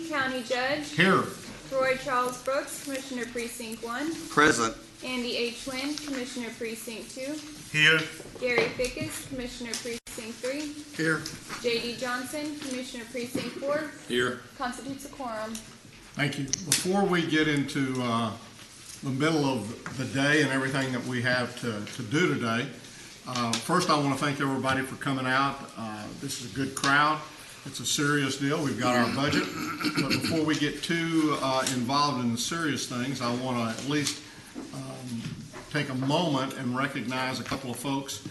County Judge. Here. Roy Charles Brooks, Commissioner Precinct 1. Present. Andy H. Wynn, Commissioner Precinct 2. Here. Gary Fickus, Commissioner Precinct 3. Here. J.D. Johnson, Commissioner Precinct 4. Here. Constitutes a quorum. Thank you. Before we get into the middle of the day and everything that we have to do today, first I want to thank everybody for coming out. This is a good crowd. It's a serious deal. We've got our budget. But before we get too involved in the serious things, I want to at least take a moment and recognize a couple of folks.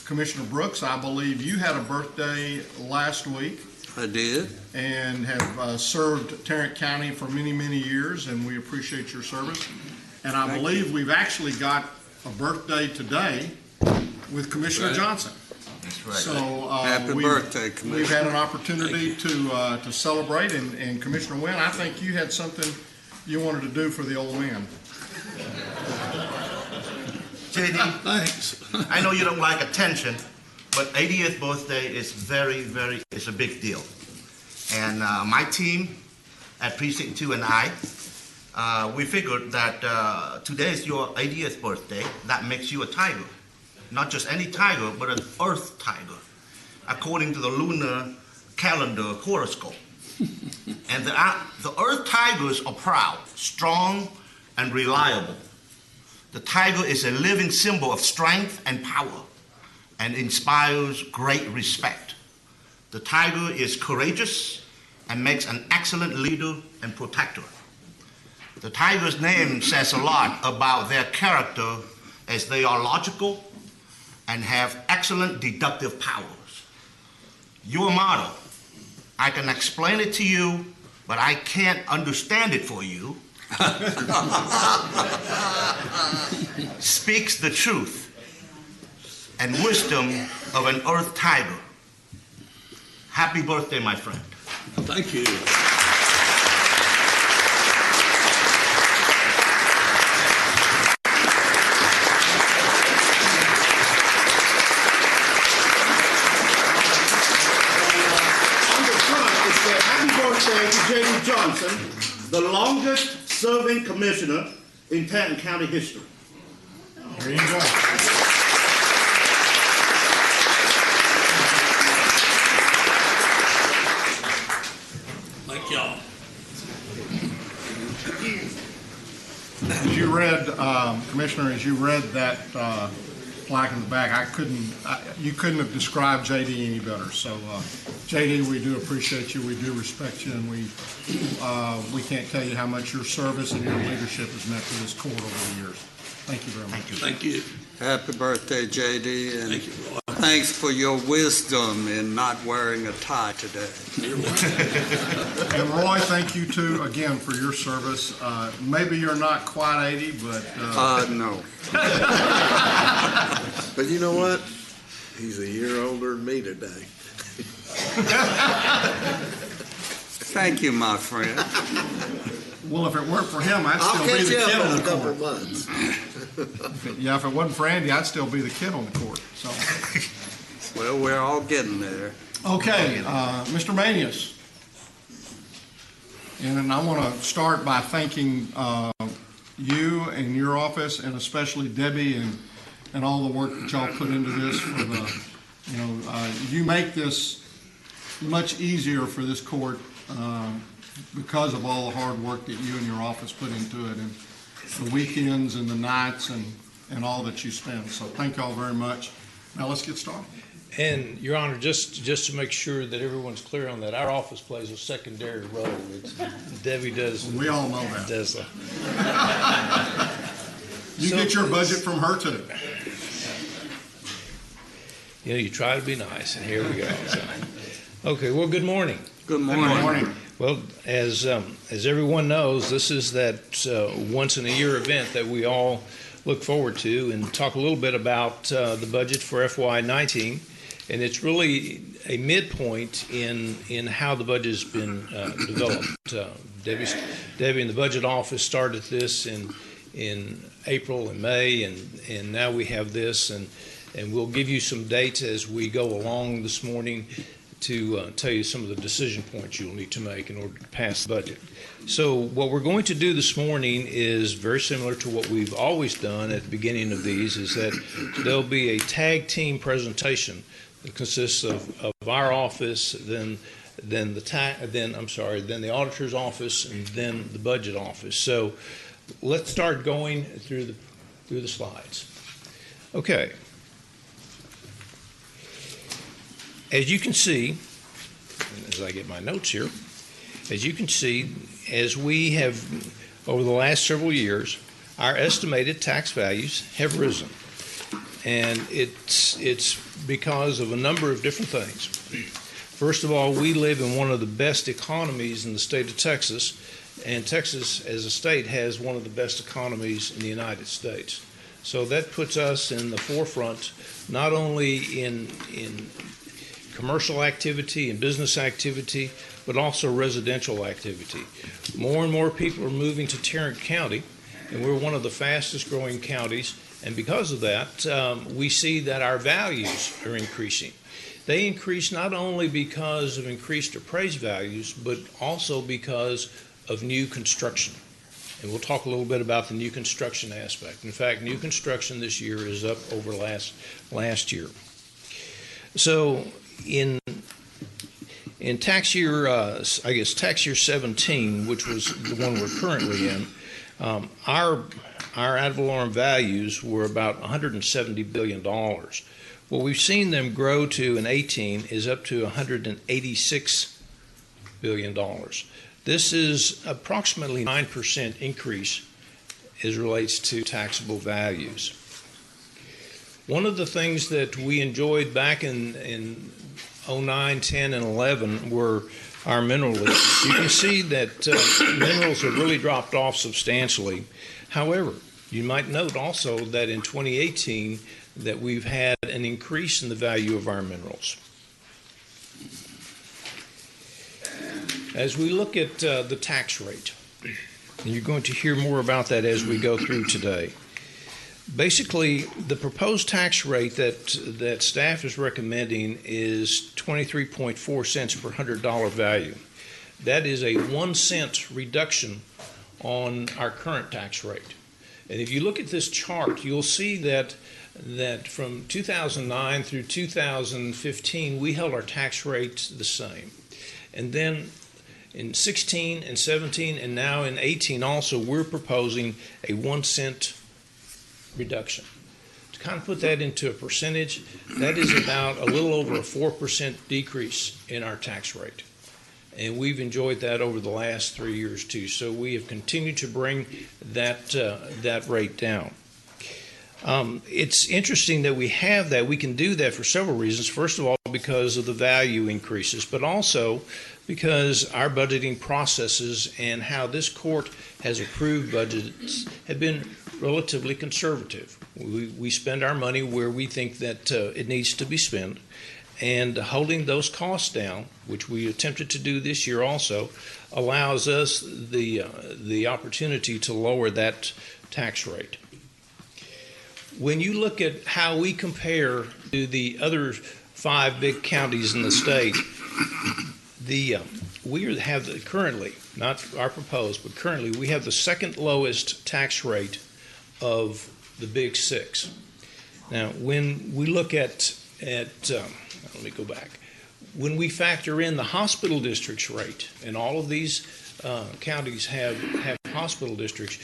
Commissioner Brooks, I believe you had a birthday last week. I did. And have served Tarrant County for many, many years, and we appreciate your service. And I believe we've actually got a birthday today with Commissioner Johnson. That's right. So Happy birthday, Commissioner. We've had an opportunity to celebrate, and Commissioner Wynn, I think you had something you wanted to do for the old man. JD, Thanks. I know you don't like attention, but 80th birthday is it's a big deal. And my team at Precinct 2 and I, we figured that today is your 80th birthday. That makes you a tiger. Not just any tiger, but an Earth tiger, according to the lunar calendar horoscope. And the Earth tigers are proud, strong, and reliable. The tiger is a living symbol of strength and power and inspires great respect. The tiger is courageous and makes an excellent leader and protector. The tiger's name says a lot about their character, as they are logical and have excellent deductive powers. Your motto, I can explain it to you, but I can't understand it for you, speaks the truth and wisdom of an Earth tiger. Happy birthday, my friend. Thank you. J.D. Johnson, the longest serving commissioner in Tarrant County history. There you go. Thank y'all. As you read, Commissioner, as you read that plaque in the back, you couldn't have described JD any better. So, JD, we do appreciate you, we do respect you, and we can't tell you how much your service and your leadership has meant to this court over the years. Thank you very much. Thank you. Happy birthday, JD, and Thank you, Roy. thanks for your wisdom in not wearing a tie today. And Roy, thank you too again for your service. Maybe you're not quite 80, but No. But you know what? He's a year older than me today. Thank you, my friend. well, if it weren't for him, I'd I'll still be catch the you kid up on in the a couple court. of months. Yeah, if it wasn't for Andy, I'd still be the kid on the court. So, Well, we're all getting there. okay, Mr. Manius. And I want to start by thanking you and your office, and especially Debbie and all the work that y'all put into this. For the, you make this much easier for this court because of all the hard work that you and your office put into it, and the weekends and the nights and all that you spend. So thank y'all very much. Now let's get started. And, Your Honor, just to make sure that everyone's clear on that, our office plays a secondary role. Debbie does. We all know that. Does You get your budget from her too. you try to be nice, and here we go. So, okay, well, good morning. Good morning. Good morning. Well, as everyone knows, this is that once-in-a-year event that we all look forward to, and talk a little bit about the budget for FY19. And it's really a midpoint in how the budget has been developed. Debbie in the budget office started this in April and May, and now we have this, and we'll give you some dates as we go along this morning tell you some of the decision points you'll need to make in order to pass the budget. So what we're going to do this morning is very similar to what we've always done at the beginning of these, is that there'll be a tag team presentation that consists of our office, then the auditor's office, and then the budget office. So let's start going through the slides. Okay. As you can see, as I get my notes here, as you can see, as we have, over the last several years, our estimated tax values have risen. And it's because of a number of different things. First of all, we live in one of the best economies in the state of Texas, and Texas as a state has one of the best economies in the United States. So that puts us in the forefront, not only in commercial activity and business activity, but also residential activity. More and more people are moving to Tarrant County, and we're one of the fastest growing counties, and because of that, we see that our values are increasing. They increase not only because of increased appraised values, but also because of new construction. And we'll talk a little bit about the new construction aspect. In fact, new construction this year is up over last year. So in tax year, tax year 17, which was the one we're currently in, our ad valorem values were about $170 billion. What we've seen them grow to in 18 is up to $186 billion. This is approximately 9% increase as relates to taxable values. One of the things that we enjoyed back in 09, 10, and 11 were our mineral leases. You can see that minerals have really dropped off substantially. However, you might note also that in 2018 that we've had an increase in the value of our minerals. As we look at the tax rate, and you're going to hear more about that as we go through today. Basically, the proposed tax rate that staff is recommending is 23.4 cents per $100 value. That is a 1 cent reduction on our current tax rate. And if you look at this chart, you'll see that from 2009 through 2015, we held our tax rate the same. And then in 16 and 17 and now in 18 also, we're proposing a 1 cent reduction. To kind of put that into a percentage, that is about a little over a 4% decrease in our tax rate. And we've enjoyed that over the last 3 years too. So we have continued to bring that rate down. It's interesting that we have that. We can do that for several reasons. First of all, because of the value increases, but also because our budgeting processes and how this court has approved budgets have been relatively conservative. We spend our money where we think that it needs to be spent, and holding those costs down, which we attempted to do this year also, allows us the opportunity to lower that tax rate. When you look at how we compare to the other 5 big counties in the state, we have currently, not our proposed, but currently we have the second lowest tax rate of the big 6. Now, when we look at let me go back. When we factor in the hospital district's rate, and all of these counties have hospital districts,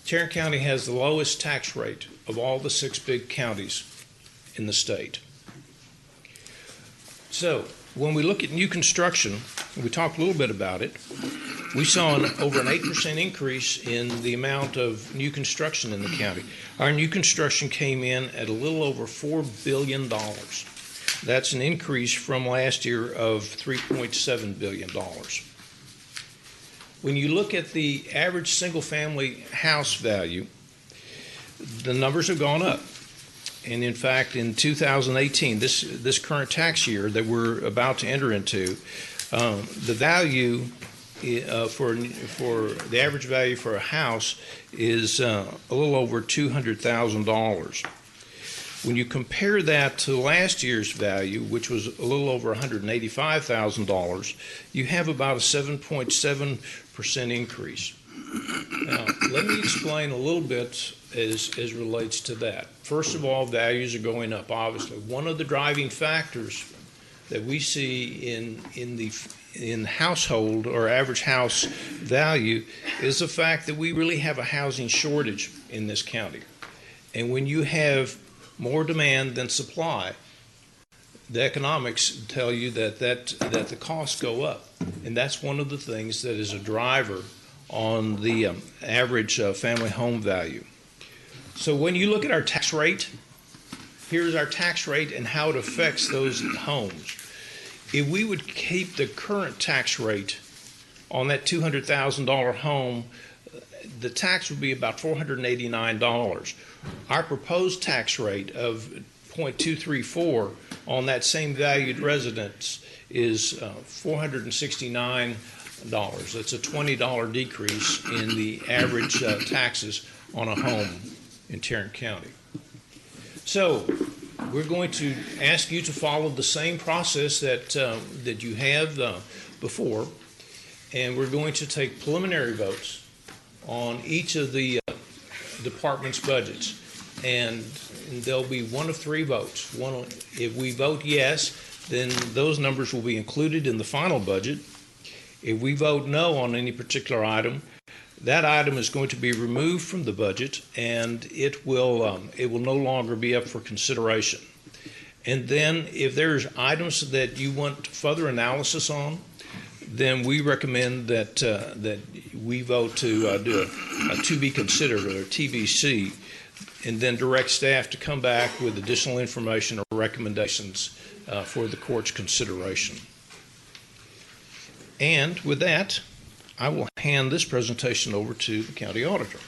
Tarrant County has the lowest tax rate of all the 6 big counties in the state. So when we look at new construction, and we talked a little bit about it, we saw over an 8% increase in the amount of new construction in the county. Our new construction came in at a little over $4 billion. That's an increase from last year of $3.7 billion. When you look at the average single-family house value, the numbers have gone up. And in fact, in 2018, this current tax year that we're about to enter into, the value for the average value for a house is a little over $200,000. When you compare that to last year's value, which was a little over $185,000, you have about a 7.7% increase. Now, let me explain a little bit as relates to that. First of all, values are going up, obviously. One of the driving factors that we see in household or average house value is the fact that we really have a housing shortage in this county. And when you have more demand than supply, the economics tell you that the costs go up. And that's one of the things that is a driver on the average family home value. So when you look at our tax rate, here's our tax rate and how it affects those homes. If we would keep the current tax rate on that $200,000 home, the tax would be about $489. Our proposed tax rate of 0.234 on that same valued residence is $469. That's a $20 decrease in the average taxes on a home in Tarrant County. So we're going to ask you to follow the same process that you have before, and we're going to take preliminary votes on each of the department's budgets, and there'll be one of three votes. If we vote yes, then those numbers will be included in the final budget. If we vote no on any particular item, that item is going to be removed from the budget, and it will no longer be up for consideration. And then if there's items that you want further analysis on, then we recommend that we vote to do a to be considered, or a TBC, and then direct staff to come back with additional information or recommendations for the court's consideration. And with that, I will hand this presentation over to the county auditor.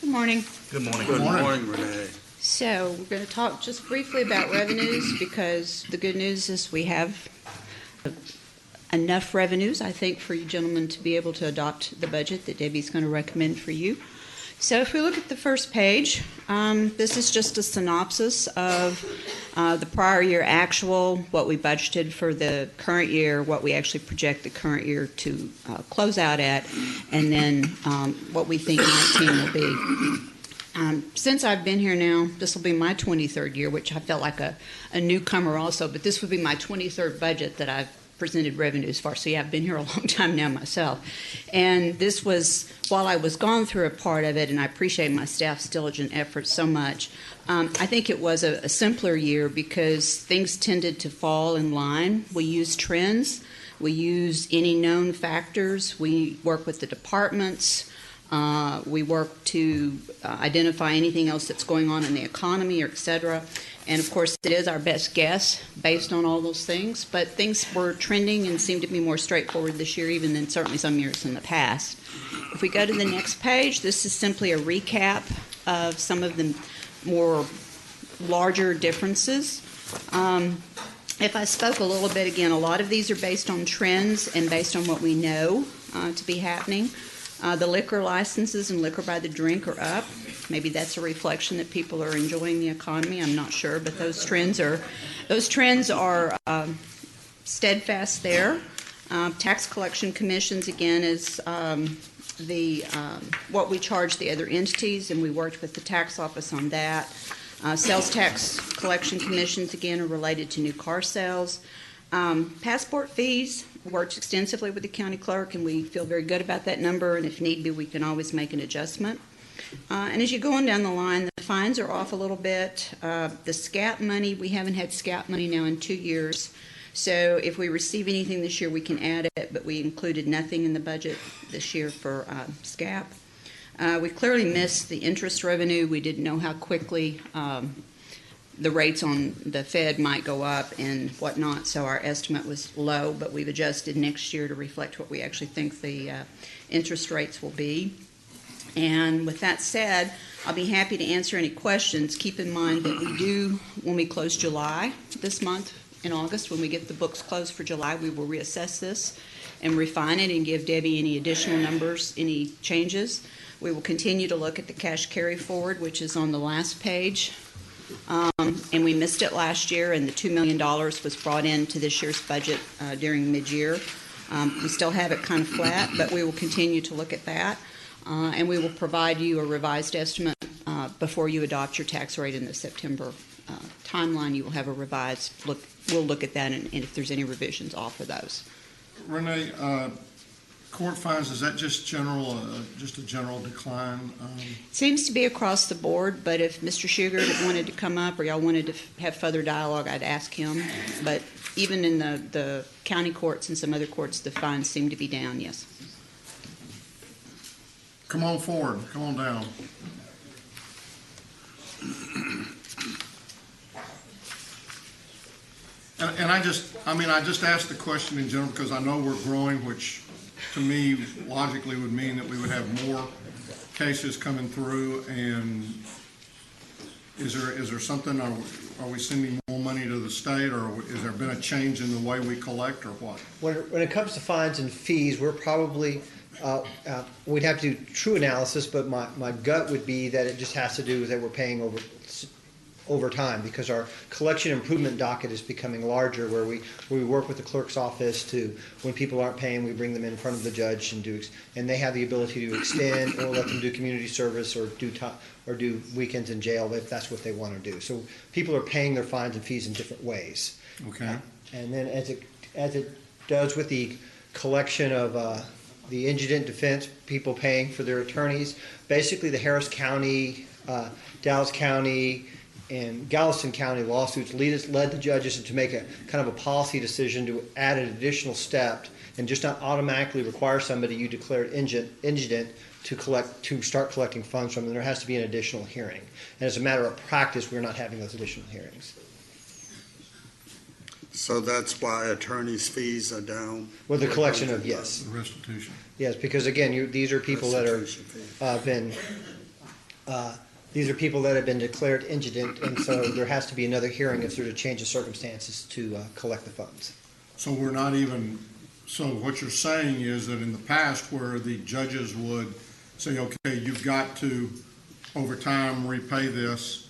Good morning. Good morning. Good morning, Renee. So we're going to talk just briefly about revenues, because the good news is we have enough revenues, I think, for you gentlemen to be able to adopt the budget that Debbie's going to recommend for you. So if we look at the first page, this is just a synopsis of the prior year actual, what we budgeted for the current year, what we actually project the current year to close out at, and then what we think 19 will be. Since I've been here now, this will be my 23rd year, which I felt like a newcomer also, but this would be my 23rd budget that I've presented revenues for. So yeah, I've been here a long time now myself. And this was, while I was gone through a part of it, and I appreciate my staff's diligent efforts so much, I think it was a simpler year because things tended to fall in line. We used trends. We used any known factors. We work with the departments. We work to identify anything else that's going on in the economy, or et cetera. And of course, it is our best guess based on all those things. But things were trending and seemed to be more straightforward this year, even than certainly some years in the past. If we go to the next page, this is simply a recap of some of the more larger differences. If I spoke a little bit again, a lot of these are based on trends and based on what we know to be happening. The liquor licenses and liquor by the drink are up. Maybe that's a reflection that people are enjoying the economy. I'm not sure, but those trends are steadfast there. Tax collection commissions, again, is what we charge the other entities, and we worked with the tax office on that. Sales tax collection commissions, again, are related to new car sales. Passport fees, worked extensively with the county clerk, and we feel very good about that number, and if need be, we can always make an adjustment. And as you go on down the line, the fines are off a little bit. The SCAP money, we haven't had SCAP money now in 2 years, so if we receive anything this year, we can add it, but we included nothing in the budget this year for SCAP. We clearly missed the interest revenue. We didn't know how quickly the rates on the Fed might go up and whatnot, so our estimate was low, but we've adjusted next year to reflect what we actually think the interest rates will be. And with that said, I'll be happy to answer any questions. Keep in mind that we do, when we close July this month, in August, when we get the books closed for July, we will reassess this and refine it and give Debbie any additional numbers, any changes. We will continue to look at the cash carry forward, which is on the last page. And we missed it last year, and the $2 million was brought into this year's budget during mid-year. We still have it kind of flat, but we will continue to look at that. And we will provide you a revised estimate before you adopt your tax rate in the September timeline. You will have a revised look. We'll look at that, and if there's any revisions off of those. Renee, court fines, is that just general, just a general decline? Seems to be across the board, but if Mr. Sugar wanted to come up or y'all wanted to have further dialogue, I'd ask him. But even in the county courts and some other courts, the fines seem to be down, yes. Come on forward, come on down. And I just asked the question in general because I know we're growing, which to me logically would mean that we would have more cases coming through. And is there something, are we sending more money to the state, or has there been a change in the way we collect, or what? When it comes to fines and fees, we're probably, we'd have to do true analysis, but my gut would be that it just has to do with that we're paying over time, because our collection improvement docket is becoming larger, where we work with the clerk's office to, when people aren't paying, we bring them in front of the judge and they have the ability to extend or let them do community service or do weekends in jail if that's what they want to do. So people are paying their fines and fees in different ways. Okay. And then as it does with the collection of the indigent defense, people paying for their attorneys, basically the Harris County, Dallas County, and Galveston County lawsuits led the judges to make a kind of a policy decision to add an additional step and just not automatically require somebody you declared indigent to start collecting funds from them. There has to be an additional hearing. And as a matter of practice, we're not having those additional hearings. So that's why attorney's fees are down? With the collection of, yes. The restitution. Yes, because again, these are people that these are people that have been declared indigent, and so there has to be another hearing if there's a change of circumstances to collect the funds. So we're not even, so what you're saying is that in the past where the judges would say, okay, you've got to, over time, repay this.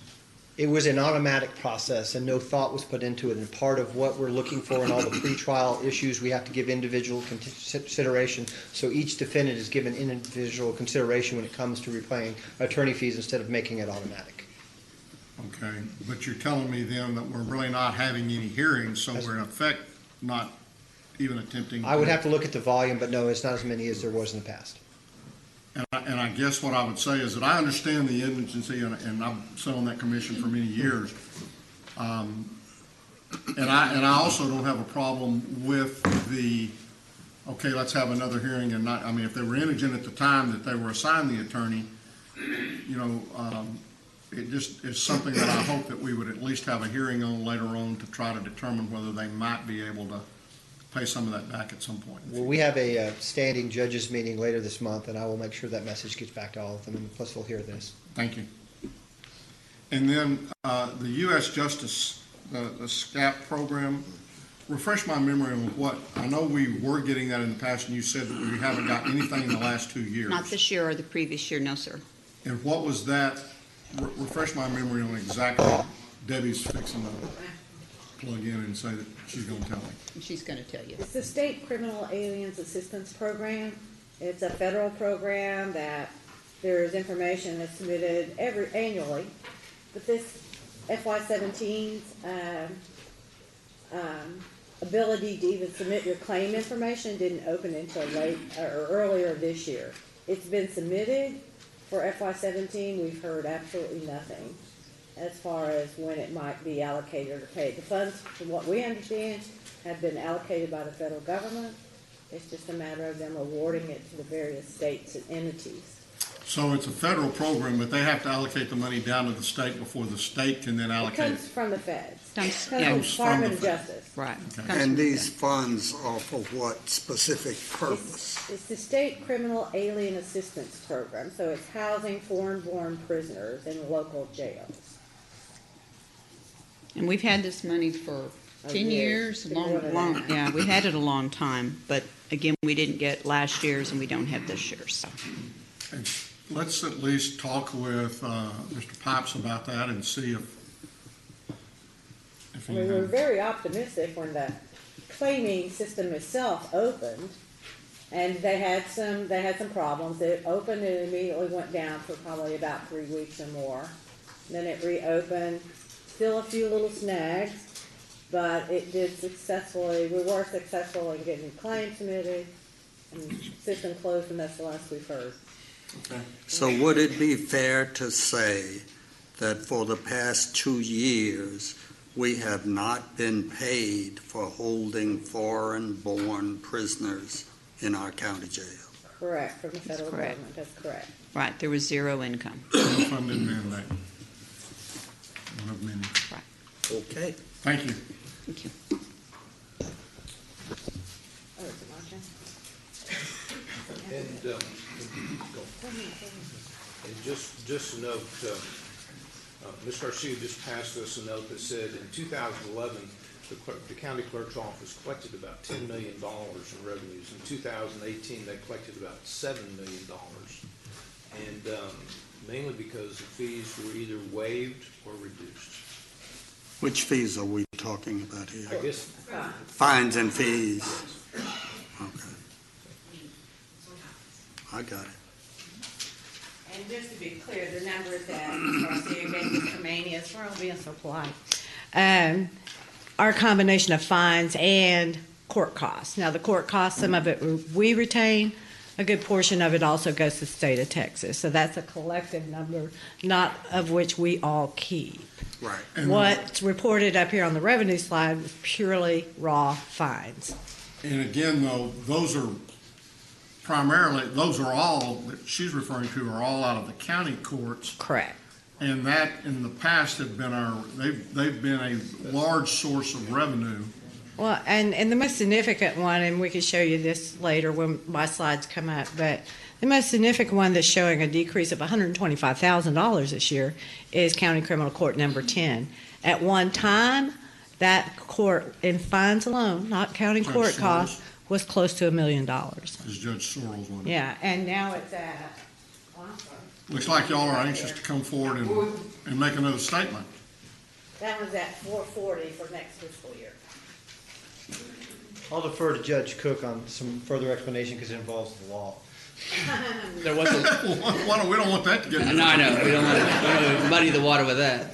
It was an automatic process and no thought was put into it. And part of what we're looking for in all the pretrial issues, we have to give individual consideration. So each defendant is given individual consideration when it comes to repaying attorney fees instead of making it automatic. Okay, but you're telling me then that we're really not having any hearings, so we're in effect not even attempting. I would have to look at the volume, but no, it's not as many as there was in the past. And I guess what I would say is that I understand the indigency, and I've sat on that commission for many years. And I also don't have a problem with the, okay, let's have another hearing and not, I mean, if they were indigent at the time that they were assigned the attorney, you know, it just is something that I hope that we would at least have a hearing on later on to try to determine whether they might be able to pay some of that back at some point. Well, we have a standing judges meeting later this month, and I will make sure that message gets back to all of them, and plus they'll hear this. Thank you. And then the U.S. Justice, the SCAP program, refresh my memory on what, I know we were getting that in the past, and you said that we haven't got anything in the last 2 years. Not this year or the previous year, no, sir. And what was that, refresh my memory on exactly, Debbie's fixing to plug in and say that she's going to tell me. And she's going to tell you. It's the State Criminal Aliens Assistance Program. It's a federal program that there's information that's submitted annually. But this FY17's ability to even submit your claim information didn't open until late or earlier this year. It's been submitted for FY17. We've heard absolutely nothing as far as when it might be allocated or paid. The funds, from what we understand, have been allocated by the federal government. It's just a matter of them awarding it to the various states and entities. So it's a federal program, but they have to allocate the money down to the state before the state can then It allocate comes it. from the feds. Comes- Comes yeah. from the Department of From the Justice. Right. Okay. Comes And from these the- funds are for what specific purpose? It's the State Criminal Alien Assistance Program, so it's housing foreign-born prisoners in local jails. And we've had this money for 10 years, More long, than long, that. yeah, we had it a long time, but again, we didn't get last year's and we don't have this year's, so. And let's at least talk with Mr. Pipes about that and see if I mean, we were very optimistic when the claiming system itself opened, and they had some problems. It opened and immediately went down for probably about 3 weeks or more. Then it reopened, still a few little snags, but it did successfully, we were successful in getting claims submitted, and the system closed, and that's the last we've heard. So would it be fair to say that for the past 2 years, we have not been paid for holding foreign-born prisoners in our county jail? Correct, from the federal correct. government, that's correct. Right, there was zero income. funded mandate? One of many. Okay. Thank you. Thank you. Oh, is it my turn? And just a note, Ms. Garcia just passed us a note that said in 2011, the county clerk's office collected about $10 million in revenues. In 2018, they collected about $7 million. And mainly because the fees were either waived or reduced. Which fees are we talking about here? I guess, Fines and fees. Okay. I got it. And just to be clear, the numbers that Ms. Garcia gave Mr. Maney, as far as being so polite, are a combination of fines and court costs. Now, the court costs, some of it we retain, a good portion of it also goes to the state of Texas. So that's a collective number, not of which we all keep. Right. What's reported up here on the revenue slide was purely raw fines. And again, though, those are primarily, those are all that she's referring to are all out of the county courts. Correct. And that in the past have been they've been a large source of revenue. Well, and the most significant one, and we can show you this later when my slides come up, but the most significant one that's showing a decrease of $125,000 this year is County Criminal Court number 10. At one time, that court in fines alone, not counting Judge court Sorrells. costs, was close to $1 million. As Judge Sorrells wanted. Yeah, and now it's at, Looks like y'all are anxious to come forward and make another statement. that one's at 440 for next fiscal year. I'll defer to Judge Cook on some further explanation because it involves the law. There was a, We don't want that to get. no, I know, we don't want to muddy the water with that.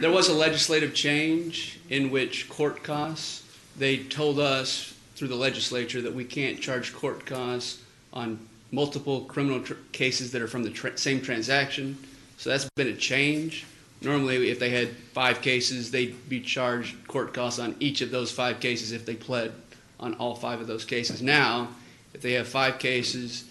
There was a legislative change in which court costs, they told us through the legislature that we can't charge court costs on multiple criminal cases that are from the same transaction. So that's been a change. Normally, if they had 5 cases, they'd be charged court costs on each of those 5 cases if they pled on all 5 of those cases. Now, if they have 5 cases,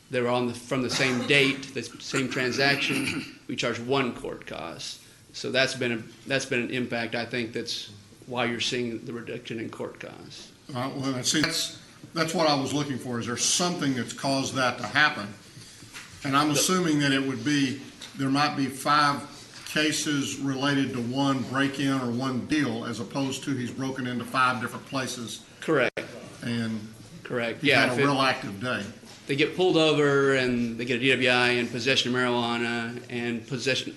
they're from the same date, the same transaction, we charge 1 court cost. So that's been an impact. I think that's why you're seeing the reduction in court costs. Well, see, that's what I was looking for. Is there something that's caused that to happen? And I'm assuming that it would be, there might be 5 cases related to one break-in or one deal, as opposed to he's broken into 5 different places. Correct. And Correct. he's Yeah. had a real active day. They get pulled over and they get a DWI and possession of marijuana and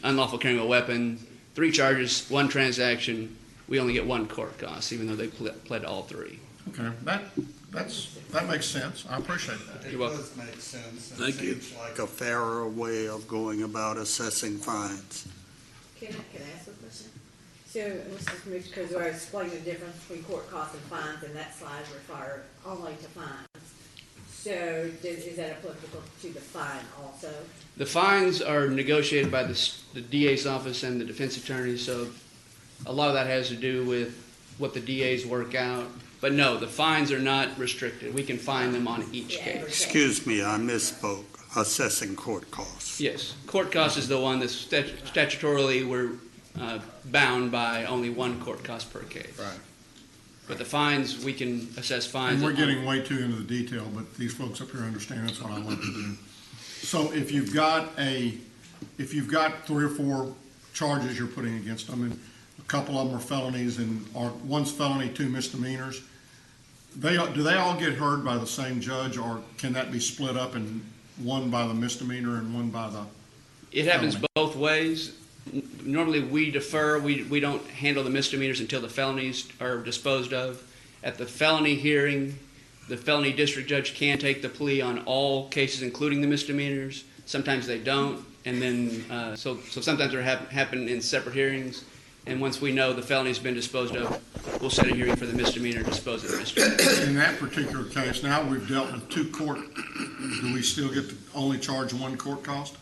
unlawful carrying of a weapon. 3 charges, 1 transaction. We only get 1 court cost, even though they pled all 3. Okay, that makes sense. I appreciate that. It does make sense. Thank you. It seems like a fairer way of going about assessing fines. Can I ask a question? So, Mr. Commissioner, because I explained the difference between court costs and fines, and that slide referred only to fines. So, is that applicable to the fine also? The fines are negotiated by the DA's office and the defense attorney, so a lot of that has to do with what the DA's work out. But no, the fines are not restricted. We can fine them on each case. Excuse me, I misspoke. Assessing court costs. Yes, court cost is the one that statutorily we're bound by only 1 court cost per case. Right. But the fines, we can assess fines. And we're getting way too into the detail, but these folks up here understand that's what I like to do. So if you've got 3 or 4 charges you're putting against them, and couple of them are felonies or one's felony, 2 misdemeanors. Do they all get heard by the same judge, or can that be split up and one by the misdemeanor and one by the? It happens felony? both ways. Normally, we defer. We don't handle the misdemeanors until the felonies are disposed of. At the felony hearing, the felony district judge can take the plea on all cases, including the misdemeanors. Sometimes they don't, and then so sometimes they happen in separate hearings. And once we know the felony's been disposed of, we'll set a hearing for the misdemeanor, dispose of the misdemeanor. In that particular case, now we've dealt with 2 court. Do we still get to only charge 1 court cost?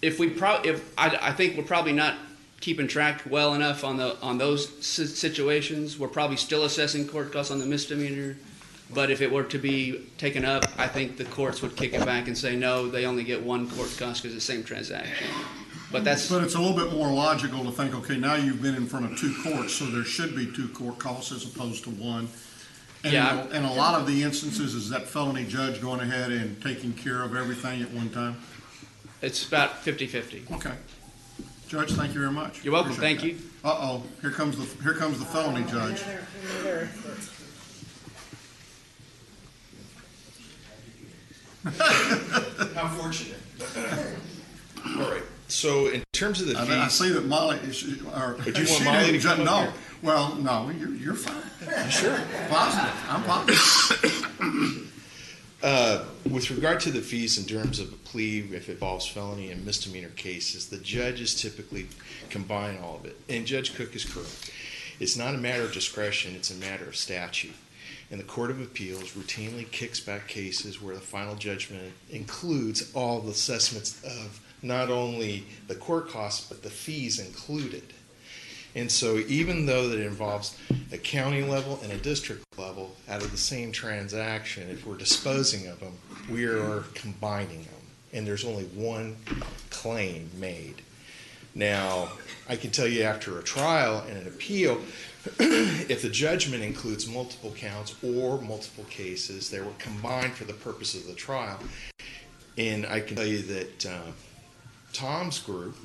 I think we're probably not keeping track well enough on those situations. We're probably still assessing court costs on the misdemeanor, but if it were to be taken up, I think the courts would kick it back and say no, they only get 1 court cost because it's the same transaction. But it's a little bit more logical to think, okay, now you've been in front of 2 courts, so there should be 2 court costs as opposed to 1. And Yeah. in a lot of the instances, is that felony judge going ahead and taking care of everything at one time? It's about 50-50. Okay. Judge, thank you very much. You're welcome. Appreciate Thank that. you. Uh-oh, here comes the felony judge. Another- How fortunate. All right, so in terms of the fees. I see that Molly, Do you want Molly to come up No, here? well, no, you're fine. You sure? Positive, I'm positive. With regard to the fees in terms of a plea, if it involves felony and misdemeanor cases, the judges typically combine all of it. And Judge Cook is correct. It's not a matter of discretion, it's a matter of statute. And the Court of Appeals routinely kicks back cases where the final judgment includes all the assessments of not only the court costs, but the fees included. And so even though that it involves a county level and a district level out of the same transaction, if we're disposing of them, we are combining them. And there's only 1 claim made. Now, I can tell you after a trial and an appeal, if the judgment includes multiple counts or multiple cases, they were combined for the purpose of the trial. And I can tell you that Tom's group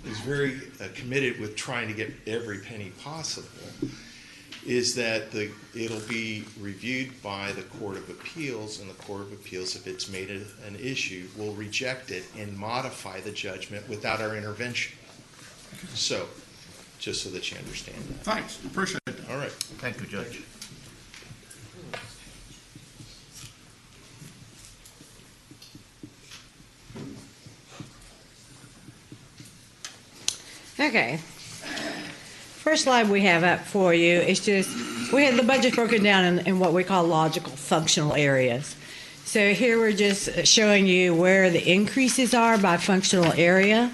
is very committed with trying to get every penny possible, is that it'll be reviewed by the Court of Appeals, and the Court of Appeals, if it's made an issue, will reject it and modify the judgment without our intervention. So, just so that you understand that. Thanks, appreciate that. All right. Thank you, Judge. Okay. First slide we have up for you is just, we have the budget broken down in what we call logical functional areas. So here we're just showing you where the increases are by functional area.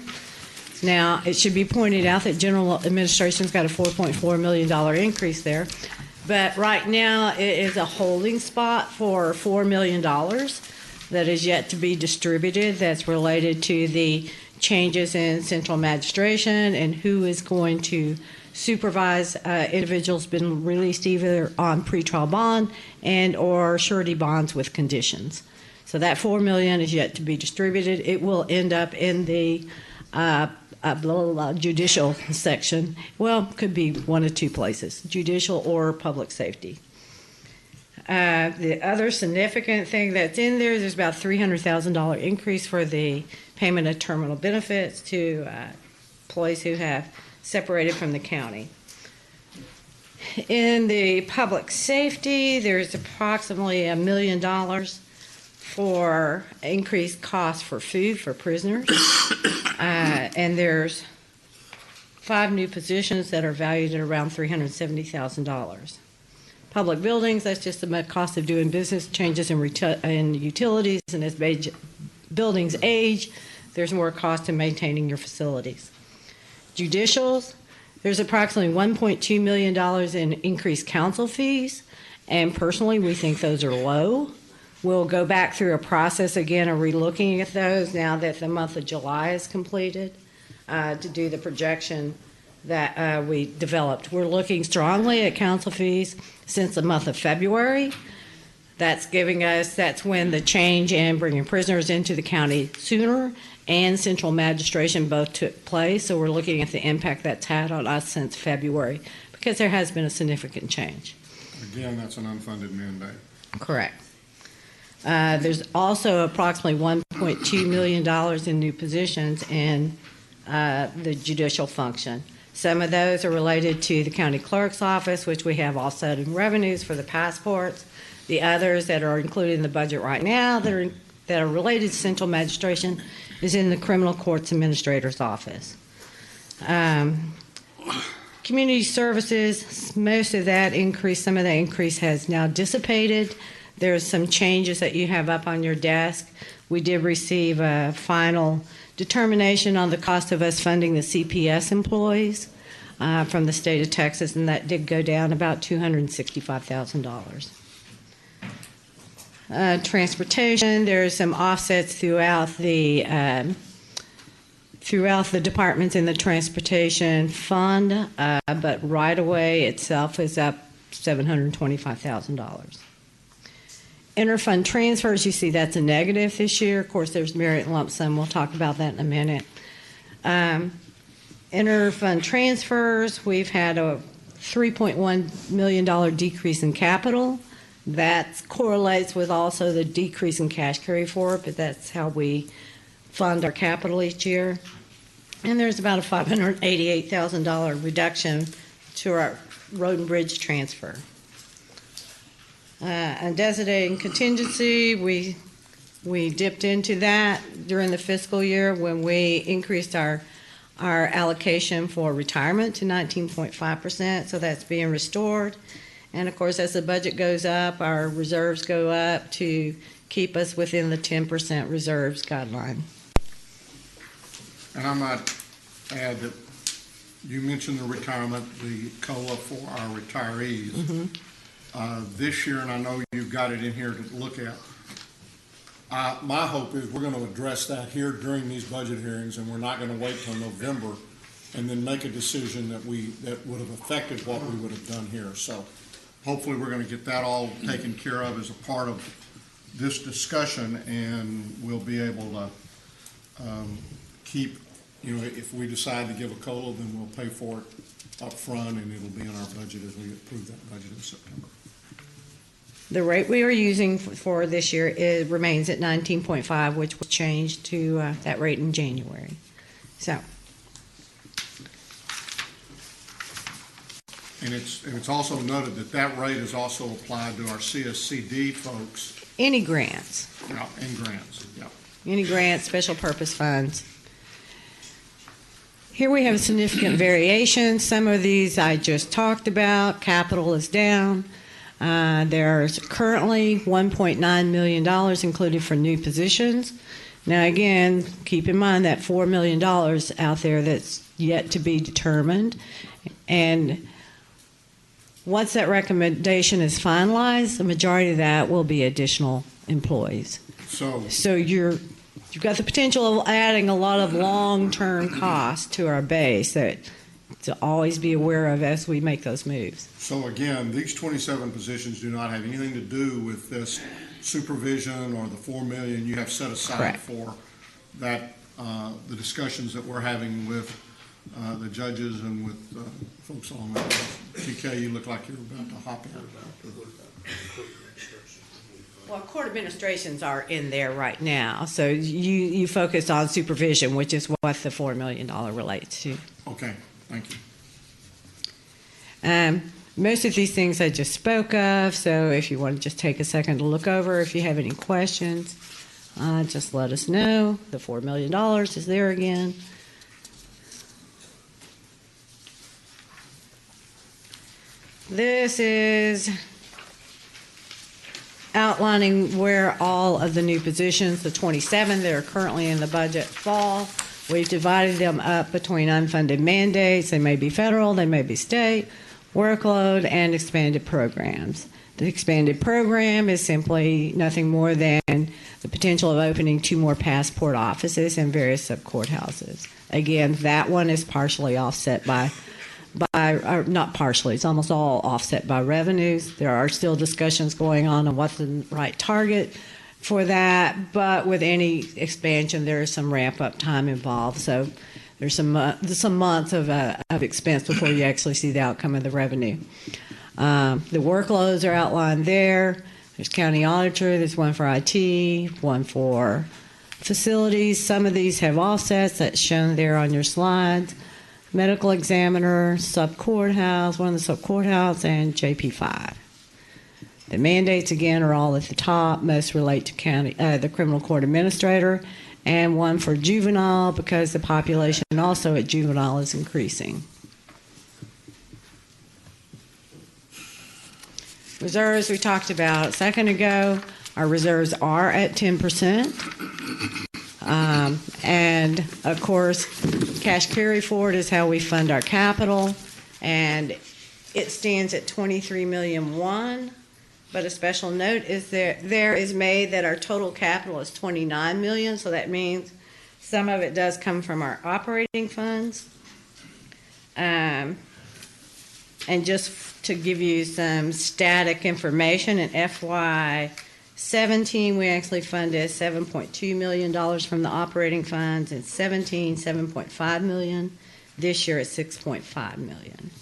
Now, it should be pointed out that general administration's got a $4.4 million increase there. But right now, it is a holding spot for $4 million that is yet to be distributed. That's related to the changes in central magistration and who is going to supervise individuals been released either on pretrial bond and or surety bonds with conditions. So that $4 million is yet to be distributed. It will end up in the judicial section. Well, could be one of 2 places, judicial or public safety. The other significant thing that's in there's about $300,000 increase for the payment of terminal benefits to employees who have separated from the county. In the public safety, there's approximately $1 million for increased costs for food for prisoners. And there's 5 new positions that are valued at around $370,000. Public buildings, that's just the cost of doing business, changes in utilities, and as buildings age, there's more cost in maintaining your facilities. Judicials, there's approximately $1.2 million in increased counsel fees, and personally, we think those are low. We'll go back through a process again of relooking at those now that the month of July is completed to do the projection that we developed. We're looking strongly at counsel fees since the month of February. That's when the change in bringing prisoners into the county sooner and central magistration both took place. So we're looking at the impact that's had on us since February, because there has been a significant change. Again, that's an unfunded mandate. Correct. There's also approximately $1.2 million in new positions in the judicial function. Some of those are related to the county clerk's office, which we have offset in revenues for the passports. The others that are included in the budget right now that are related to central magistration is in the criminal courts administrator's office. Community services, most of that increase, some of that increase has now dissipated. There's some changes that you have up on your desk. We did receive a final determination on the cost of us funding the CPS employees from the state of Texas, and that did go down about $265,000. Transportation, there's some offsets throughout the departments in the transportation fund, but right-of-way itself is up $725,000. Interfund transfers, you see that's a negative this year. Of course, there's merit lump sum. We'll talk about that in a minute. Interfund transfers, we've had a $3.1 million decrease in capital. That correlates with also the decrease in cash carry forward, but that's how we fund our capital each year. And there's about a $588,000 reduction to our road and bridge transfer. Undesignated contingency, we dipped into that during the fiscal year when we increased our allocation for retirement to 19.5%, so that's being restored. And of course, as the budget goes up, our reserves go up to keep us within the 10% reserves guideline. And I might add that you mentioned the retirement, the COLA for our retirees. Mm-hmm. This year, and I know you've got it in here to look at, my hope is we're going to address that here during these budget hearings, and we're not going to wait till November and then make a decision that would have affected what we would have done here. So hopefully we're going to get that all taken care of as a part of this discussion, and we'll be able to keep, if we decide to give a COLA, then we'll pay for it up front, and it'll be in our budget as we approve that budget in September. The rate we are using for this year remains at 19.5, which will change to that rate in January. So. And it's also noted that rate is also applied to our CSCD folks. Any grants. Yeah, and grants, yeah. Any grants, special purpose funds. Here we have significant variation. Some of these I just talked about. Capital is down. There's currently $1.9 million included for new positions. Now again, keep in mind that $4 million out there that's yet to be determined. And once that recommendation is finalized, the majority of that will be additional employees. So you've got the potential of adding a lot of long-term costs to our base that to always be aware of as we make those moves. So again, these 27 positions do not have anything to do with this supervision or the $4 million you have set aside. Correct. For that, the discussions that we're having with the judges and with folks on that. TK, you look like you're about to hop in. Well, court administrations are in there right now, so you focus on supervision, which is what the $4 million relates to. Okay, thank you. Most of these things I just spoke of, so if you want to just take a second to look over, if you have any questions, just let us know. The $4 million is there again. This is outlining where all of the new positions, the 27 that are currently in the budget, fall. We've divided them up between unfunded mandates. They may be federal, they may be state, workload, and expanded programs. The expanded program is simply nothing more than the potential of opening 2 more passport offices in various sub-courthouses. Again, that one is partially offset by not partially, it's almost all offset by revenues. There are still discussions going on what's the right target for that, but with any expansion, there is some ramp-up time involved. So there's some months of expense before you actually see the outcome of the revenue. The workloads are outlined there. There's county auditor, there's one for IT, one for facilities. Some of these have offsets that's shown there on your slides. Medical examiner, sub-courthouse, one of the sub-courthouse, and JP5. The mandates, again, are all at the top. Most relate to the criminal court administrator, and one for juvenile because the population also at juvenile is increasing. Reserves we talked about a second ago. Our reserves are at 10%. And of course, cash carry forward is how we fund our capital, and it stands at $23.1 million. But a special note is there is made that our total capital is $29 million, so that means some of it does come from our operating funds. And just to give you some static information, in FY17 we actually funded $7.2 million from the operating funds, and 17 $7.5 million. This year it's $6.5 million.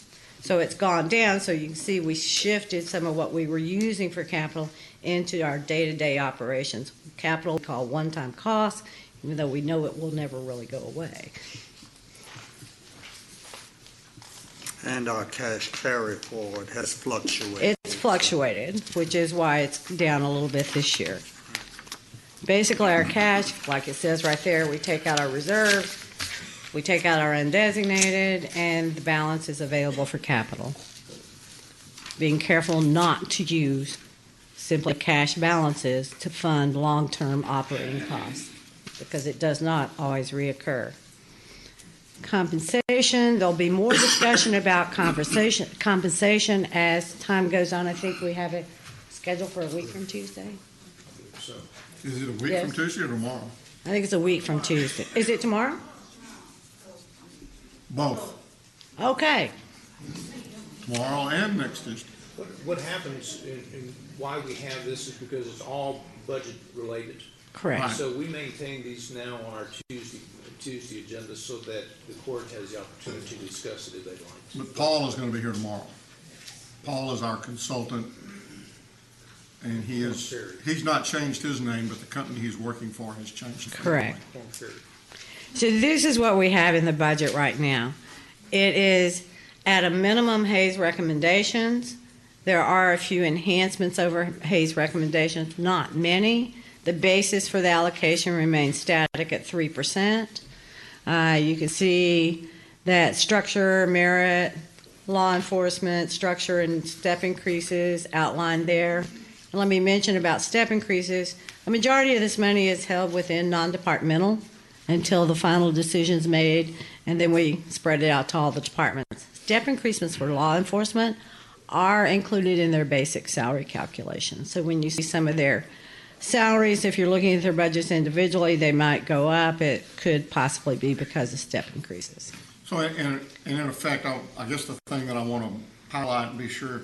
So it's gone down, so you can see we shifted some of what we were using for capital into our day-to-day operations. Capital we call one-time costs, even though we know it will never really go away. And our cash carry forward has fluctuated. It's fluctuated, which is why it's down a little bit this year. Basically, our cash, like it says right there, we take out our reserves, we take out our undesignated, and the balance is available for capital. Being careful not to use simply cash balances to fund long-term operating costs, because it does not always reoccur. Compensation, there'll be more discussion about compensation as time goes on. I think we have it scheduled for a week from Tuesday. Is it a week from Tuesday or tomorrow? I think it's a week from Tuesday. Is it tomorrow? Both. Okay. Tomorrow and next Tuesday. What happens and why we have this is because it's all budget related. Correct. Right. So we maintain these now on our Tuesday agenda so that the court has the opportunity to discuss it if they'd like. But Paul is going to be here tomorrow. Paul is our consultant, and he's not changed his name, but the company he's working for has changed his name. Correct. So this is what we have in the budget right now. It is at a minimum Hayes recommendations. There are a few enhancements over Hayes recommendations, not many. The basis for the allocation remains static at 3%. You can see that structure, merit, law enforcement, structure, and step increases outlined there. And let me mention about step increases. A majority of this money is held within non-departmental until the final decision is made, and then we spread it out to all the departments. Step increases for law enforcement are included in their basic salary calculation. So when you see some of their salaries, if you're looking at their budgets individually, they might go up. It could possibly be because of step increases. So, in effect, I guess the thing that I want to highlight and be sure,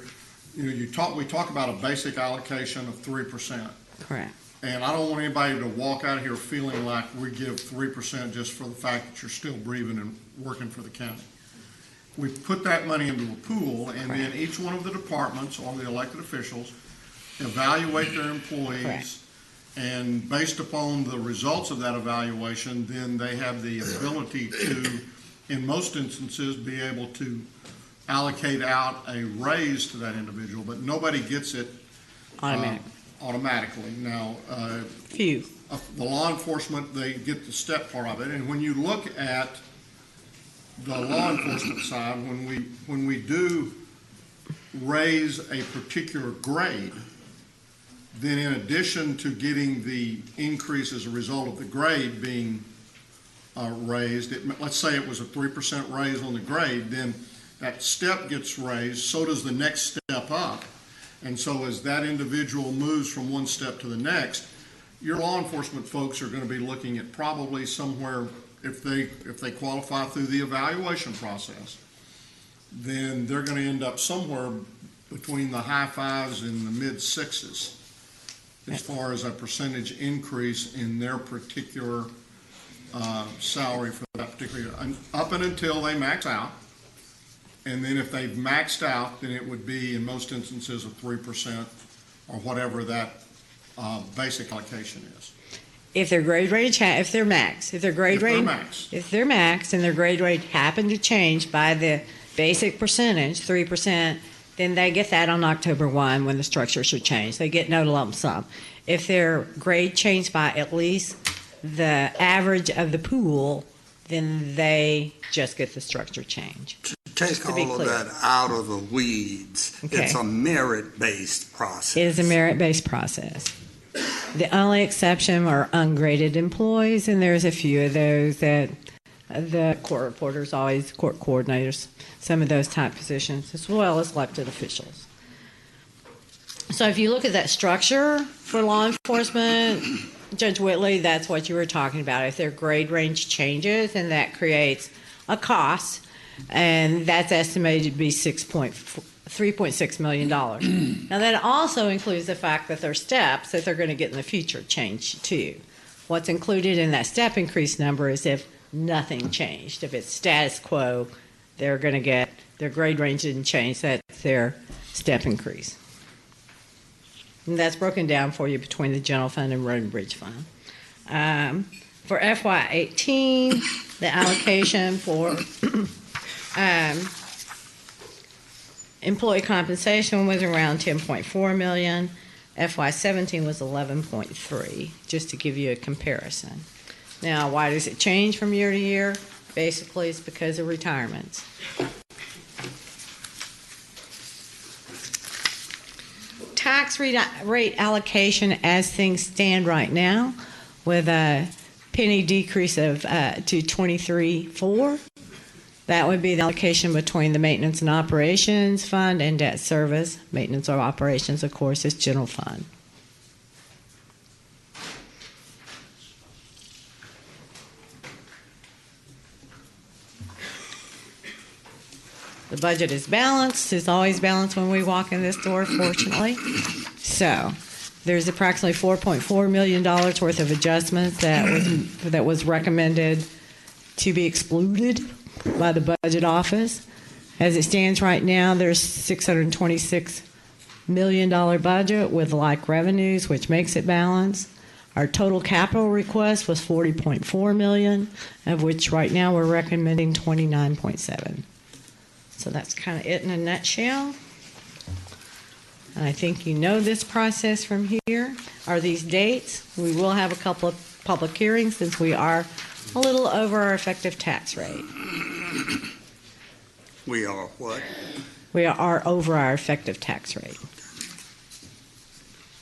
we talk about a basic allocation of 3%. Correct. And I don't want anybody to walk out of here feeling like we give 3% just for the fact that you're still breathing and working for the county. We put that money into a pool, and then each one of the departments or the elected officials evaluate their employees. Correct. And based upon the results of that evaluation, then they have the ability to, in most instances, be able to allocate out a raise to that individual, but nobody gets it automatically. Now, few. The law enforcement, they get the step part of it, and when you look at the law enforcement side, when we do raise a particular grade, then in addition to getting the increase as a result of the grade being raised, let's say it was a 3% raise on the grade, then that step gets raised, so does the next step up. And so as that individual moves from one step to the next, your law enforcement folks are going to be looking at probably somewhere, if they qualify through the evaluation process, then they're going to end up somewhere between the high fives and the mid sixes as far as a percentage increase in their particular salary for that particular, up and until they max out. And then if they've maxed out, then it would be in most instances a 3% or whatever that basic allocation is. If their grade rate, if they're max, and their grade rate happened to change by the basic percentage, 3%, then they get that on October 1 when the structure should change. They get no lump sum. If their grade changed by at least the average of the pool, then they just get the structure change. Take all of that out of the weeds. Okay. It's a merit-based process. It is a merit-based process. The only exception are ungraded employees, and there's a few of those that the court reporters, always court coordinators, some of those type positions, as well as elected officials. So if you look at that structure for law enforcement, Judge Whitley, that's what you were talking about. If their grade range changes, and that creates a cost, and that's estimated to be $3.6 million. Now that also includes the fact that their steps that they're going to get in the future change too. What's included in that step increase number is if nothing changed. If it's status quo, they're going to get, their grade range didn't change, that's their step increase. And that's broken down for you between the general fund and road and bridge fund. For FY18, the allocation for employee compensation was around $10.4 million. FY17 was 11.3, just to give you a comparison. Now, why does it change from year to year? Basically, it's because of retirements. Tax rate allocation as things stand right now, with a penny decrease of to 23.4. That would be the allocation between the maintenance and operations fund and debt service. Maintenance or operations, of course, is general fund. The budget is balanced. It's always balanced when we walk in this door, fortunately. So there's approximately $4.4 million worth of adjustments that was recommended to be excluded by the budget office. As it stands right now, there's $626 million budget with like revenues, which makes it balanced. Our total capital request was $40.4 million, of which right now we're recommending $29.7. So that's kind of it in a nutshell. And I think you know this process from here. Are these dates? We will have a couple of public hearings since we are a little over our effective tax rate. We are what? We are over our effective tax rate.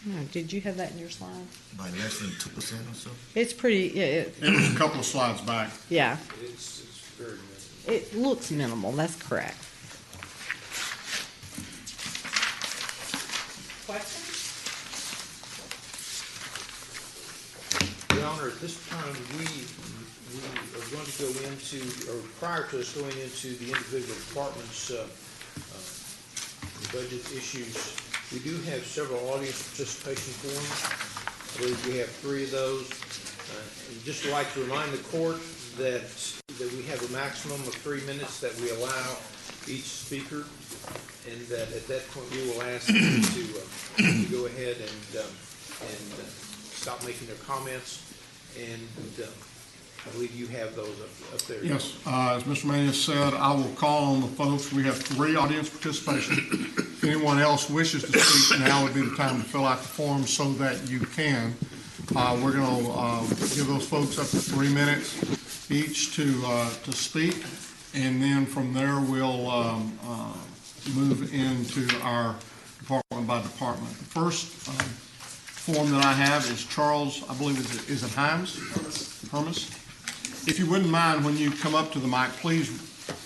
Oh, did you have that in your slide? By less than 2% or so? It's pretty. It was a couple of slides back. Yeah. It's very minimal. It looks minimal. That's correct. Questions? Your Honor, at this time, we are going to go into, or prior to us going into the individual departments' budget issues, we do have several audience participation forms. I believe we have 3 of those. I'd just like to remind the court that we have a maximum of 3 minutes that we allow each speaker, and that at that point we will ask them to go ahead and stop making their comments. And I believe you have those up there. Yes, as Mr. Manius said, I will call on the folks. We have 3 audience participation. If anyone else wishes to speak, now would be the time to fill out the form so that you can. We're going to give those folks up to 3 minutes each to speak, and then from there we'll move into our department by department. The first form that I have is Charles, I believe, is it Hermes? If you wouldn't mind, when you come up to the mic, please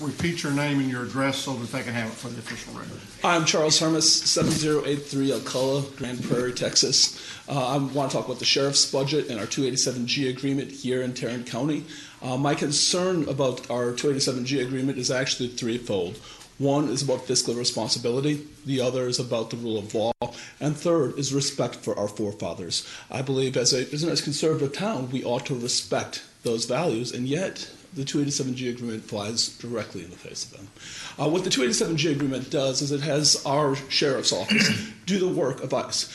repeat your name and your address so that they can have it for the official record. I'm Charles Hermes, 7083 Alcoa, Grand Prairie, Texas. I want to talk about the sheriff's budget and our 287G agreement here in Tarrant County. My concern about our 287G agreement is actually threefold. One is about fiscal responsibility, the other is about the rule of law, and third is respect for our forefathers. I believe as a conservative town, we ought to respect those values, and yet the 287G agreement flies directly in the face of them. What the 287G agreement does is it has our sheriff's office do the work of ICE.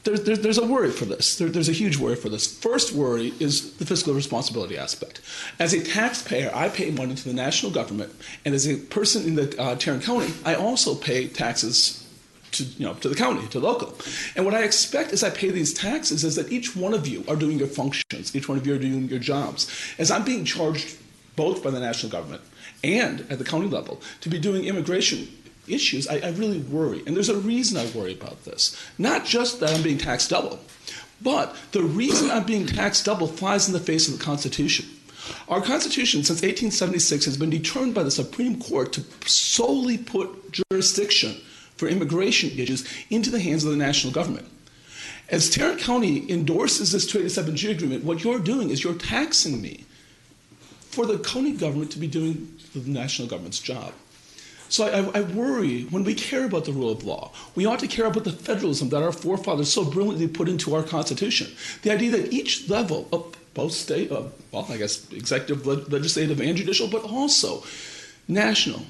There's a worry for this. There's a huge worry for this. First worry is the fiscal responsibility aspect. As a taxpayer, I pay money to the national government, and as a person in the Tarrant County, I also pay taxes to the county, to local. And what I expect as I pay these taxes is that each one of you are doing your functions, each one of you are doing your jobs. As I'm being charged both by the national government and at the county level to be doing immigration issues, I really worry. And there's a reason I worry about this. Not just that I'm being taxed double, but the reason I'm being taxed double flies in the face of the Constitution. Our Constitution since 1876 has been determined by the Supreme Court to solely put jurisdiction for immigration issues into the hands of the national government. As Tarrant County endorses this 287G agreement, what you're doing is you're taxing me for the county government to be doing the national government's job. So I worry when we care about the rule of law, we ought to care about the federalism that our forefathers so brilliantly put into our Constitution. The idea that each level of both state, executive, legislative, and judicial, but also national,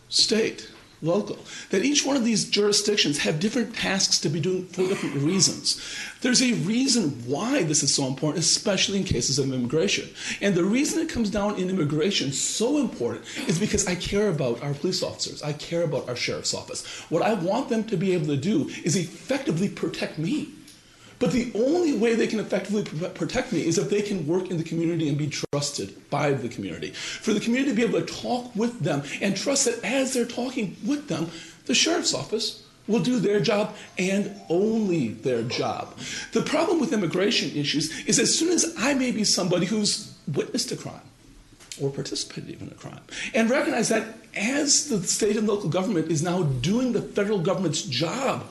state, local, that each one of these jurisdictions have different tasks to be doing for different reasons. There's a reason why this is so important, especially in cases of immigration. And the reason it comes down in immigration so important is because I care about our police officers. I care about our sheriff's office. What I want them to be able to do is effectively protect me. But the only way they can effectively protect me is if they can work in the community and be trusted by the community. For the community to be able to talk with them and trust that as they're talking with them, the sheriff's office will do their job and only their job. The problem with immigration issues is as soon as I may be somebody who's witnessed a crime or participated in a crime, and recognize that as the state and local government is now doing the federal government's job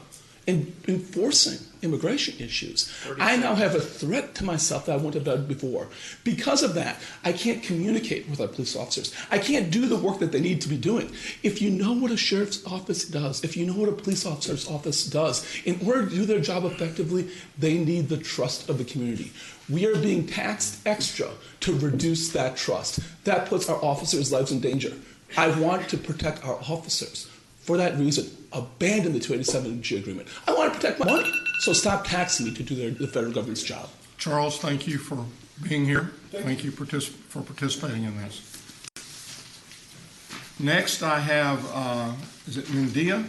in enforcing immigration issues, I now have a threat to myself that I wouldn't have done before. Because of that, I can't communicate with our police officers. I can't do the work that they need to be doing. If you know what a sheriff's office does, if you know what a police officer's office does, in order to do their job effectively, they need the trust of the community. We are being taxed extra to reduce that trust. That puts our officers' lives in danger. I want to protect our officers. For that reason, abandon the 287G agreement. I want to protect my money, so stop taxing me to do the federal government's job. Charles, thank you for being here. Thank you for participating in this. Next, I have, is it Mendia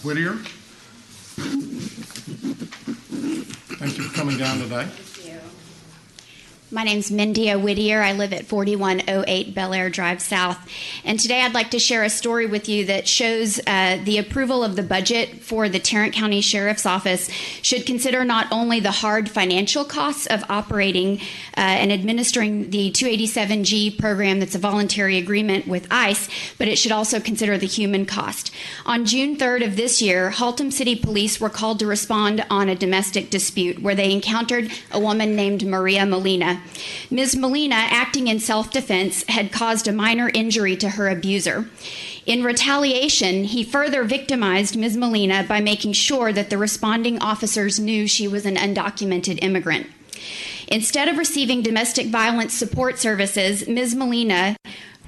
Whittier? Thank you for coming down today. My name's Mendia Whittier. I live at 4108 Bel Air Drive South. And today I'd like to share a story with you that shows the approval of the budget for the Tarrant County Sheriff's Office should consider not only the hard financial costs of operating and administering the 287G program that's a voluntary agreement with ICE, but it should also consider the human cost. On June 3rd of this year, Haltom City Police were called to respond on a domestic dispute where they encountered a woman named Maria Molina. Ms. Molina, acting in self-defense, had caused a minor injury to her abuser. In retaliation, he further victimized Ms. Molina by making sure that the responding officers knew she was an undocumented immigrant. Instead of receiving domestic violence support services, Ms. Molina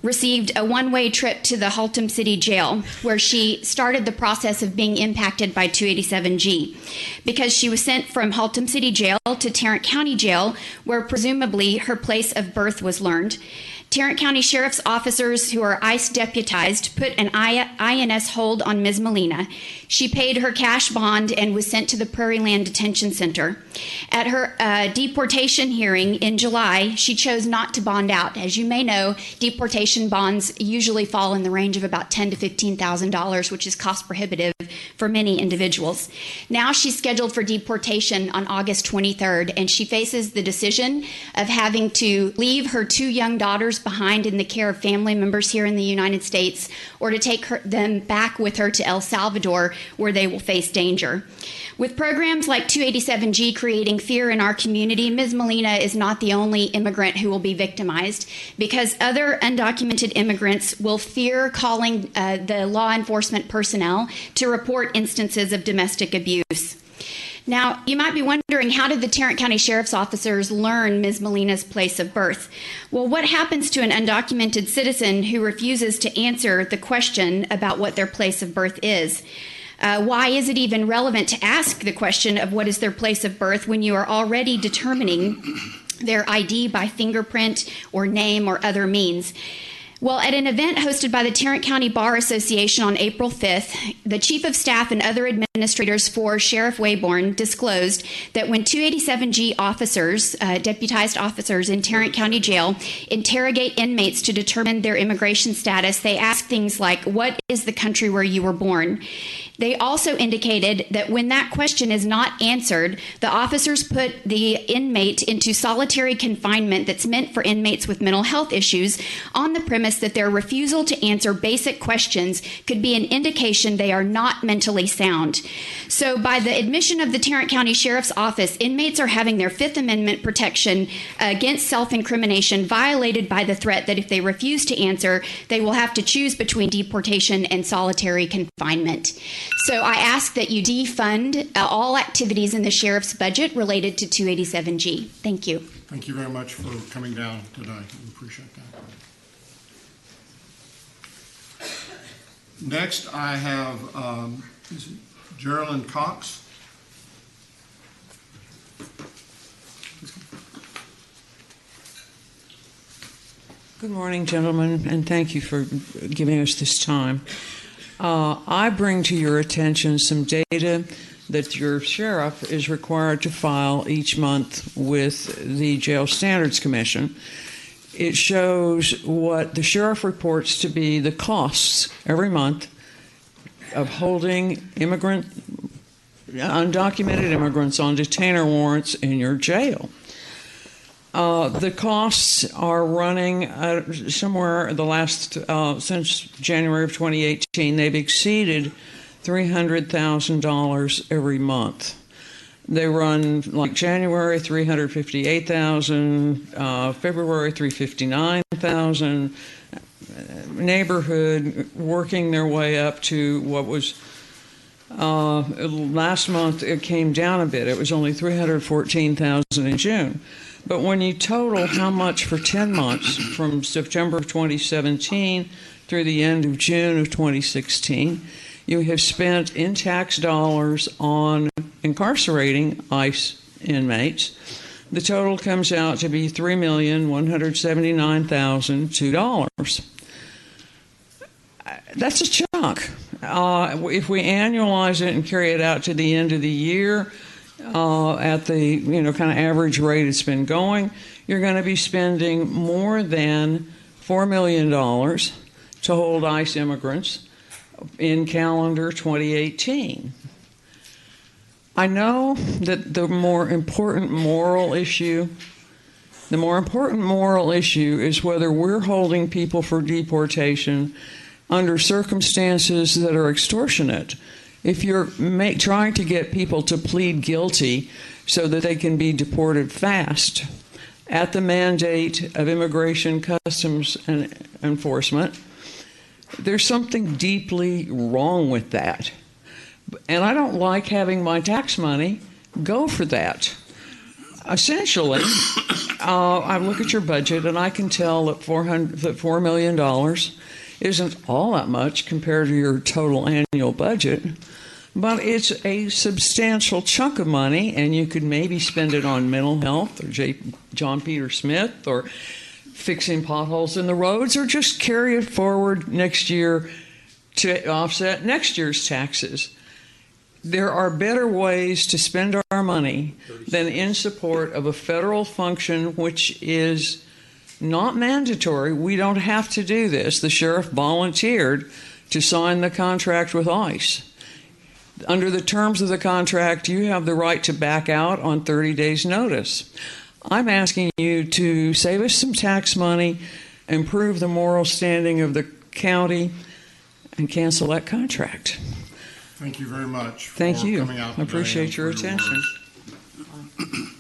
received a one-way trip to the Haltom City Jail, where she started the process of being impacted by 287G, because she was sent from Haltom City Jail to Tarrant County Jail, where presumably her place of birth was learned. Tarrant County Sheriff's officers, who are ICE deputized, put an INS hold on Ms. Molina. She paid her cash bond and was sent to the Prairie Land Detention Center. At her deportation hearing in July, she chose not to bond out. As you may know, deportation bonds usually fall in the range of about $10,000 to $15,000, which is cost prohibitive for many individuals. Now she's scheduled for deportation on August 23rd, and she faces the decision of having to leave her two young daughters behind in the care of family members here in the United States, or to take them back with her to El Salvador, where they will face danger. With programs like 287G creating fear in our community, Ms. Molina is not the only immigrant who will be victimized, because other undocumented immigrants will fear calling the law enforcement personnel to report instances of domestic abuse. Now, you might be wondering, how did the Tarrant County Sheriff's officers learn Ms. Molina's place of birth? Well, what happens to an undocumented citizen who refuses to answer the question about what their place of birth is? Why is it even relevant to ask the question of what is their place of birth when you are already determining their ID by fingerprint or name or other means? Well, at an event hosted by the Tarrant County Bar Association on April 5th, the Chief of Staff and other administrators for Sheriff Wayborn disclosed that when 287G officers, deputized officers in Tarrant County Jail, interrogate inmates to determine their immigration status, they ask things like, what is the country where you were born? They also indicated that when that question is not answered, the officers put the inmate into solitary confinement that's meant for inmates with mental health issues, on the premise that their refusal to answer basic questions could be an indication they are not mentally sound. So by the admission of the Tarrant County Sheriff's Office, inmates are having their Fifth Amendment protection against self-incrimination violated by the threat that if they refuse to answer, they will have to choose between deportation and solitary confinement. So I ask that you defund all activities in the sheriff's budget related to 287G. Thank you. Thank you very much for coming down today. We appreciate that. Next, I have Geraldine Cox. Good morning, gentlemen, and thank you for giving us this time. I bring to your attention some data that your sheriff is required to file each month with the Jail Standards Commission. It shows what the sheriff reports to be the costs every month of holding undocumented immigrants on detainer warrants in your jail. The costs are running somewhere the last, since January of 2018, they've exceeded $300,000 every month. They run like January, $358,000, February, $359,000, neighborhood working their way up to what was, last month it came down a bit. It was only $314,000 in June. But when you total how much for 10 months, from September of 2017 through the end of June of 2016, you have spent in tax dollars on incarcerating ICE inmates. The total comes out to be $3,179,002. That's a chunk. If we annualize it and carry it out to the end of the year, at the kind of average rate it's been going, you're going to be spending more than $4 million to hold ICE immigrants in calendar 2018. I know that the more important moral issue is whether we're holding people for deportation under circumstances that are extortionate. If you're trying to get people to plead guilty so that they can be deported fast at the mandate of Immigration Customs and Enforcement, there's something deeply wrong with that. And I don't like having my tax money go for that. Essentially, I look at your budget and I can tell that $4 million isn't all that much compared to your total annual budget, but it's a substantial chunk of money, and you could maybe spend it on mental health or John Peter Smith or fixing potholes in the roads, or just carry it forward next year to offset next year's taxes. There are better ways to spend our money than in support of a federal function which is not mandatory. We don't have to do this. The sheriff volunteered to sign the contract with ICE. Under the terms of the contract, you have the right to back out on 30 days' notice. I'm asking you to save us some tax money improve the moral standing of the county, and cancel that contract. Thank you very much for Thank you. coming out I today appreciate and your for attention. words.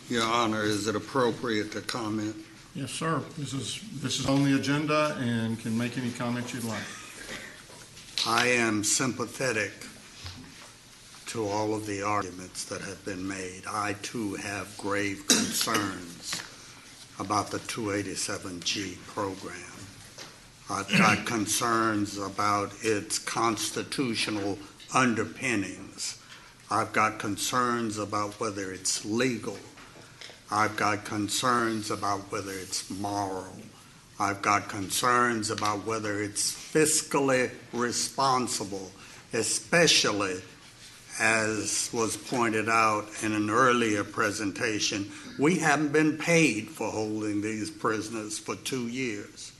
Your Honor, is it appropriate to comment? Yes, sir. This is on the agenda and can make any comments you'd like. I am sympathetic to all of the arguments that have been made. I too have grave concerns about the 287G program. I've got concerns about its constitutional underpinnings. I've got concerns about whether it's legal. I've got concerns about whether it's moral. I've got concerns about whether it's fiscally responsible, especially, as was pointed out in an earlier presentation, we haven't been paid for holding these prisoners for 2 years.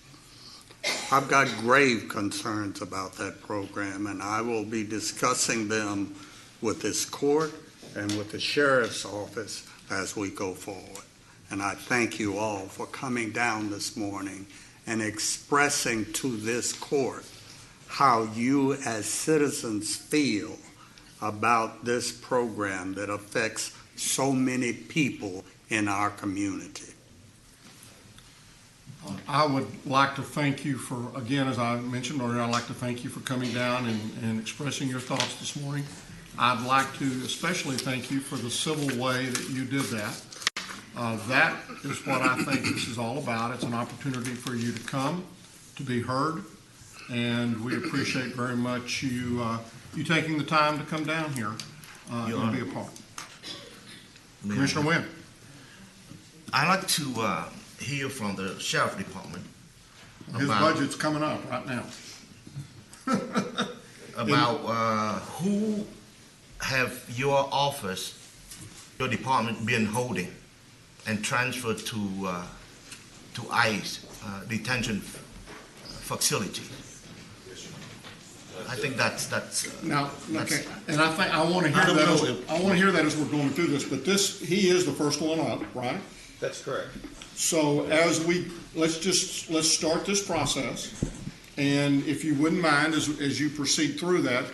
I've got grave concerns about that program, and I will be discussing them with this court and with the sheriff's office as we go forward. And I thank you all for coming down this morning and expressing to this court how you as citizens feel about this program that affects so many people in our community. I would like to thank you for, again, as I mentioned earlier, I'd like to thank you for coming down and expressing your thoughts this morning. I'd like to especially thank you for the civil way that you did that. That is what I think this is all about. It's an opportunity for you to come, to be heard, and we appreciate very much you taking the time to come down here and be a part. Commissioner Wynn. I'd like to hear from the Sheriff Department. His budget's coming up right now. About who have your office, your department been holding and transferred to ICE detention facility? I think that's now. Okay, and I want to hear that. I want to hear that as we're going through this. But he is the first one up, right? That's correct. So let's start this process, and if you wouldn't mind, as you proceed through that,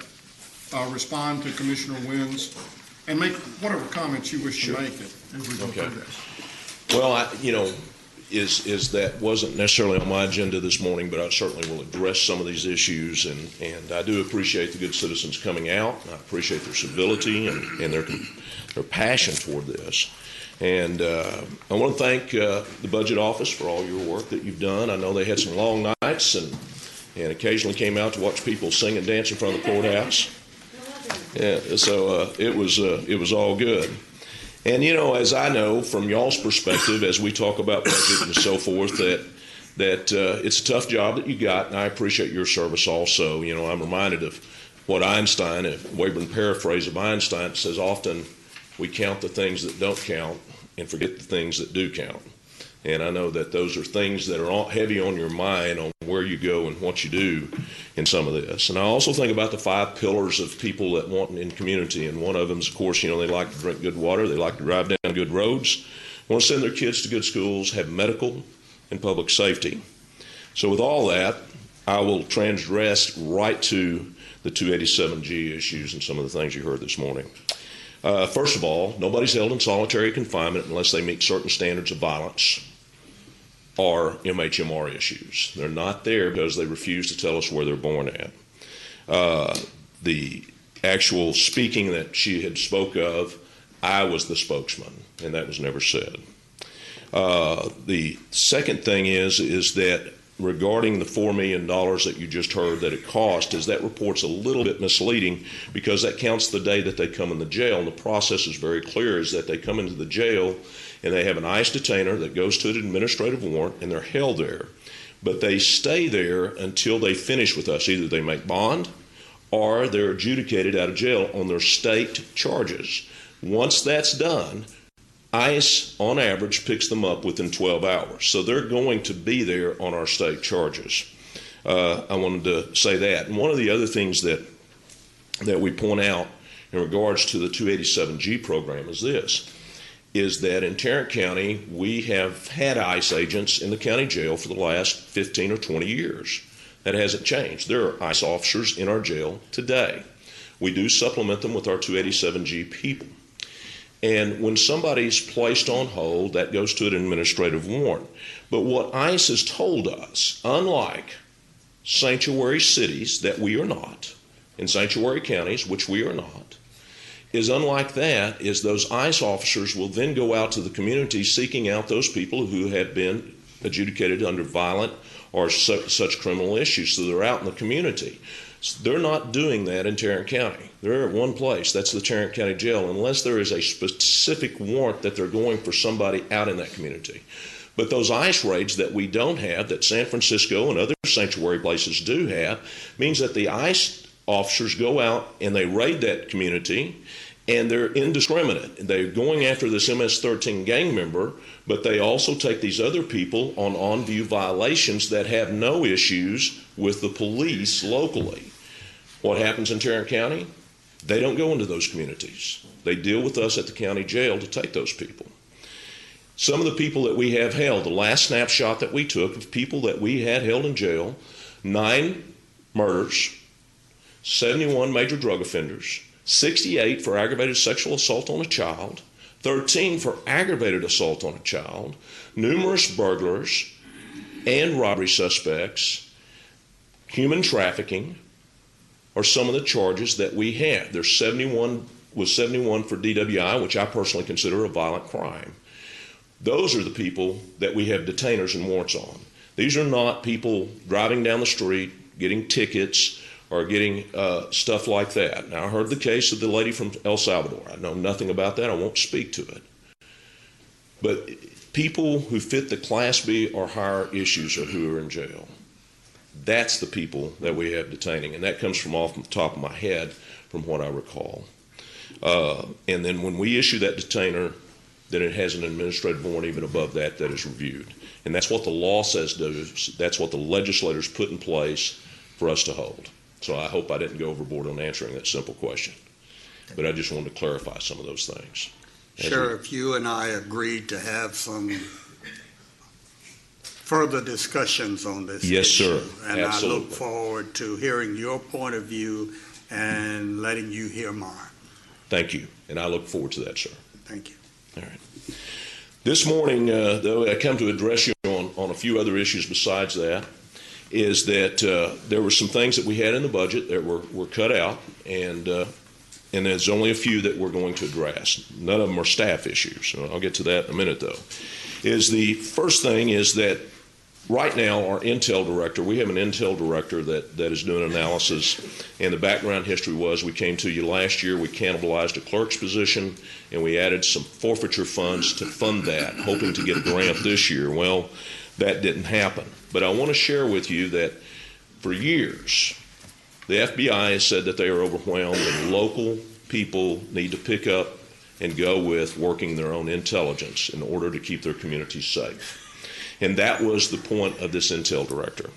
respond to Commissioner Wynn's and make whatever comments you wish to make it as we go through this. Well, that wasn't necessarily on my agenda this morning, but I certainly will address some of these issues, and I do appreciate the good citizens coming out. I appreciate their civility and their passion toward this. And I want to thank the Budget Office for all your work that you've done. I know they had some long nights and occasionally came out to watch people sing and dance in front of the courthouse. Yeah, so it was all good. And, as I know from y'all's perspective, as we talk about budget and so forth, that it's a tough job that you got, and I appreciate your service also. I'm reminded of what Einstein, a Webern paraphrase of Einstein, says often, we count the things that don't count and forget the things that do count. And I know that those are things that are heavy on your mind on where you go and what you do in some of this. And I also think about the 5 pillars of people that want in community. And one of them is, of course, they like to drink good water. They like to drive down good roads, want to send their kids to good schools, have medical and public safety. So with all that, I will transgress right to the 287G issues and some of the things you heard this morning. First of all, nobody's held in solitary confinement unless they meet certain standards of violence or MHMR issues. They're not there because they refuse to tell us where they're born at. The actual speaking that she had spoke of, I was the spokesman, and that was never said. The second thing is that regarding the $4 million that you just heard that it cost, is that report's a little bit misleading because that counts the day that they come in the jail, and the process is very clear, is that they come into the jail and they have an ICE detainer that goes to an administrative warrant and they're held there. But they stay there until they finish with us. Either they make bond or they're adjudicated out of jail on their state charges. Once that's done, ICE, on average, picks them up within 12 hours. So they're going to be there on our state charges. I wanted to say that. And one of the other things that we point out in regards to the 287G program is this. is that in Tarrant County, we have had ICE agents in the county jail for the last 15 or 20 years. That hasn't changed. There are ICE officers in our jail today. We do supplement them with our 287G people. And when somebody's placed on hold, that goes to an administrative warrant. But what ICE has told us, unlike sanctuary cities that we are not, in sanctuary counties, which we are not, is unlike that, is those ICE officers will then go out to the community seeking out those people who have been adjudicated under violent or such criminal issues. So they're out in the community. So they're not doing that in Tarrant County. They're at one place, that's the Tarrant County Jail, unless there is a specific warrant that they're going for somebody out in that community. But those ICE raids that we don't have, that San Francisco and other sanctuary places do have, means that the ICE officers go out and they raid that community, and they're indiscriminate. They're going after this MS-13 gang member, but they also take these other people on view violations that have no issues with the police locally. What happens in Tarrant County? They don't go into those communities. They deal with us at the county jail to take those people. Some of the people that we have held, the last snapshot that we took of people that we had held in jail, 9 murders, 71 major drug offenders, 68 for aggravated sexual assault on a child, 13 for aggravated assault on a child, numerous burglars and robbery suspects, human trafficking are some of the charges that we have. There's 71 for DWI, which I personally consider a violent crime. Those are the people that we have detainers and warrants on. These are not people driving down the street, getting tickets, or getting stuff like that. Now, I heard the case of the lady from El Salvador. I know nothing about that. I won't speak to it. But people who fit the Class B or higher issues are who are in jail. That's the people that we have detaining, and that comes from off the top of my head from what I recall. And then when we issue that detainer, then it has an administrative warrant even above that that is reviewed. And that's what the law says does. That's what the legislators put in place for us to hold. So I hope I didn't go overboard on answering that simple question. But I just wanted to clarify some of those things. Sheriff, you and I agreed to have some further discussions on this Yes, issue. sir. And Absolutely. I look forward to hearing your point of view and letting you hear mine. Thank you. And I look forward to that, sir. Thank you. All right. This morning, though, I come to address you on a few other issues besides that, is that there were some things that we had in the budget that were cut out, and there's only a few that we're going to address. None of them are staff issues. So I'll get to that in a minute, though. The first thing is that right now our Intel director, we have an Intel director that is doing analysis, and the background history was we came to you last year, we cannibalized a clerk's position, and we added some forfeiture funds to fund that, hoping to get a grant this year. Well, that didn't happen. But I want to share with you that for years, the FBI has said that they are overwhelmed and local people need to pick up and go with working their own intelligence in order to keep their communities safe. And that was the point of this Intel director.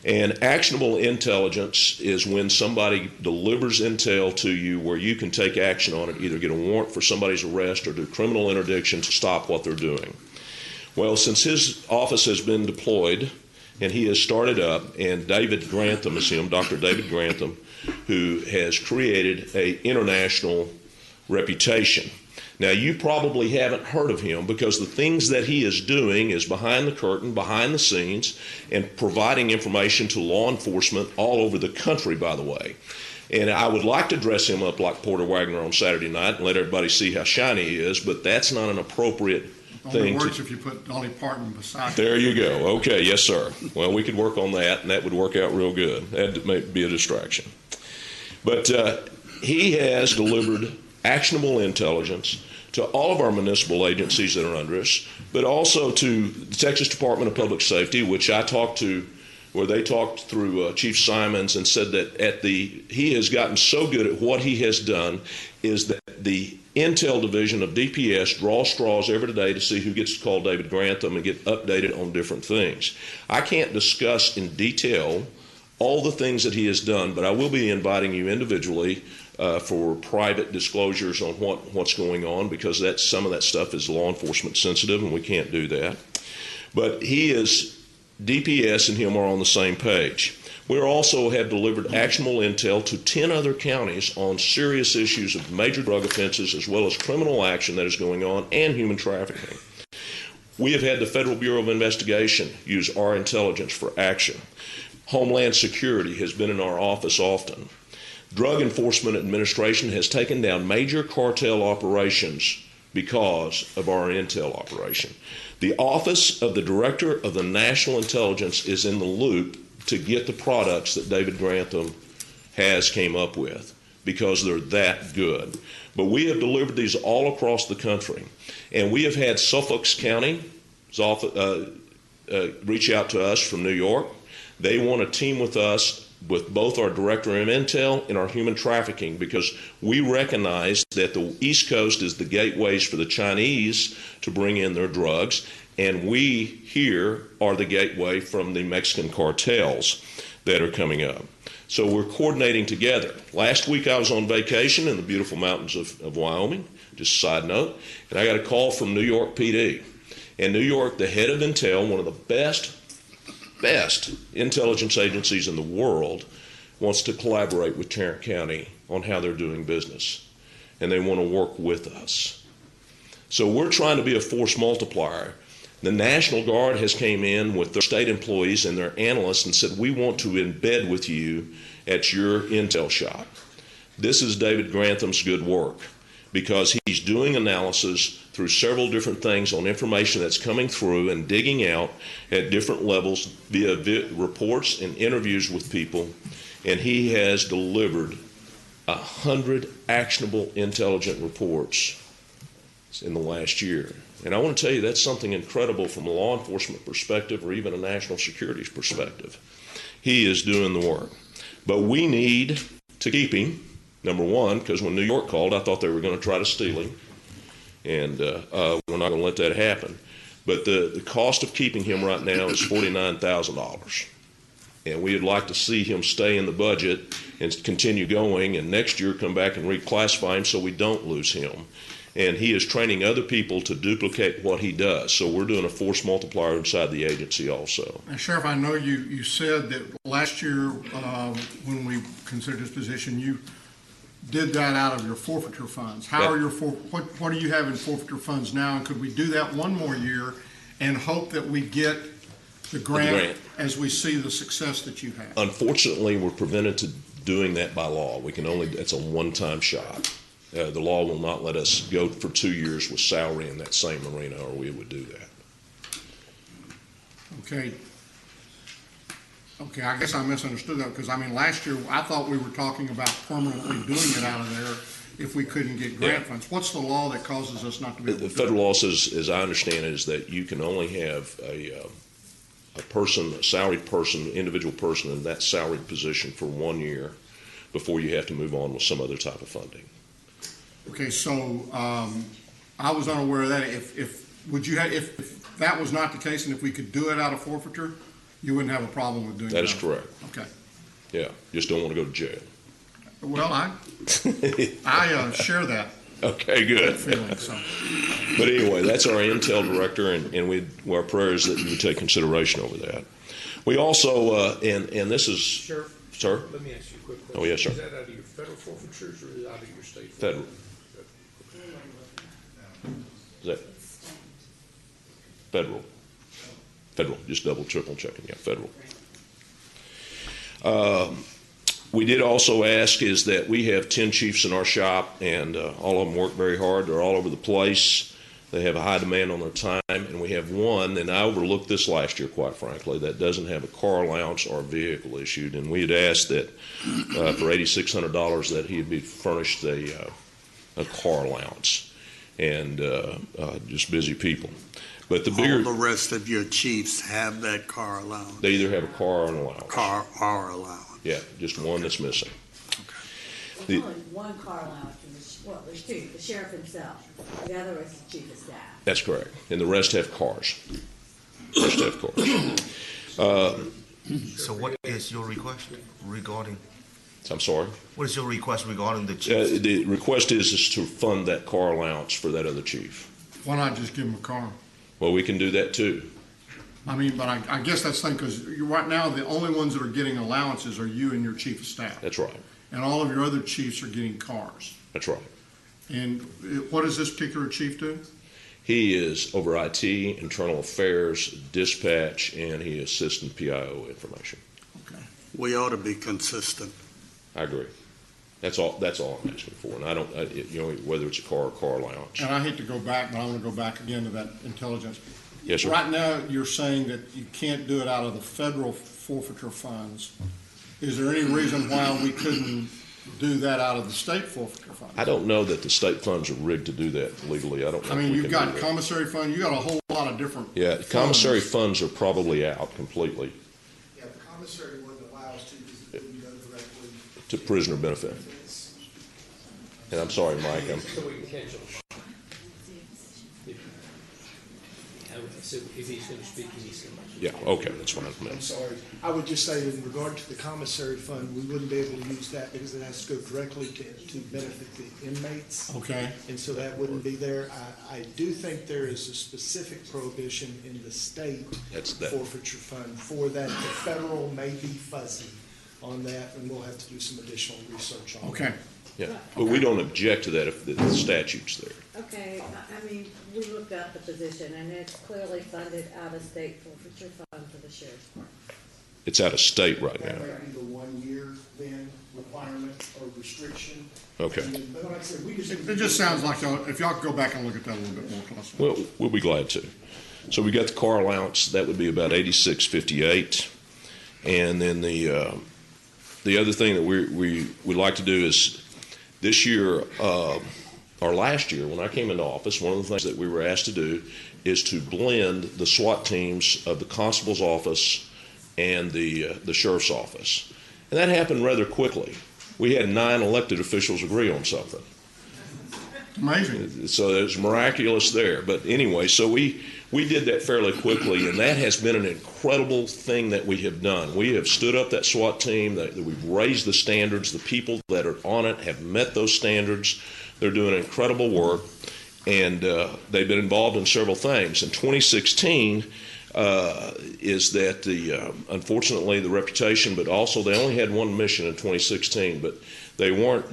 And actionable intelligence is when somebody delivers intel to you where you can take action on it, either get a warrant for somebody's arrest or do criminal interdiction to stop what they're doing. Well, since his office has been deployed and he has started up, and David Grantham is him, Dr. David Grantham, who has created an international reputation. Now, you probably haven't heard of him because the things that he is doing is behind the curtain, behind the scenes, and providing information to law enforcement all over the country, by the way. And I would like to dress him up like Porter Wagner on Saturday night and let everybody see how shiny he is, but that's not an appropriate Only thing. works if you put Dolly Parton beside There you go. Okay, yes, sir. Well, we could work on that, and that would work out real good. That may be a distraction. But he has delivered actionable intelligence to all of our municipal agencies that are under us, but also to the Texas Department of Public Safety, which I talked to, where they talked through Chief Simons and said that he has gotten so good at what he has done is that the Intel division of DPS draws straws every day to see who gets to call David Grantham and get updated on different things. I can't discuss in detail all the things that he has done, but I will be inviting you individually for private disclosures on what's going on, because some of that stuff is law enforcement sensitive and we can't do that. But DPS and him are on the same page. We also have delivered actionable intel to 10 other counties on serious issues of major drug offenses, as well as criminal action that is going on and human trafficking. We have had the Federal Bureau of Investigation use our intelligence for action. Homeland Security has been in our office often. Drug Enforcement Administration has taken down major cartel operations because of our intel operation. The Office of the Director of the National Intelligence is in the loop to get the products that David Grantham came up with, because they're that good. But we have delivered these all across the country. And we have had Suffolk County reach out to us from New York. They want to team with us with both our Director of Intel and our human trafficking, because we recognize that the East Coast is the gateways for the Chinese to bring in their drugs, and we here are the gateway from the Mexican cartels that are coming up. So we're coordinating together. Last week I was on vacation in the beautiful mountains of Wyoming, just a side note, and I got a call from New York PD. And New York, the head of Intel, one of the best intelligence agencies in the world, wants to collaborate with Tarrant County on how they're doing business. And they want to work with us. So we're trying to be a force multiplier. The National Guard has came in with their state employees and their analysts and said, we want to embed with you at your intel shop. This is David Grantham's good work, because he's doing analysis through several different things on information that's coming through and digging out at different levels via reports and interviews with people. And he has delivered 100 actionable intelligent reports in the last year. And I want to tell you, that's something incredible from a law enforcement perspective or even a national security perspective. He is doing the work. But we need to keep him, number one, because when New York called, I thought they were going to try to steal him. And we're not going to let that happen. But the cost of keeping him right now is $49,000. And we would like to see him stay in the budget and continue going, and next year come back and reclassify him so we don't lose him. And he is training other people to duplicate what he does. So we're doing a force multiplier inside the agency also. Now, Sheriff, I know you said that last year when we considered this position, you did that out of your forfeiture funds. How are your what do you have in forfeiture funds now? And could we do that one more year and hope that we get the grant as we see the success that you have? Unfortunately, we're prevented to doing that by law. We can only, it's a one-time shot. The law will not let us go for 2 years with salary in that same arena, or we would do that. Okay. Okay, I guess I misunderstood that, because I mean, last year I thought we were talking about permanently doing it out of there if we couldn't get grant funds. What's the law that causes us not to be able to do it? The federal law says, as I understand it, is that you can only have a person, a salaried person, individual person in that salaried position for 1 year before you have to move on with some other type of funding. Okay, so I was unaware of that. If that was not the case, and if we could do it out of forfeiture, you wouldn't have a problem with doing that? That is correct. Okay. Yeah, just don't want to go to jail. Well, I share that. Okay, good. Feeling, so. But anyway, that's our intel director, and our prayer is that you would take consideration over that. We also, and this is... Sheriff, sir? let me ask you a quick question. Oh, yes, sir. Is that out of your federal forfeitures or is it out of your state? Federal. Is that federal? Federal, just double, triple checking, yeah, federal. We did also ask is that we have 10 chiefs in our shop, and all of them work very hard. They're all over the place. They have a high demand on their time, and we have one, and I overlooked this last year, quite frankly, that doesn't have a car allowance or a vehicle issued, and we had asked that for $8,600 that he would be furnished a car allowance, and just busy people. But the bigger, all the rest of your chiefs have that car allowance. They either have a car or an allowance. Car or allowance. Yeah, just one that's missing. There's only one car allowance, well, there's two, the sheriff himself, the other is the chief of staff. That's correct. And the rest have cars. The rest have cars. So what is your request regarding? I'm sorry? What is your request regarding the chief? The request is to fund that car allowance for that other chief. Why not just give them a car? Well, we can do that too. I mean, but I guess that's the thing, because right now, the only ones that are getting allowances are you and your chief of staff. That's right. And all of your other chiefs are getting cars. That's right. And what does this particular chief do? He is over IT, internal affairs, dispatch, and he assists in PIO information. We ought to be consistent. I agree. That's all I'm asking for. And I don't, whether it's a car or car allowance. And I hate to go back, but I want to go back again to that intelligence. Yes, sir. Right now, you're saying that you can't do it out of the federal forfeiture funds. Is there any reason why we couldn't do that out of the state forfeiture funds? I don't know that the state funds are rigged to do that legally. I don't know. I mean, if we you've can got do that. commissary fund, you got a whole lot of different. Yeah, funds. commissary funds are probably out completely Yeah, the commissary wouldn't allow us to because it wouldn't go directly. to prisoner benefit. And I'm sorry, Mike. If he's going to speak, he's going to. Yeah, okay, that's fine. I'm sorry. I would just say in regard to the commissary fund, we wouldn't be able to use that because it has to go directly to benefit the inmates. Okay. And so that wouldn't be there. I do think there is a specific prohibition in the state forfeiture fund for that. The federal may be fuzzy on that, and we'll have to do some additional research on that. Okay. Yeah, but we don't object to that if the statute's there. Okay, I mean, we looked up the position, and it's clearly funded out of state forfeiture fund for the sheriff's department. It's out of state right now. That would be the 1 year then requirement or restriction. Okay. But like I said, we just. It just sounds like, if y'all could go back and look at that a little bit more closely. Well, we'll be glad to. So we got the car allowance. That would be about $86.58, and then the other thing that we like to do is this year or last year when I came into office, one of the things that we were asked to do is to blend the SWAT teams of the constable's office and the sheriff's office, and that happened rather quickly. We had 9 elected officials agree on something. Amazing. So it's miraculous there. But anyway, so we did that fairly quickly, and that has been an incredible thing that we have done. We have stood up that SWAT team, that we've raised the standards. The people that are on it have met those standards. They're doing incredible work, and they've been involved in several things. In 2016 is that unfortunately the reputation, but also they only had one mission in 2016, but they weren't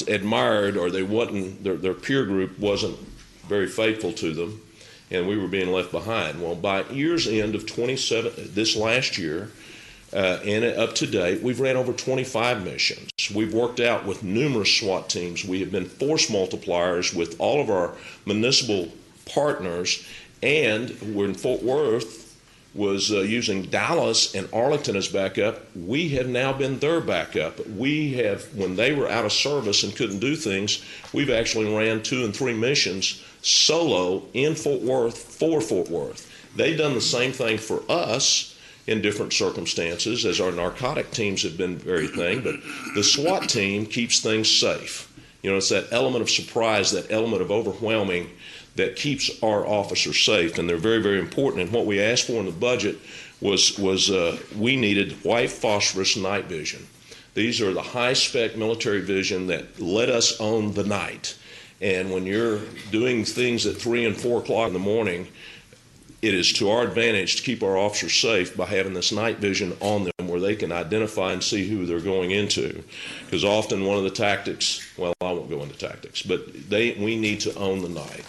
admired, or their peer group wasn't very faithful to them, and we were being left behind. Well, by year's end of this last year, and up to date, we've ran over 25 missions. We've worked out with numerous SWAT teams. We have been force multipliers with all of our municipal partners, and we're in Fort Worth was using Dallas and Arlington as backup. We have now been their backup. We have, when they were out of service and couldn't do things, we've actually ran 2 and 3 missions solo in Fort Worth for Fort Worth. They've done the same thing for us in different circumstances, as our narcotic teams have been very thing, but the SWAT team keeps things safe. You know, it's that element of surprise, that element of overwhelming that keeps our officers safe, and they're very, very important. And what we asked for in the budget was we needed white phosphorus night vision. These are the high-spec military vision that let us own the night. And when you're doing things at 3 and 4 o'clock in the morning, it is to our advantage to keep our officers safe by having this night vision on them where they can identify and see who they're going into. Because often one of the tactics, well, I won't go into tactics, but we need to own the night.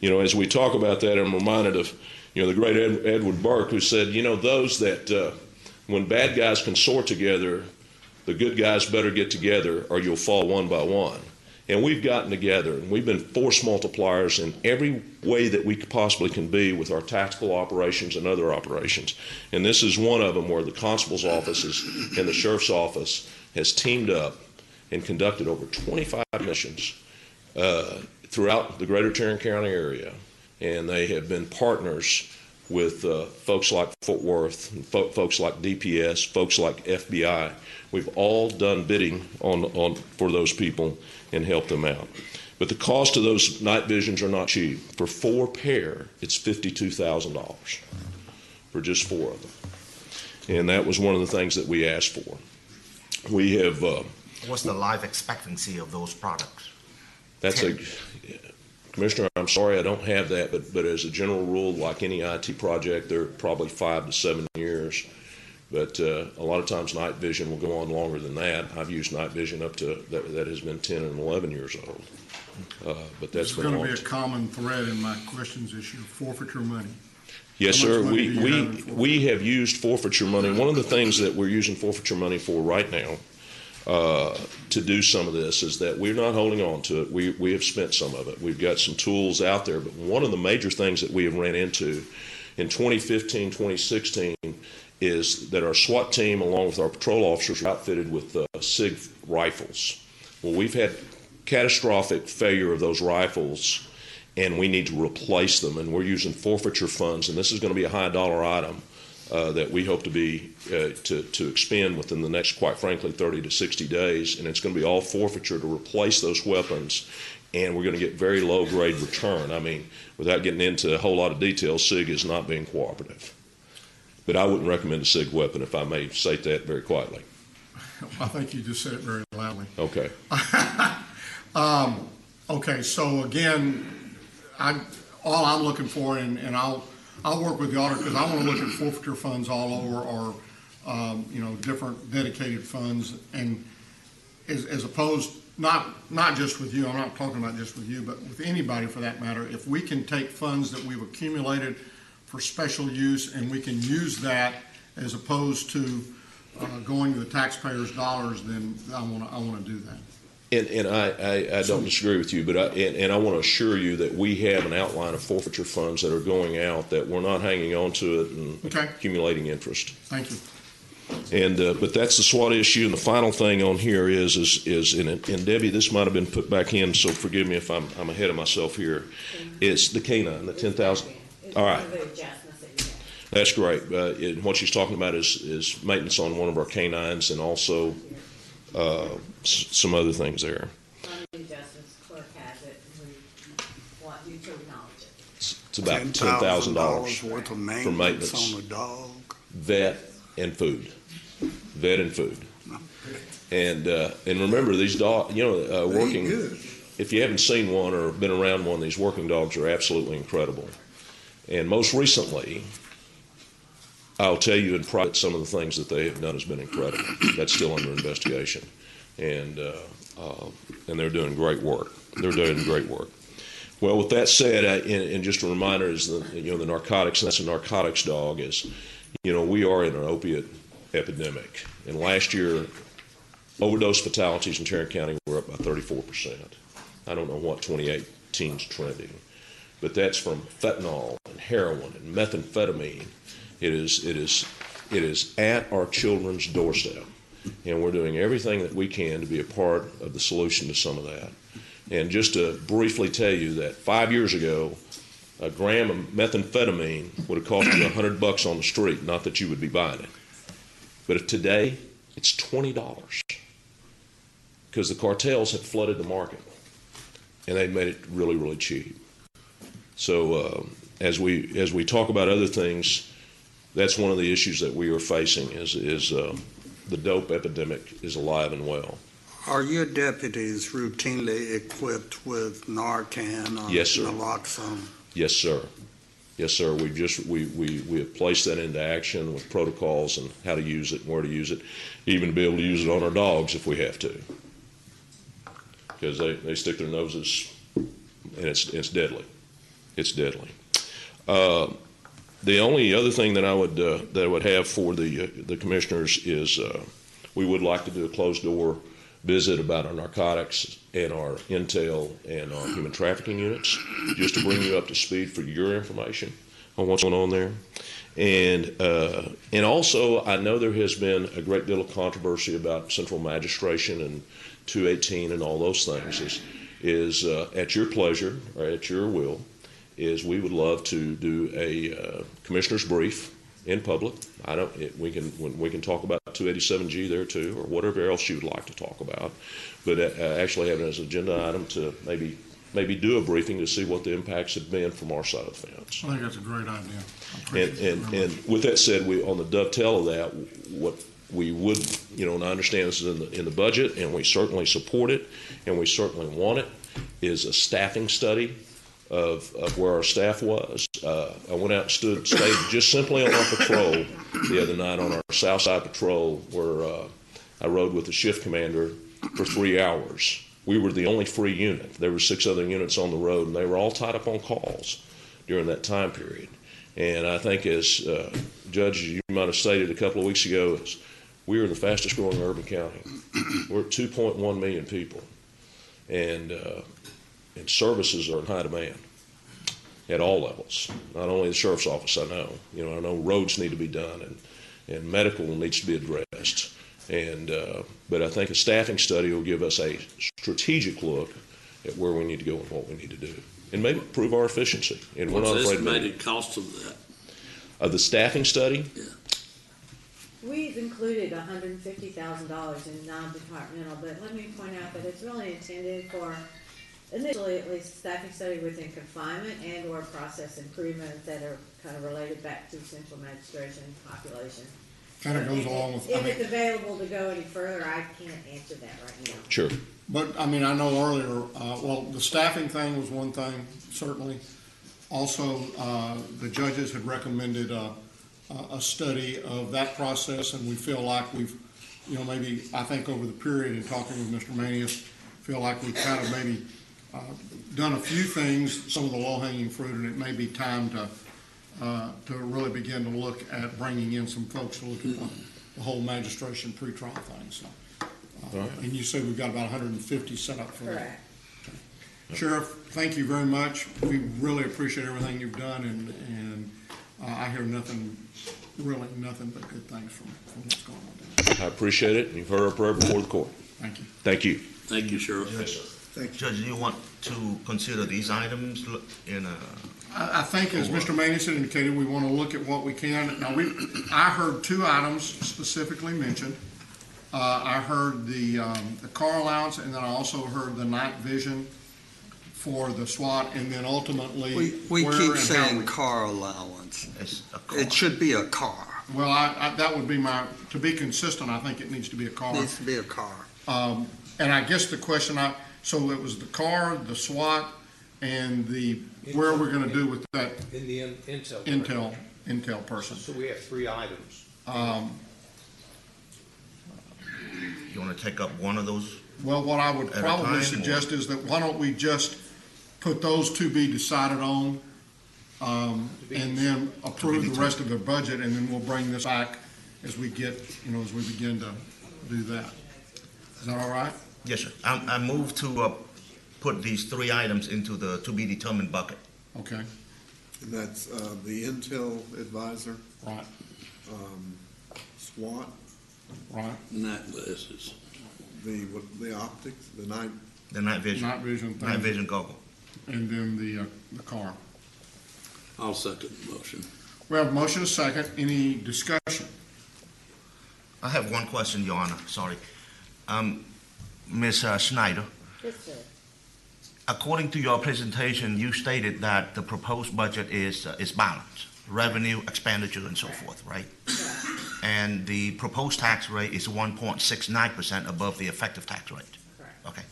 You know, as we talk about that, I'm reminded of, the great Edward Burke, who said, those that when bad guys consort together, the good guys better get together or you'll fall one by one. And we've gotten together, and we've been force multipliers in every way that we possibly can be with our tactical operations and other operations. And this is one of them where the constable's offices and the sheriff's office has teamed up and conducted over 25 missions throughout the greater Tarrant County area. And they have been partners with folks like Fort Worth, and folks like DPS, folks like FBI. We've all done bidding for those people and helped them out. But the cost of those night visions are not cheap. For 4 pair, it's $52,000 for just 4 of them. And that was one of the things that we asked for. We have, What's the life expectancy of those products? Commissioner, I'm sorry, I don't have that, but as a general rule, like any IT project, they're probably 5 to 7 years. But a lot of times night vision will go on longer than that. I've used night vision up to, that has been 10 and 11 years old. But that's been going to be a common thread in my questions issue, forfeiture money. Yes, How much sir. money do you have in We have used forfeiture money. One of the things that we're using forfeiture money for right now to do some of this is that we're not holding on to it. We have spent some of it. We've got some tools out there. But one of the major things that we have ran into in 2015, 2016 is that our SWAT team, along with our patrol officers, are outfitted with SIG rifles. Well, we've had catastrophic failure of those rifles, and we need to replace them. And we're using forfeiture funds, and this is going to be a high dollar item that we hope to be to expend within the next, quite frankly, 30 to 60 days. And it's going to be all forfeiture to replace those weapons, and we're going to get very low grade return. I mean, without getting into a whole lot of details, SIG is not being cooperative. But I wouldn't recommend a SIG weapon, if I may state that very quietly. I think you just said it very loudly. Okay. Okay, so again, all I'm looking for, and I'll work with the auditor, because I want to look at forfeiture funds all over, or different dedicated funds, and as opposed, not just with you, I'm not talking about just with you, but with anybody for that matter, if we can take funds that we've accumulated for special use and we can use that as opposed to going to the taxpayers' dollars, then I want to do that. And I don't disagree with you, but I want to assure you that we have an outline of forfeiture funds that are going out, that we're not hanging on to it and accumulating interest. Thank you. And but that's the SWAT issue. And the final thing on here is and Debbie, this might have been put back in, so forgive me if I'm ahead of myself here. It's the canine, the 10,000. All right. That's great. What she's talking about is maintenance on one of our canines, and also some other things there. It's about $10,000 worth of maintenance for maintenance on a dog. Vet and food. And remember, these dogs, working. If you haven't seen one or been around one, these working dogs are absolutely incredible. And most recently, I'll tell you in private, some of the things that they have done has been incredible. That's still under investigation, and they're doing great work. Well, with that said, and just a reminder is the narcotics. And that's a narcotics dog. Is we are in an opiate epidemic, and last year overdose fatalities in Tarrant County were up by 34%. I don't know what 2018 is trending, but that's from fentanyl and heroin and methamphetamine. It is at our children's doorstep, and we're doing everything that we can to be a part of the solution to some of that. And just to briefly tell you that 5 years ago, a gram of methamphetamine would have cost you $100 on the street, not that you would be buying it. But today, it's $20 because the cartels have flooded the market, and they've made it really, really cheap. So as we talk about other things, that's one of the issues that we are facing is the dope epidemic is alive and well. Are your deputies routinely equipped with Narcan or Yes, sir. naloxone? Yes, sir. Yes, sir. We have placed that into action with protocols and how to use it and where to use it, even to be able to use it on our dogs if we have to, because they stick their noses, and it's deadly. It's deadly. The only other thing that I would have for the commissioners is we would like to do a closed door visit about our narcotics and our intel and our human trafficking units, just to bring you up to speed for your information on what's going on there. And also, I know there has been a great deal of controversy about central magistration and 218 and all those things. Is at your pleasure or at your will, is we would love to do a commissioner's brief in public. We can talk about 287G there too, or whatever else you would like to talk about. But actually have it as an agenda item to maybe do a briefing to see what the impacts have been from our side of the fence. I think that's a great idea. And with that said, on the dovetail of that, we would, and I understand this is in the budget, and we certainly support it, and we certainly want it, is a staffing study of where our staff was. I went out and stayed just simply on our patrol the other night on our South Side patrol, where I rode with the shift commander for 3 hours. We were the only free unit. There were 6 other units on the road, and they were all tied up on calls during that time period. And I think, as Judge, you might have stated a couple of weeks ago, we are the fastest growing urban county. We're at 2.1 million people, and services are in high demand at all levels. Not only the sheriff's office, I know roads need to be done, and medical needs to be addressed. And but I think a staffing study will give us a strategic look at where we need to go and what we need to do, and maybe improve our efficiency. And we're not What's the afraid to estimated cost of that? Of the staffing study. Yeah. We've included $150,000 in non-departmental, but let me point out that it's really intended for, initially at least, a staffing study within confinement and or process improvements that are kind of related back to central administration population. Kind of goes along with. If it's available to go any further, I can't answer that right now. Sure. But, I know earlier, the staffing thing was one thing, certainly. Also, the judges had recommended a study of that process, and we feel like we've, maybe, I think over the period in talking with Mr. Manius, feel like we've kind of maybe done a few things, some of the low-hanging fruit, and it may be time to really begin to look at bringing in some folks to look at the whole magistration pretrial thing. So, right. And you said we've got about 150 set up for that. Correct. Okay. Sheriff, thank you very much. We really appreciate everything you've done, and I hear nothing but good things from what's going on down there. I appreciate it, and you've heard our prayer before the court. Thank you. Thank you. Thank you, Sheriff. Thank you. Judge, do you want to consider these items in a? I think, as Mr. Manius indicated, we want to look at what we can. Now, I heard 2 items specifically mentioned. I heard the car allowance, and then I also heard the night vision for the SWAT, and then ultimately We where keep and how saying we- car allowance. It's a car. It should be a car. Well, that would be to be consistent, I think it needs to be a car. Needs to be a car. And I guess the question, so it was the car, the SWAT, and where we're going to do with that In the intel. intel person. So we have 3 items. You want to take up one of those? Well, what I would At a probably time, suggest is that why don't we just put those to be decided on, and then approve the rest of the budget, and then we'll bring this back as we get, as we begin to do that. Is that all right? Yes, sir. I move to put these 3 items into the to-be-determined bucket. Okay, And that's the Intel advisor, right, SWAT, right. Night glasses. the optics, the night. The night vision. Night vision thing. Night vision goggle. And then the car. I'll second the motion. We have a motion and a second. Any discussion? I have one question, Your Honor. Sorry. Ms. Schneider, Yes, sir. according to your presentation, you stated that the proposed budget is balanced, revenue, expenditure, and so forth, right? And the proposed tax rate is 1.69% above the effective tax rate. Correct. Okay.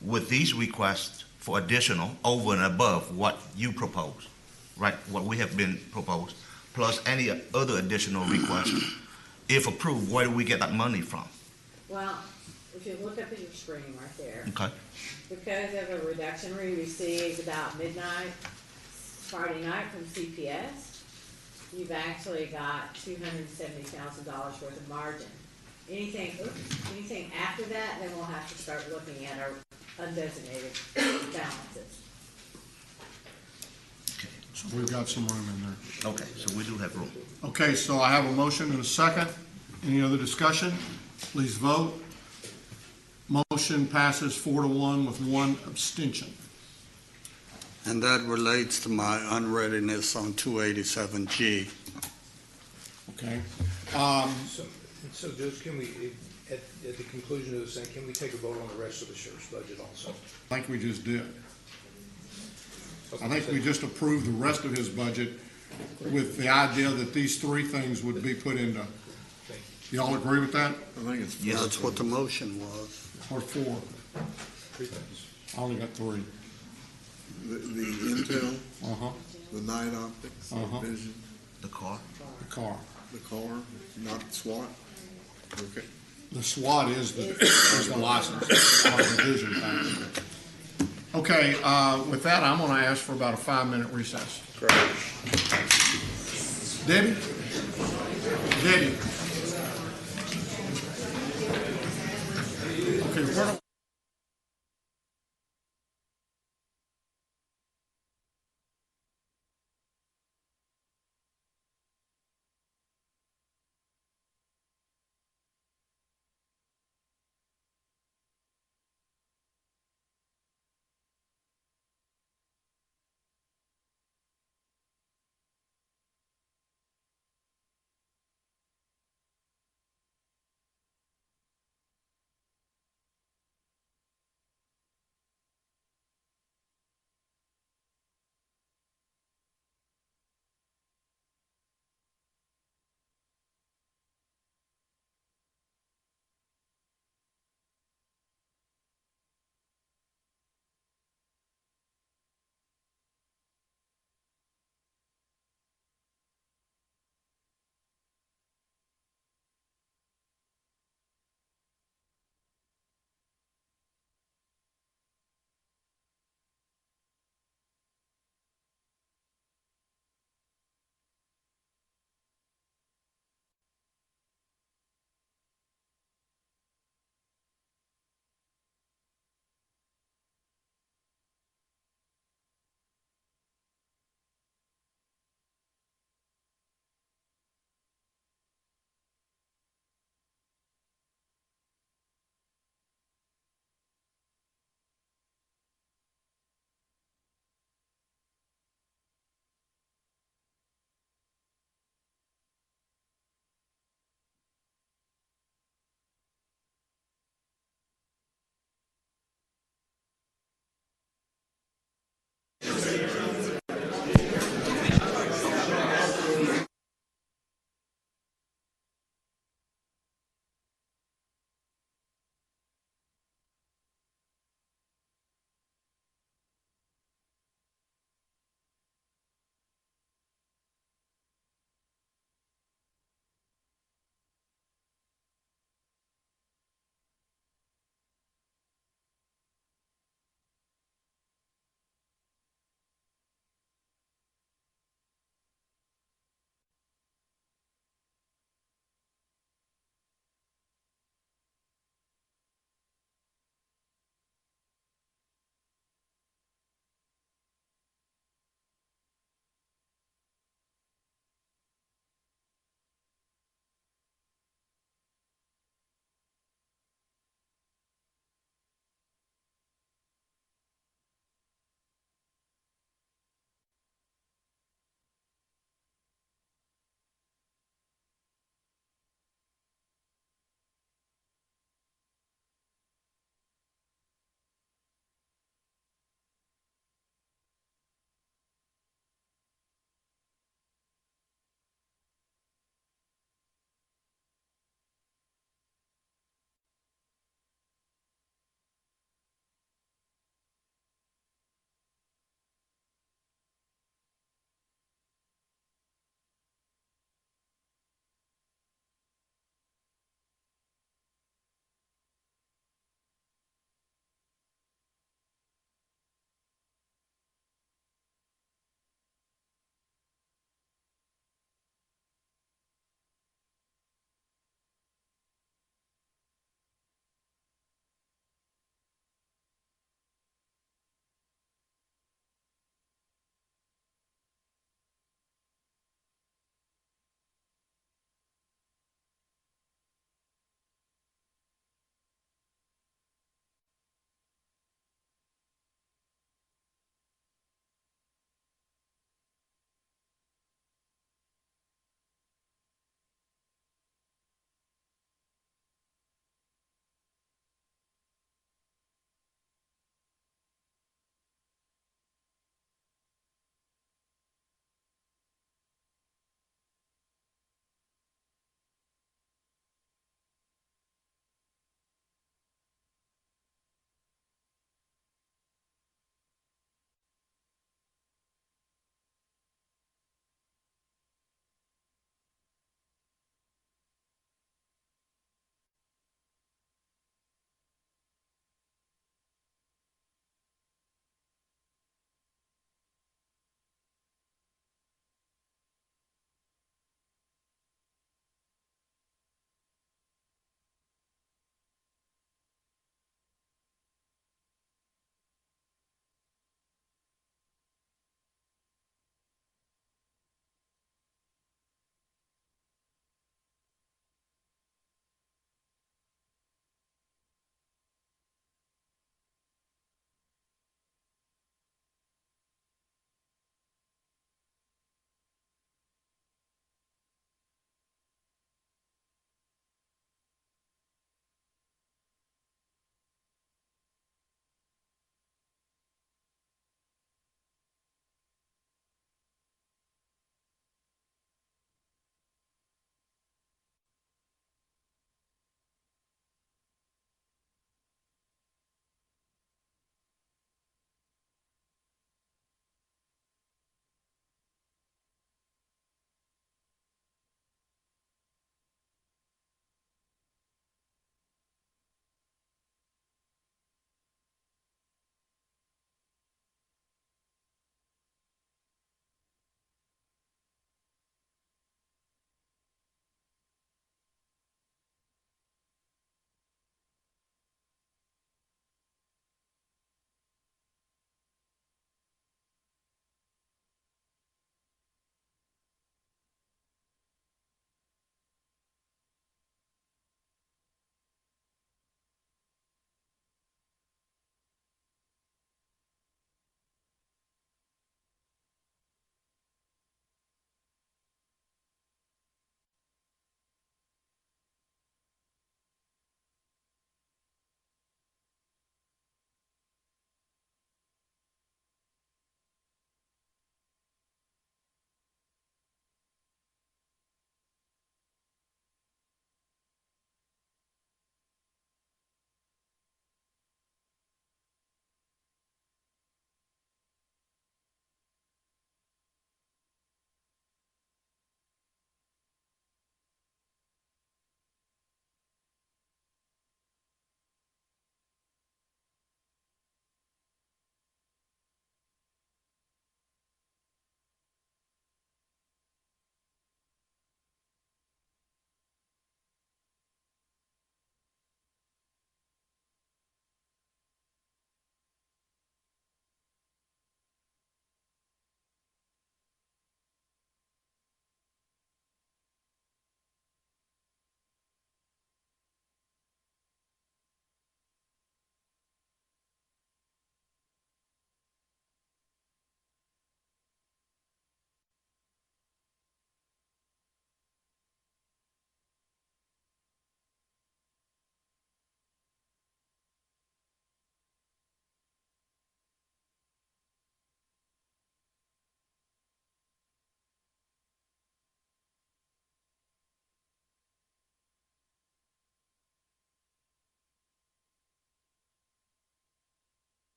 With these requests for additional, over and above what you propose, right, what we have been proposed, plus any other additional requests, if approved, where do we get that money from? Well, if you look up at your screen right there, Okay. because of a reduction we received about midnight Friday night from CPS, you've actually got $270,000 worth of margin. Anything after that, then we'll have to start looking at our undesignated balances. So we've got some room in there. Okay, so we do have room. Okay, so I have a motion and a second. Any other discussion? Please vote. Motion passes 4-1 with 1 abstention. And that relates to my unreadiness on 287G. Okay. So Judge, can we, at the conclusion of this thing, can we take a vote on the rest of the sheriff's budget also? I think we just did. I think we just approved the rest of his budget with the idea that these 3 things would be put into Y'all agree with that? I think it's. Yes. That's what the motion was. Or four? I only got three. The Intel, Uh-huh, the Night Optics, the Uh-huh. Vision, The car. the car. the car, not SWAT. Okay. The SWAT is the license, not the vision thing. Okay, with that, I'm gonna ask for about a 5-minute recess. Debbie? Debbie? Okay, where do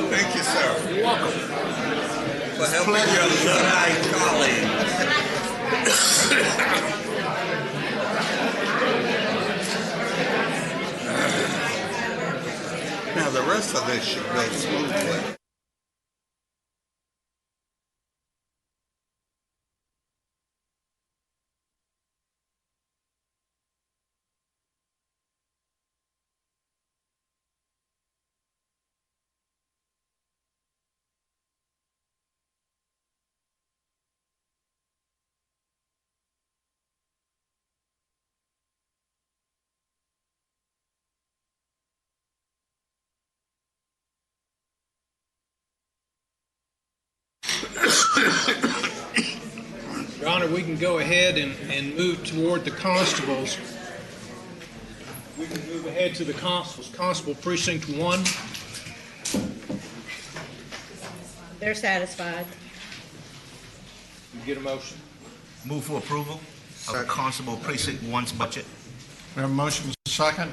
Thank you, sir. You're welcome. For helping your Luddite colleague. Now, the rest of this should go smoothly. Your Honor, we can go ahead and move toward the constables. We can move ahead to the constables. Constable Precinct 1. They're satisfied. You get a motion? Move for approval of Constable Precinct 1's budget. We have a motion second.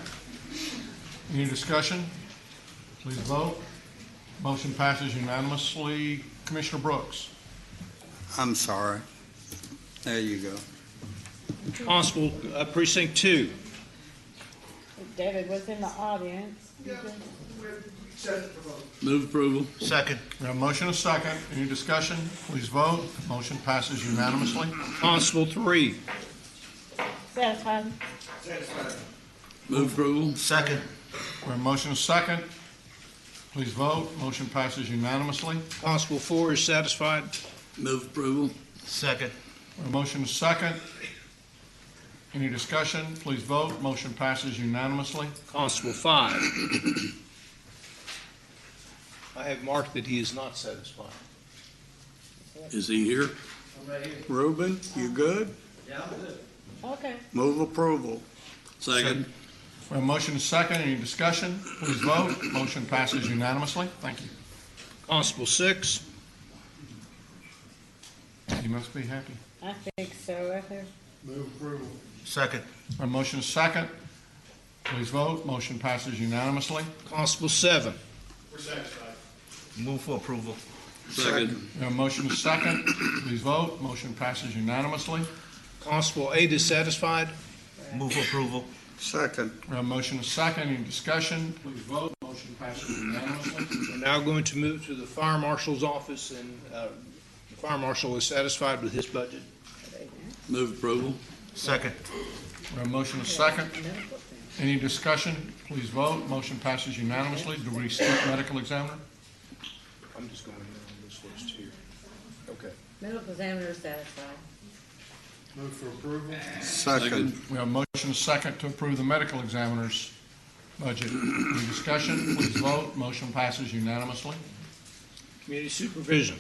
Any discussion? Please vote. Motion passes unanimously. Commissioner Brooks. I'm sorry. There you go. Constable Precinct 2. David was in the audience. Move approval. Second. We have a motion second. Any discussion? Please vote. Motion passes unanimously. Constable 3. Satisfied. Move approval. Second. We have a motion second. Please vote. Motion passes unanimously. Constable 4 is satisfied. Move approval. Second. We have a motion second. Any discussion? Please vote. Motion passes unanimously. Constable 5. I have marked that he is not satisfied. Is he here? Reuben, you good? Okay. Move approval. Second. We have a motion and a second. Any discussion? Please vote. Motion passes unanimously. Thank you. Constable 6. You must be happy. I think so, right there. Move approval. Second. We have a motion and a second. Please vote. Motion passes unanimously. Constable 7. Move for approval. Second. We have a motion and a second. Please vote. Motion passes unanimously. Constable 8 is satisfied. Move for approval. Second. We have a motion and a second. Any discussion? Please vote. Motion passes unanimously. We're now going to move to the fire marshal's office, and the fire marshal is satisfied with his budget. Move approval. Second. We have a motion and a second. Any discussion? Please vote. Motion passes unanimously. Do we skip medical examiner? I'm just going down this list here. Okay. Medical examiner is satisfied. Move for approval. Second. We have a motion and a second to approve the medical examiner's budget. Any discussion? Please vote. Motion passes unanimously. Community supervision.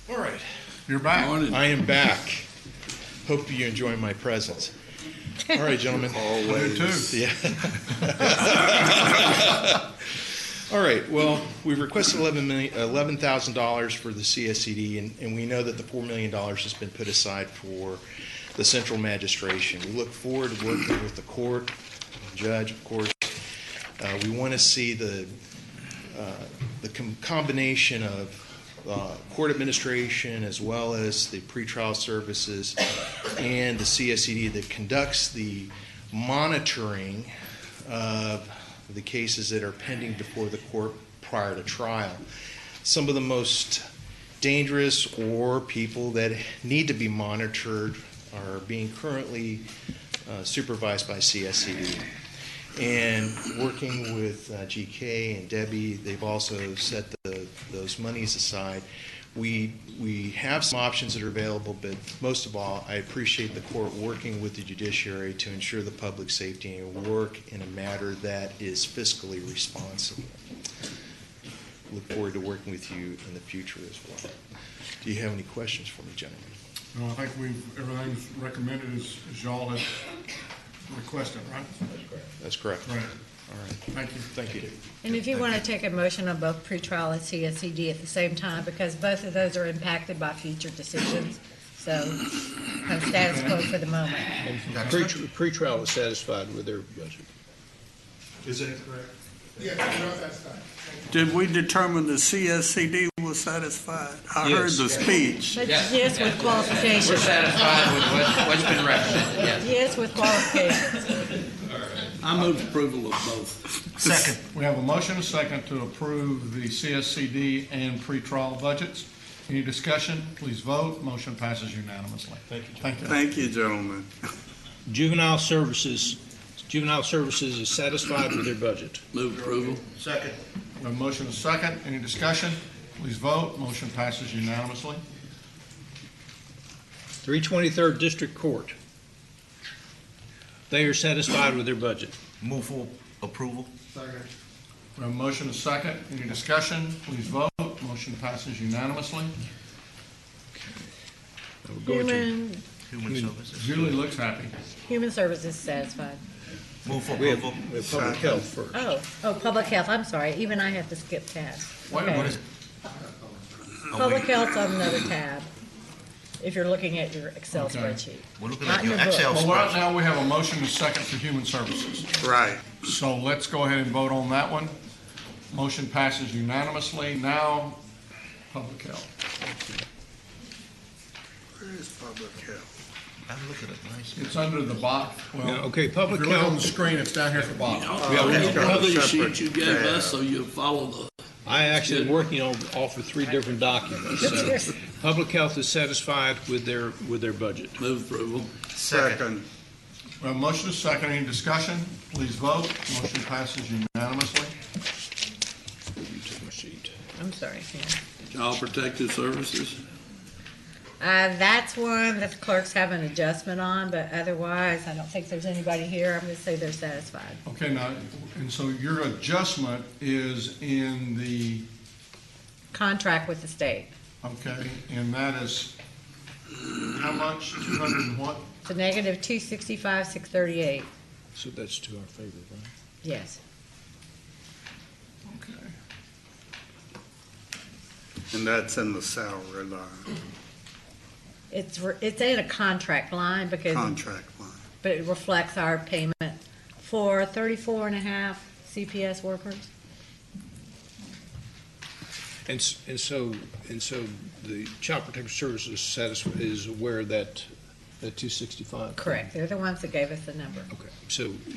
All right. You're back. I am back. Hope you enjoy my presence. All right, gentlemen. Always. Yeah. All right, well, we requested $11,000 for the CSCD, and we know that the $4 million has been put aside for the central magistration. We look forward to working with the court, the judge, of course. We want to see the combination of court administration as well as the pretrial services and the CSCD that conducts the monitoring of the cases that are pending before the court prior to trial. Some of the most dangerous or people that need to be monitored are being currently supervised by CSCD. And working with GK and Debbie, they've also set those monies aside. We have some options that are available, but most of all, I appreciate the court working with the judiciary to ensure the public safety and work in a matter that is fiscally responsible. Look forward to working with you in the future as well. Do you have any questions for me, gentlemen? No, I think everything's recommended as y'all have requested, right? That's correct. Right. All right. Thank you. Thank you. And if you want to take a motion on both pretrial and CSCD at the same time, because both of those are impacted by future decisions, so kind of status quo for the moment. Pretrial is satisfied with their budget. Is that correct? Yes, that's fine. Did we determine the CSCD was satisfied? I heard the speech. But yes, with qualifications. We're satisfied with what's been recommended, yes. Yes, with qualifications. I move approval of both. Second. We have a motion and a second to approve the CSCD and pretrial budgets. Any discussion? Please vote. Motion passes unanimously. Thank you. Thank you. Thank you, gentlemen. Juvenile Services is satisfied with their budget. Move approval. Second. We have a motion and a second. Any discussion? Please vote. Motion passes unanimously. 323rd District Court. They are satisfied with their budget. Move for approval. Second. We have a motion and a second. Any discussion? Please vote. Motion passes unanimously. Human services. Julie looks happy. Human Services satisfied. Move for We have approval. public health first. Oh, public health, I'm sorry, even I have to skip past. What Okay. is it? Public health's on another tab, if you're looking at your Excel Okay. spreadsheet. We're looking Not at in your your book. Excel Well, right spreadsheet. now, we have a motion and a second for human services. Right. So let's go ahead and vote on that one. Motion passes unanimously. Now, public health. Where is public health? I'm looking at nice. It's under the box. Well, Yeah, okay, public if you look on the health. screen, it's down here at the bottom. Yeah, it's the got a other separate sheet you gave tab. us, so you follow the. I actually am working on off of 3 different documents. So public health is satisfied with their budget. Move approval. Second. We have a motion and a second. Any discussion? Please vote. Motion passes unanimously. You took my sheet. I'm sorry, yeah. Child Protective Services. That's one that the clerks have an adjustment on, but otherwise, I don't think there's anybody here. I'm gonna say they're satisfied. Okay, now, and so your adjustment is in the, Contract with the state. okay, and that is how much? 200 and what? It's a negative 265, 638. So that's to our favor, right? Yes. Okay. And that's in the salary line, It's in a contract line because. contract line. But it reflects our payment for 34 and a half CPS workers. And so the Child Protective Services is aware that 265? Correct. They're the ones that gave us the number. Okay.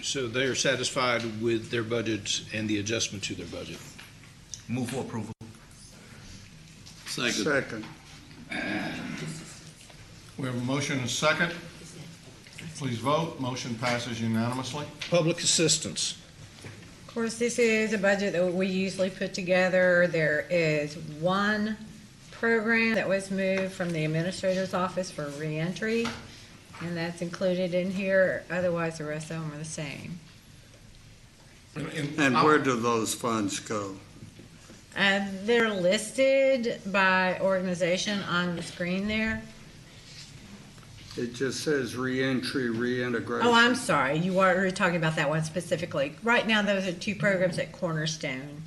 So they are satisfied with their budget and the adjustment to their budget? Move for approval. Second. We have a motion and a second. Please vote. Motion passes unanimously. Public assistance. Of course, this is a budget that we usually put together. There is one program that was moved from the administrator's office for reentry, and that's included in here. Otherwise, the rest of them are the same. And where do those funds go? And they're listed by organization on the screen there. It just says reentry, reintegration. Oh, I'm sorry. You were talking about that one specifically. Right now, those are two programs that Cornerstone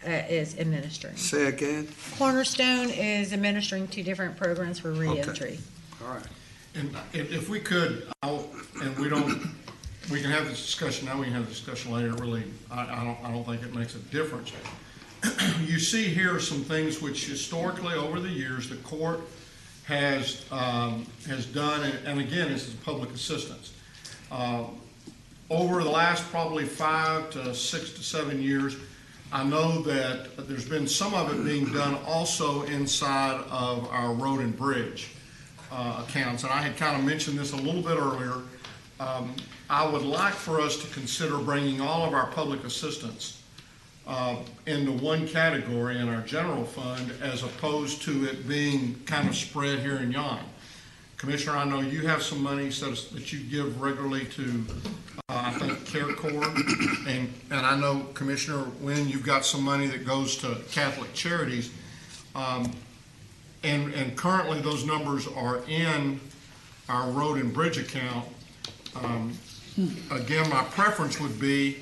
is administering. Say again? Cornerstone is administering two different programs for reentry. All right. And if we could, we can have this discussion now, we can have this discussion later, really, I don't think it makes a difference. You see here some things which historically, over the years, the court has done, and again, this is public assistance. Over the last probably 5 to 6 to 7 years, I know that there's been some of it being done also inside of our road and bridge accounts. And I had kind of mentioned this a little bit earlier. I would like for us to consider bringing all of our public assistance into one category in our general fund as opposed to it being kind of spread here and yon. Commissioner, I know you have some money that you give regularly to, I think, CareCorps, and I know, Commissioner Wynn, you've got some money that goes to Catholic Charities, and currently those numbers are in our road and bridge account. Again, my preference would be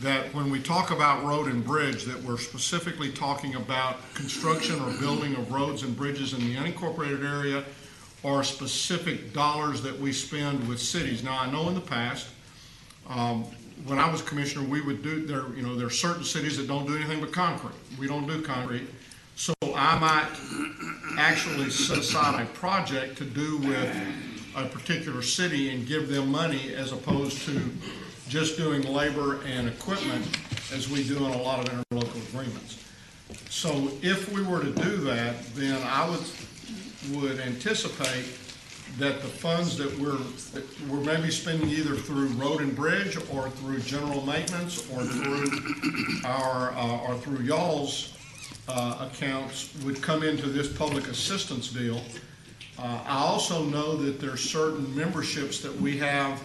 that when we talk about road and bridge, that we're specifically talking about construction or building of roads and bridges in the unincorporated area or specific dollars that we spend with cities. Now, I know in the past, when I was commissioner, we would do, there are certain cities that don't do anything but concrete. We don't do concrete. So I might actually set aside a project to do with a particular city and give them money as opposed to just doing labor and equipment as we do in a lot of interlocal agreements. So if we were to do that, then I would anticipate that the funds that we're maybe spending either through road and bridge or through general maintenance or through or through y'all's accounts would come into this public assistance deal. I also know that there's certain memberships that we have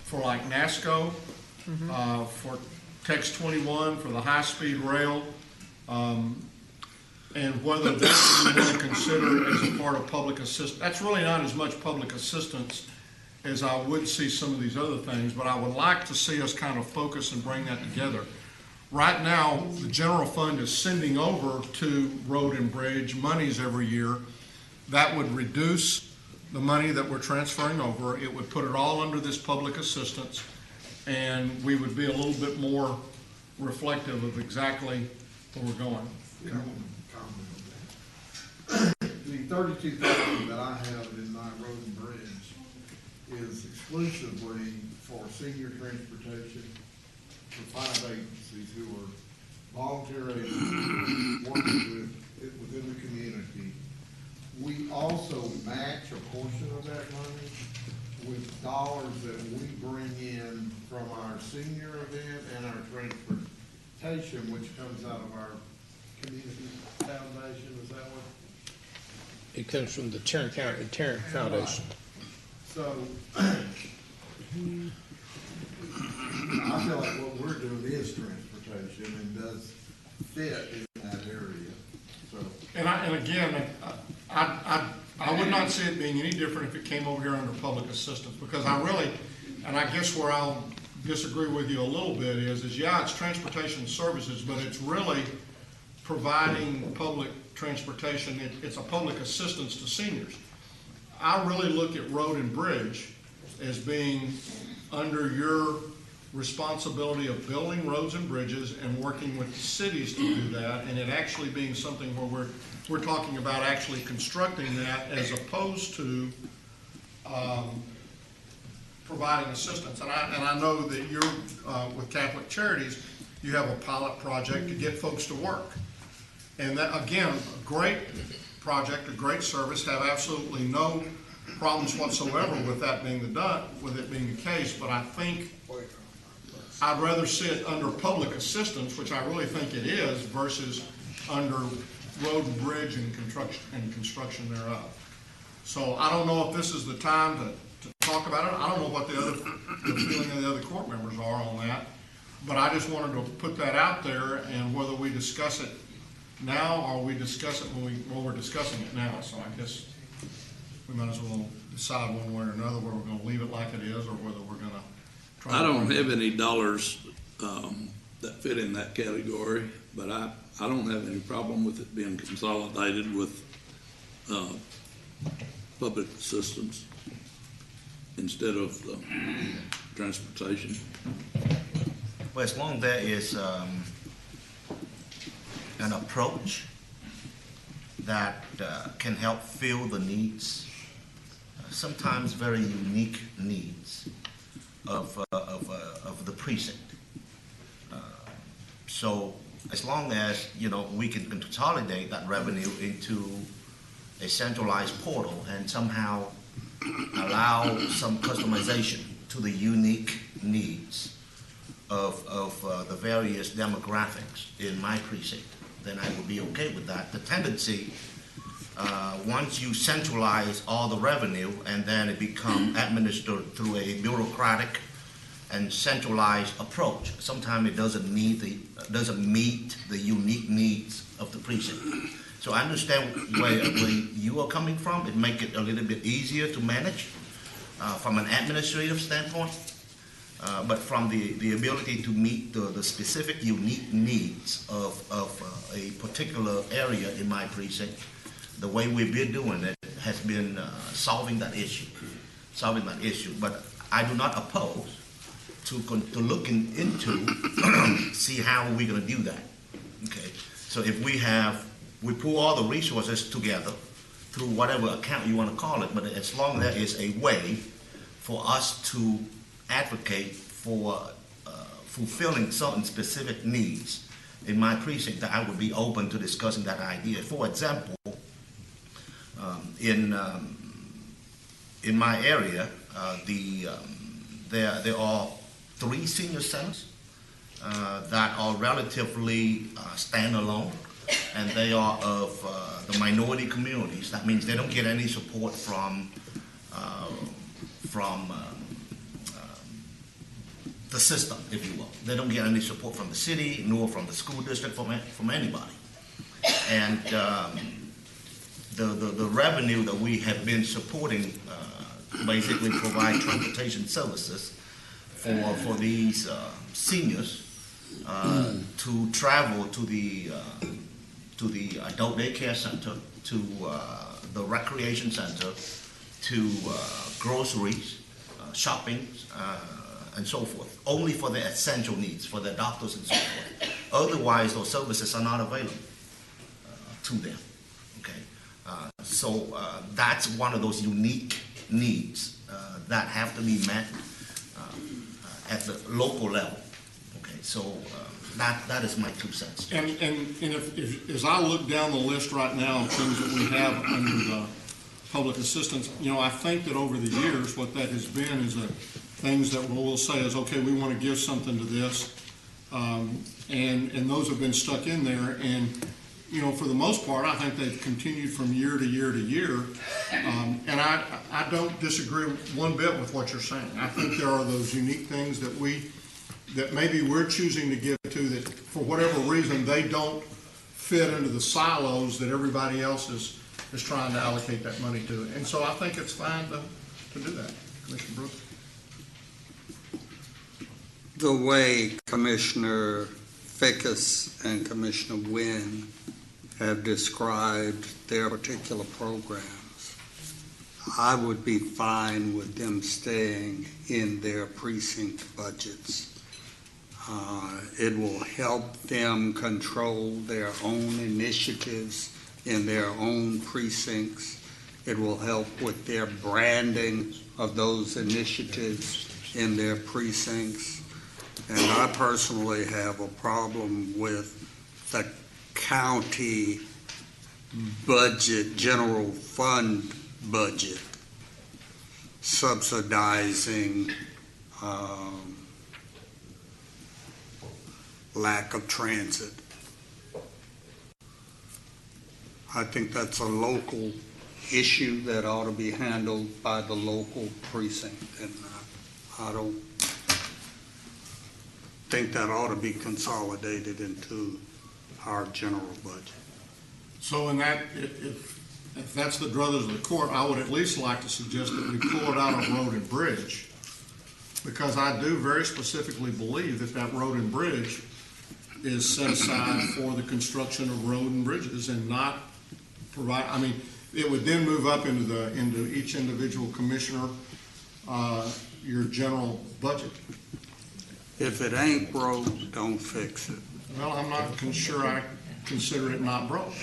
for like NASCO, for Tex 21, for the high-speed rail, and whether that's what we want to consider as a part of public assistance. That's really not as much public assistance as I would see some of these other things, but I would like to see us kind of focus and bring that together. Right now, the general fund is sending over to road and bridge monies every year. That would reduce the money that we're transferring over. It would put it all under this public assistance, and we would be a little bit more reflective of exactly where we're going. Yeah, I want to comment on that. The $32,000 that I have in my road and bridge is exclusively for senior transportation for 5 agencies who are volunteer agencies working within the community. We also match a portion of that money with dollars that we bring in from our senior event and our transportation, which comes out of our community foundation. Is that what? It comes from the Tarrant Foundation. So, I feel like what we're doing is transportation and does fit in that area, so. And again, I would not see it being any different if it came over here under public assistance, because I really, and I guess where I'll disagree with you a little bit is yeah, it's transportation services, but it's really providing public transportation. It's a public assistance to seniors. I really look at road and bridge as being under your responsibility of building roads and bridges and working with the cities to do that, and it actually being something where we're talking about actually constructing that as opposed to providing assistance. And I know that you're with Catholic Charities, you have a pilot project to get folks to work. And that, again, a great project, a great service, have absolutely no problems whatsoever with that being with it being the case. But I think I'd rather see it under public assistance, which I really think it is, versus under road and bridge and construction thereof. So I don't know if this is the time to talk about it. I don't know what the feeling of the other court members are on that. But I just wanted to put that out there, and whether we discuss it now or we discuss it when we're discussing it now. So I guess we might as well decide one way or another whether we're going to leave it like it is or whether we're going to try. I don't have any dollars that fit in that category, but I don't have any problem with it being consolidated with public assistance instead of transportation. Well, as long as there is an approach that can help fill the needs, sometimes very unique needs of the precinct. So as long as, we can consolidate that revenue into a centralized portal and somehow allow some customization to the unique needs of the various demographics in my precinct, then I would be okay with that. The tendency, once you centralize all the revenue and then it become administered through a bureaucratic and centralized approach, sometimes it doesn't meet the unique needs of the precinct. So I understand where you are coming from. It makes it a little bit easier to manage from an administrative standpoint. But from the ability to meet the specific unique needs of a particular area in my precinct, the way we've been doing it has been solving that issue. But I do not oppose to looking into see how we're going to do that. Okay, so if we pull all the resources together through whatever account you want to call it, but as long as there is a way for us to advocate for fulfilling certain specific needs in my precinct, that I would be open to discussing that idea. For example, in my area, there are 3 senior centers that are relatively standalone, and they are of the minority communities. That means they don't get any support from the system, if you will. They don't get any support from the city, nor from the school district, from anybody. And the revenue that we have been supporting basically provide transportation services for these seniors to travel to the adult daycare center, to the recreation center, to groceries, shopping, and so forth, only for their essential needs, for their doctors and so forth. Otherwise, those services are not available to them. Okay, so that's one of those unique needs that have to be met at the local level. Okay, so that is my 2 cents. And if as I look down the list right now of things that we have under the public assistance, I think that over the years, what that has been is things that we'll say is, okay, we want to give something to this, and those have been stuck in there. And you know, for the most part, I think they've continued from year to year to year. And I don't disagree one bit with what you're saying. I think there are those unique things that maybe we're choosing to give to that for whatever reason they don't fit into the silos that everybody else is trying to allocate that money to. And so I think it's fine to do that. Commissioner Brooks? The way Commissioner Fickus and Commissioner Wynn have described their particular programs, I would be fine with them staying in their precinct budgets. It will help them control their own initiatives in their own precincts. It will help with their branding of those initiatives in their precincts. And I personally have a problem with the county budget, general fund budget, subsidizing lack of transit. I think that's a local issue that ought to be handled by the local precinct, and I don't think that ought to be consolidated into our general budget. So in that, if that's the druthers of the court, I would at least like to suggest that we pull it out of road and bridge, because I do very specifically believe that that road and bridge is set aside for the construction of road and bridges and not provide, I mean, it would then move up into each individual commissioner, your general budget. If it ain't broke, don't fix it. Well, I'm not sure I consider it not broke.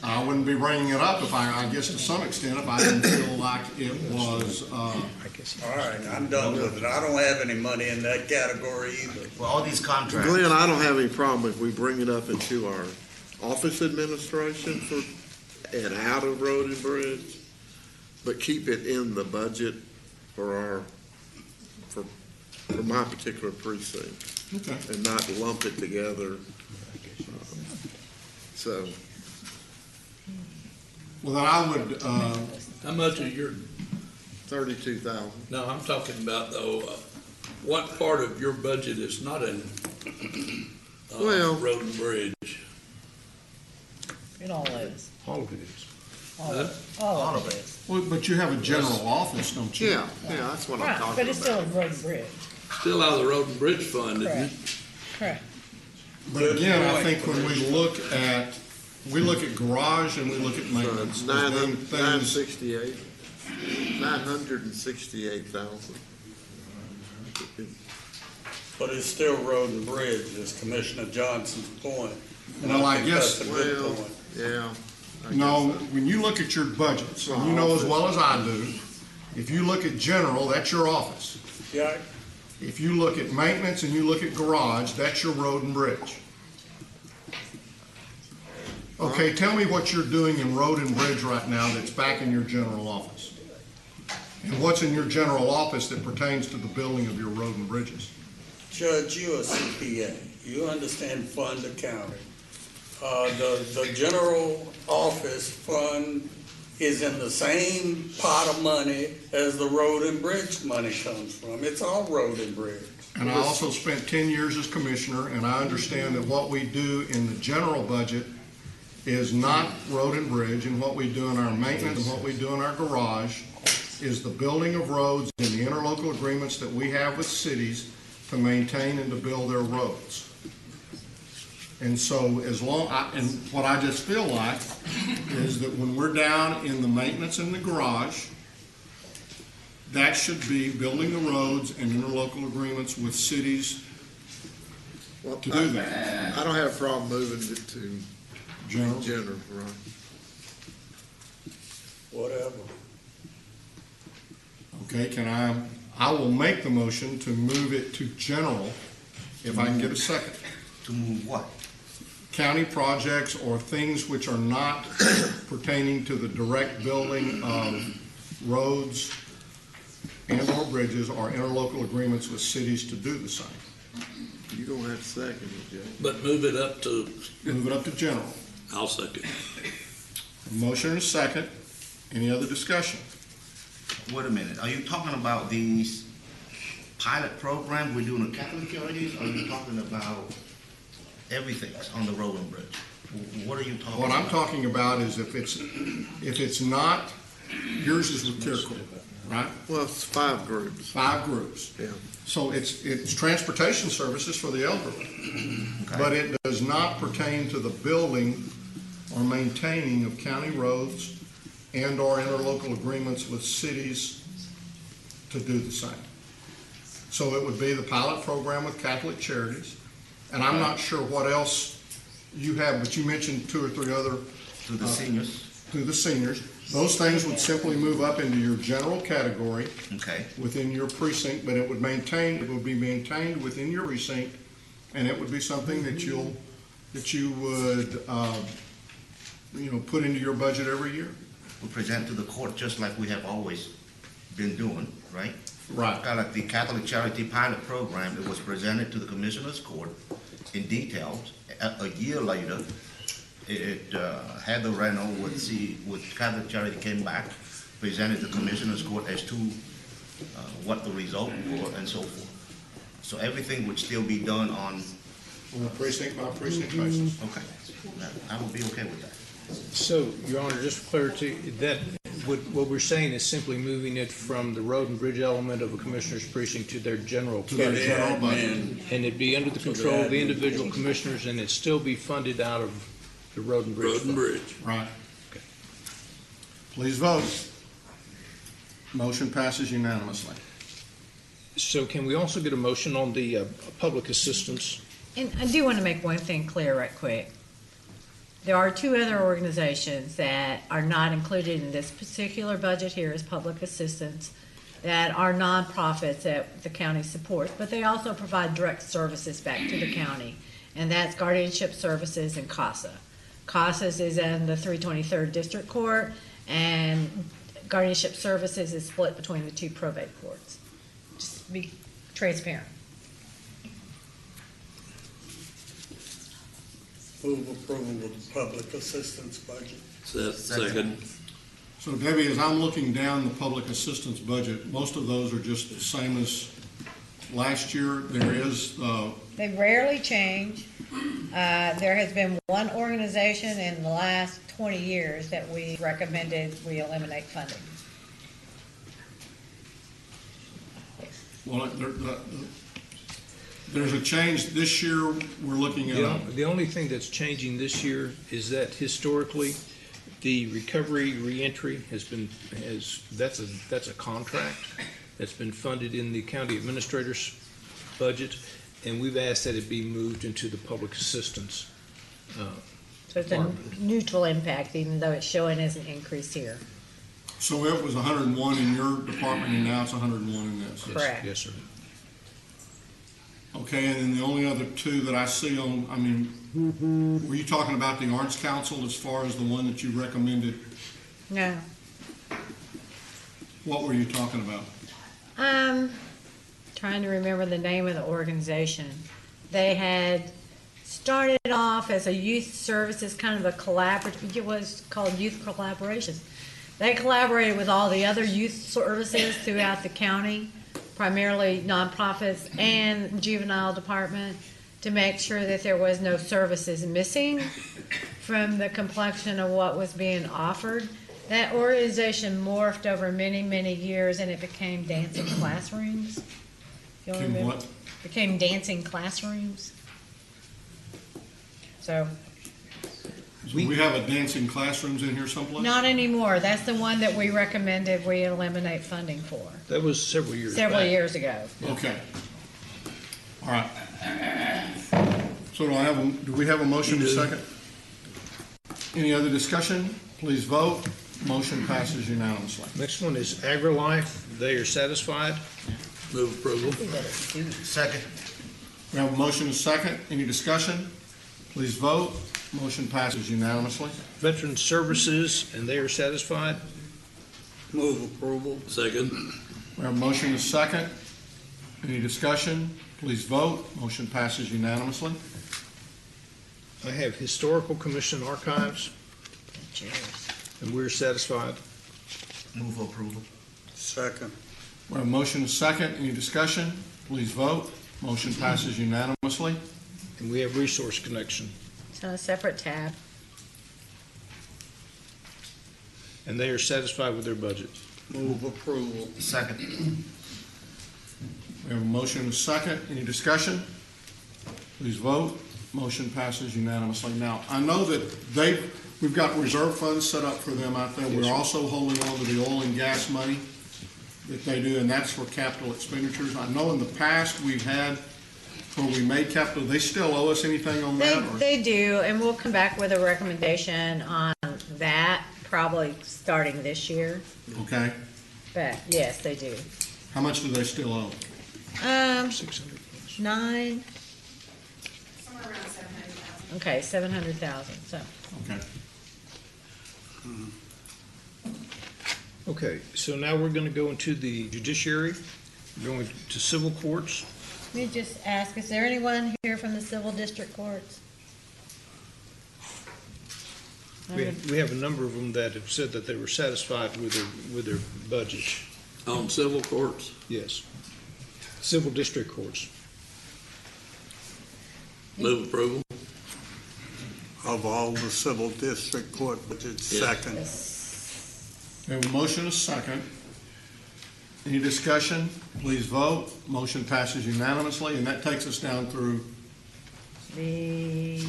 I wouldn't be bringing it up if I guess to some extent, if I didn't feel like it was. All right, I'm done with it. I don't have any money in that category either. Well, all these contracts. Glenn, I don't have any problem if we bring it up into our office administration and out of road and bridge, but keep it in the budget for my particular precinct. Okay. And not lump it together. So. Well, then I would. How much of your? 32,000. No, I'm talking about though. What part of your budget is not in road and bridge? It all is. All of it is. All of it is. Well, but you have a general office, don't you? Yeah, that's what I'm Right, talking but it's about. still road and bridge. Still out of the road and bridge fund, isn't it? Correct. But again, I think when we look at garage and we look at maintenance. So as being things- 968,000. But it's still road and bridge, is Commissioner Johnson's point. And Well, I think guess- that's a good Well, point. yeah. No, when you look at your budgets, and you know as well as I do, if you look at general, that's your office. Yeah. If you look at maintenance and you look at garage, that's your road and bridge. Okay, tell me what you're doing in road and bridge right now that's back in your general office. And what's in your general office that pertains to the building of your road and bridges? Judge, you're a CPA. You understand fund accounting. The general office fund is in the same pot of money as the road and bridge money comes from. It's all road and bridge. And I also spent 10 years as commissioner, and I understand that what we do in the general budget is not road and bridge, and what we do in our maintenance and what we do in our garage is the building of roads and the interlocal agreements that we have with cities to maintain and to build their roads. And so and what I just feel like is that when we're down in the maintenance in the garage, that should be building the roads and interlocal agreements with cities to do that. I don't have a problem moving it to general, right? Whatever. Okay, I will make the motion to move it to general, if I can get a second. To move what? County projects or things which are not pertaining to the direct building of roads and or bridges or interlocal agreements with cities to do the same. You're gonna have to second it, Jay. But move it up to, Move it up to general. I'll second. A motion and a second. Any other discussion? Wait a minute, are you talking about these pilot program we're doing at Catholic Charities, or are you talking about everything on the road and bridge? What are you talking about? What I'm talking about is if it's not, yours is with CareCorp, right? Well, it's 5 groups. 5 groups. Yeah. So it's transportation services for the elderly. But it does not pertain to the building or maintaining of county roads and/or interlocal agreements with cities to do the same. So it would be the pilot program with Catholic Charities, and I'm not sure what else you have, but you mentioned 2 or 3 other. To the seniors. To the seniors. Those things would simply move up into your general category. Okay. Within your precinct, but it would be maintained within your precinct, and it would be something that you would, put into your budget every year. We present to the court just like we have always been doing, right? Right. Kind of like the Catholic Charity Pilot Program, it was presented to the Commissioner's Court in detail. A year later, it had the rental with Catholic Charity came back, presented the Commissioner's Court as to what the result were and so forth. So everything would still be done on a precinct by precinct basis. Okay, I would be okay with that. So, Your Honor, just for clarity, that what we're saying is simply moving it from the road and bridge element of a commissioner's precinct to their general budget. And it'd be under the control of the individual commissioners, and it'd still be funded out of the road and bridge. Road and bridge. Right. Okay. Please vote. Motion passes unanimously. So can we also get a motion on the public assistance? And I do want to make one thing clear right quick. There are 2 other organizations that are not included in this particular budget here as public assistance that are nonprofits that the county supports, but they also provide direct services back to the county, and that's Guardianship Services and CASA. CASA's is in the 323rd District Court, and Guardianship Services is split between the 2 probate courts. Just to be transparent. Move approval of the public assistance budget. Second. So Debbie, as I'm looking down the public assistance budget, most of those are just the same as last year. There is, They rarely change. There has been one organization in the last 20 years that we recommended we eliminate funding. well, there's a change this year. We're looking at. The only thing that's changing this year is that historically, the recovery reentry that's a contract that's been funded in the county administrator's budget, and we've asked that it be moved into the public assistance. So it's a neutral impact, even though it's showing as an increase here. So it was 101 in your department, and now it's 101 in this. Correct. Yes, sir. Okay, and then the only other 2 that I see were you talking about the Arts Council as far as the one that you recommended? No. What were you talking about? Trying to remember the name of the organization. They had started off as a youth services, kind of a collaborative, it was called Youth Collaborations. They collaborated with all the other youth services throughout the county, primarily nonprofits and juvenile department, to make sure that there was no services missing from the complexion of what was being offered. That organization morphed over many, many years, and it became Dancing Classrooms. You Became remember? what? Became Dancing Classrooms. So, We have a dancing classrooms in here someplace? not anymore. That's the one that we recommended we eliminate funding for. That was several years Several back. years ago. Okay. All right. So do we have a motion and a second? Any other discussion? Please vote. Motion passes unanimously. Next one is AgriLife. They are satisfied. Move approval. Second. We have a motion and a second. Any discussion? Please vote. Motion passes unanimously. Veteran Services, and they are satisfied. Move approval. Second. We have a motion and a second. Any discussion? please vote. Motion passes unanimously. I have Historical Commission Archives, and we're satisfied. Move approval. Second. We have a motion and a second. Any discussion? Please vote. Motion passes unanimously. And we have Resource Connection, It's on a separate tab. and they are satisfied with their budget. Move approval. Second. We have a motion and a second. Any discussion? Please vote. Motion passes unanimously. Now, I know that we've got reserve funds set up for them out there. We're also holding on to the oil and gas money that they do, and that's for capital expenditures. I know in the past we've had where we made capital, they still owe us anything on that? or- They do, and we'll come back with a recommendation on that, probably starting this year. Okay. But yes, they do. How much do they still owe? 9, Somewhere around 700,000. okay, 700,000, so. Okay. Okay, so now we're going to go into the judiciary, we're going to civil courts. Let me just ask, is there anyone here from the civil district courts? We have a number of them that have said that they were satisfied with their budget. On civil courts? Yes. Civil district courts. Move approval. Of all the civil district court budgets, second. We have a motion and a second. Any discussion? Please vote. Motion passes unanimously, and that takes us down through The,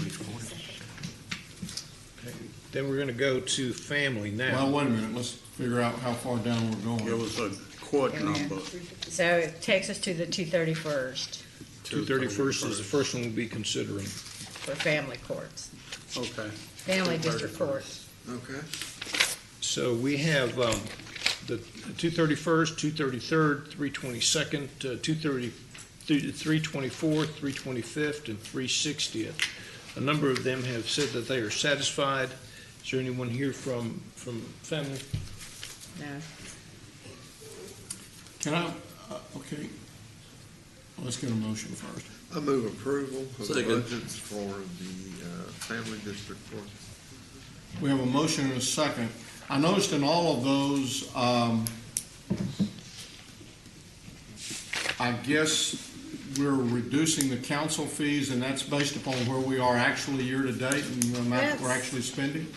Then we're going to go to family now. Well, wait a minute, let's figure out how far down we're going. It was a court number. so it takes us to the 231st 231st is the first one we'll be considering. for family courts, Okay. family district courts. Okay. So we have the 231st, 233rd, 322nd, 324th, 325th, and 360th. A number of them have said that they are satisfied. Is there anyone here from family? No. Can I, okay, let's get a motion first. I move approval of the Second. budgets for the family district court. We have a motion and a second. I noticed in all of those, I guess we're reducing the council fees, and that's based upon where we are actually year-to-date and the amount that we're Yes. actually spending?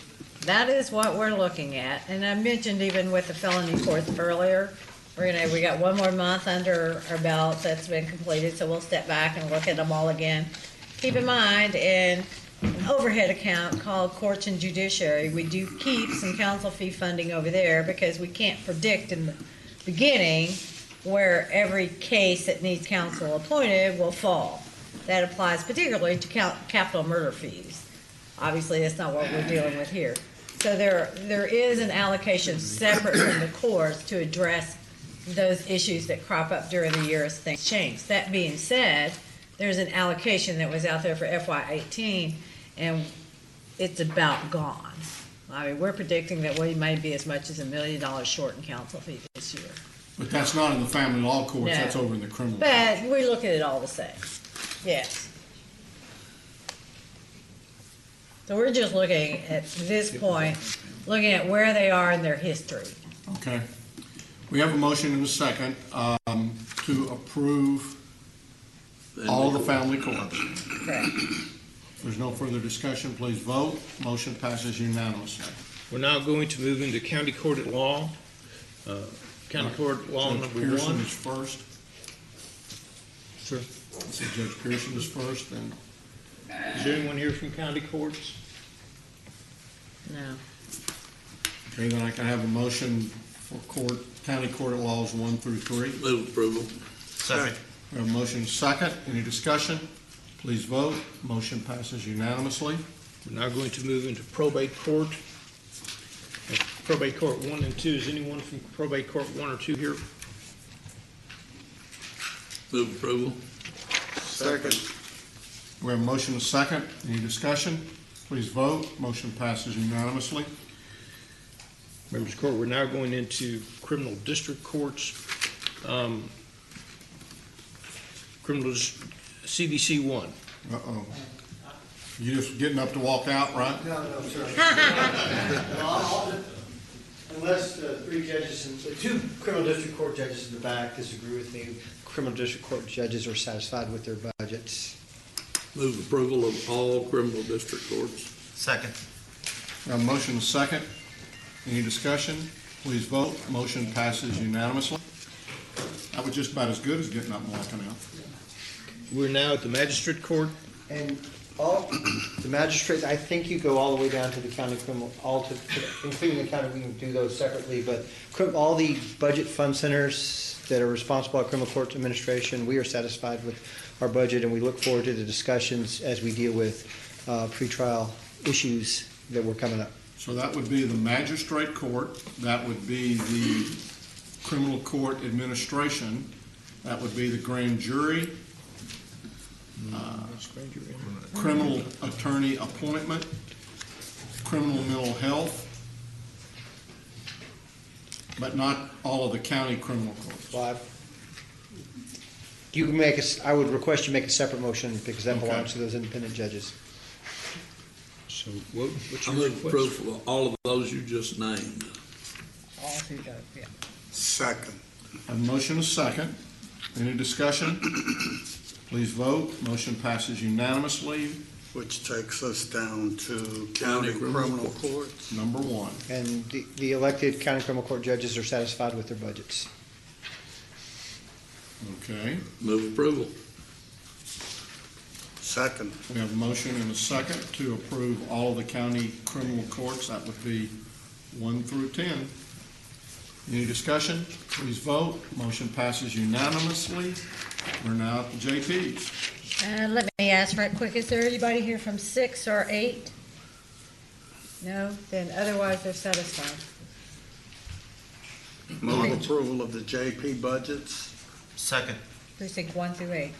That is what we're looking at, and I mentioned even with the felony courts earlier, we got one more month under our belt that's been completed, so we'll step back and look at them all again. Keep in mind, in an overhead account called courts and judiciary, we do keep some council fee funding over there because we can't predict in the beginning where every case that needs counsel appointed will fall. That applies particularly to capital murder fees. Obviously, that's not what we're dealing with here. So there is an allocation separate from the courts to address those issues that crop up during the year as things change. That being said, there's an allocation that was out there for FY18, and it's about gone. I mean, we're predicting that we may be as much as $1 million short in counsel fee this year. But that's not in the family law courts, No. that's over in the criminal. But we look at it all the same. Yes. So we're just looking at this point, looking at where they are in their history. Okay. We have a motion and a second to approve all the family courts. Correct. If there's no further discussion, please vote. Motion passes unanimously. We're now going to move into county court at law. County court at law Judge number Pearson 1. is first. Sir. So Judge Pearson is first, and Is there anyone here from county courts? No. okay, then I can have a motion for county court at laws 1 through 3. Move approval. Second. We have a motion and a second. Any discussion? Please vote. Motion passes unanimously. We're now going to move into probate court. Probate court 1 and 2. Is anyone from probate court 1 or 2 here? Move approval. Second. We have a motion and a second. Any discussion? Please vote. Motion passes unanimously. Members of the court, we're now going into criminal district courts. criminal CDC 1. Uh-oh. You just getting up to walk out, right? No, sir. Unless the three judges, and the two criminal district court judges in the back disagree with me, criminal district court judges are satisfied with their budgets. Move approval of all criminal district courts. Second. A motion is second. Any discussion? Please vote. Motion passes unanimously. That was just about as good as getting up and walking out. We're now at the magistrate court. And all, the magistrates, I think you go all the way down to the county criminal, including the county, we can do those separately, but all the budget fund centers that are responsible at criminal court administration, we are satisfied with our budget, and we look forward to the discussions as we deal with pretrial issues that were coming up. So that would be the magistrate court, that would be the criminal court administration, that would be the grand jury, criminal attorney appointment, criminal mental health, but not all of the county criminal courts. Well, you can make I would request you make a separate motion because that belongs to those independent judges. So what's I your move request? approval of all of those you just named. All three does, yeah. Second. A motion is second. Any discussion? Please vote. Motion passes unanimously. Which takes us down to County county criminal courts. Number one. And the elected county criminal court judges are satisfied with their budgets. Okay. Move approval. Second. We have a motion and a second to approve all of the county criminal courts. That would be 1 through 10. Any discussion? Please vote. Motion passes unanimously. We're now at the JPs. Let me ask right quick, is there anybody here from 6 or 8? No? Then otherwise they're satisfied. Move approval of the JP budgets, Second. Precinct 1 through 8.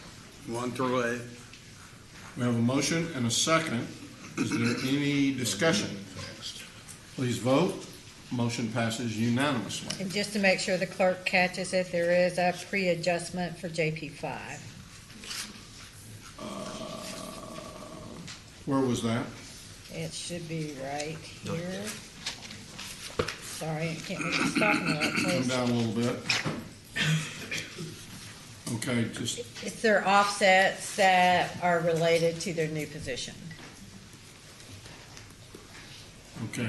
1 through 8. We have a motion and a second. Is there any discussion? Please vote. Motion passes unanimously. And just to make sure the clerk catches it, there is a pre-adjustment for JP 5. Where was that? It should be right here. Sorry, I can't make it stop in the right Come place. down a little bit. Okay, just, It's their offsets that are related to their new position. okay.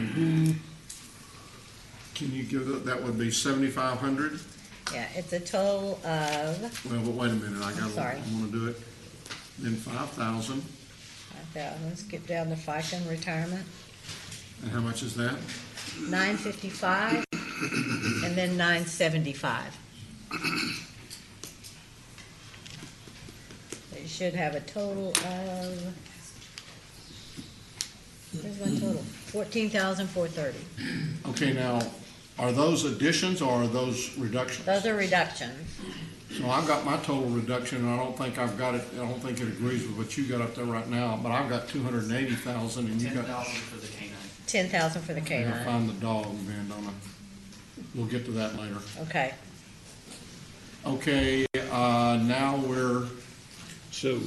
Can you give it, that would be 7,500? Yeah, it's a total of, Well, but wait a minute, I Sorry. want to do it. Then 5,000, let's get down to FICA and retirement, and how much is that? $955, and then $975. So you should have a total of, here's my total, $14,430. Okay, now, are those additions or are those reductions? Those are reductions. So I've got my total reduction, and I don't think I've got it, I don't think it agrees with what you got up there right now, but I've got 280,000 and you got. 10,000 for the $10,000 for the I gotta K-9. find the dog, man, don't I? We'll get to that later. Okay. Okay, now we're, So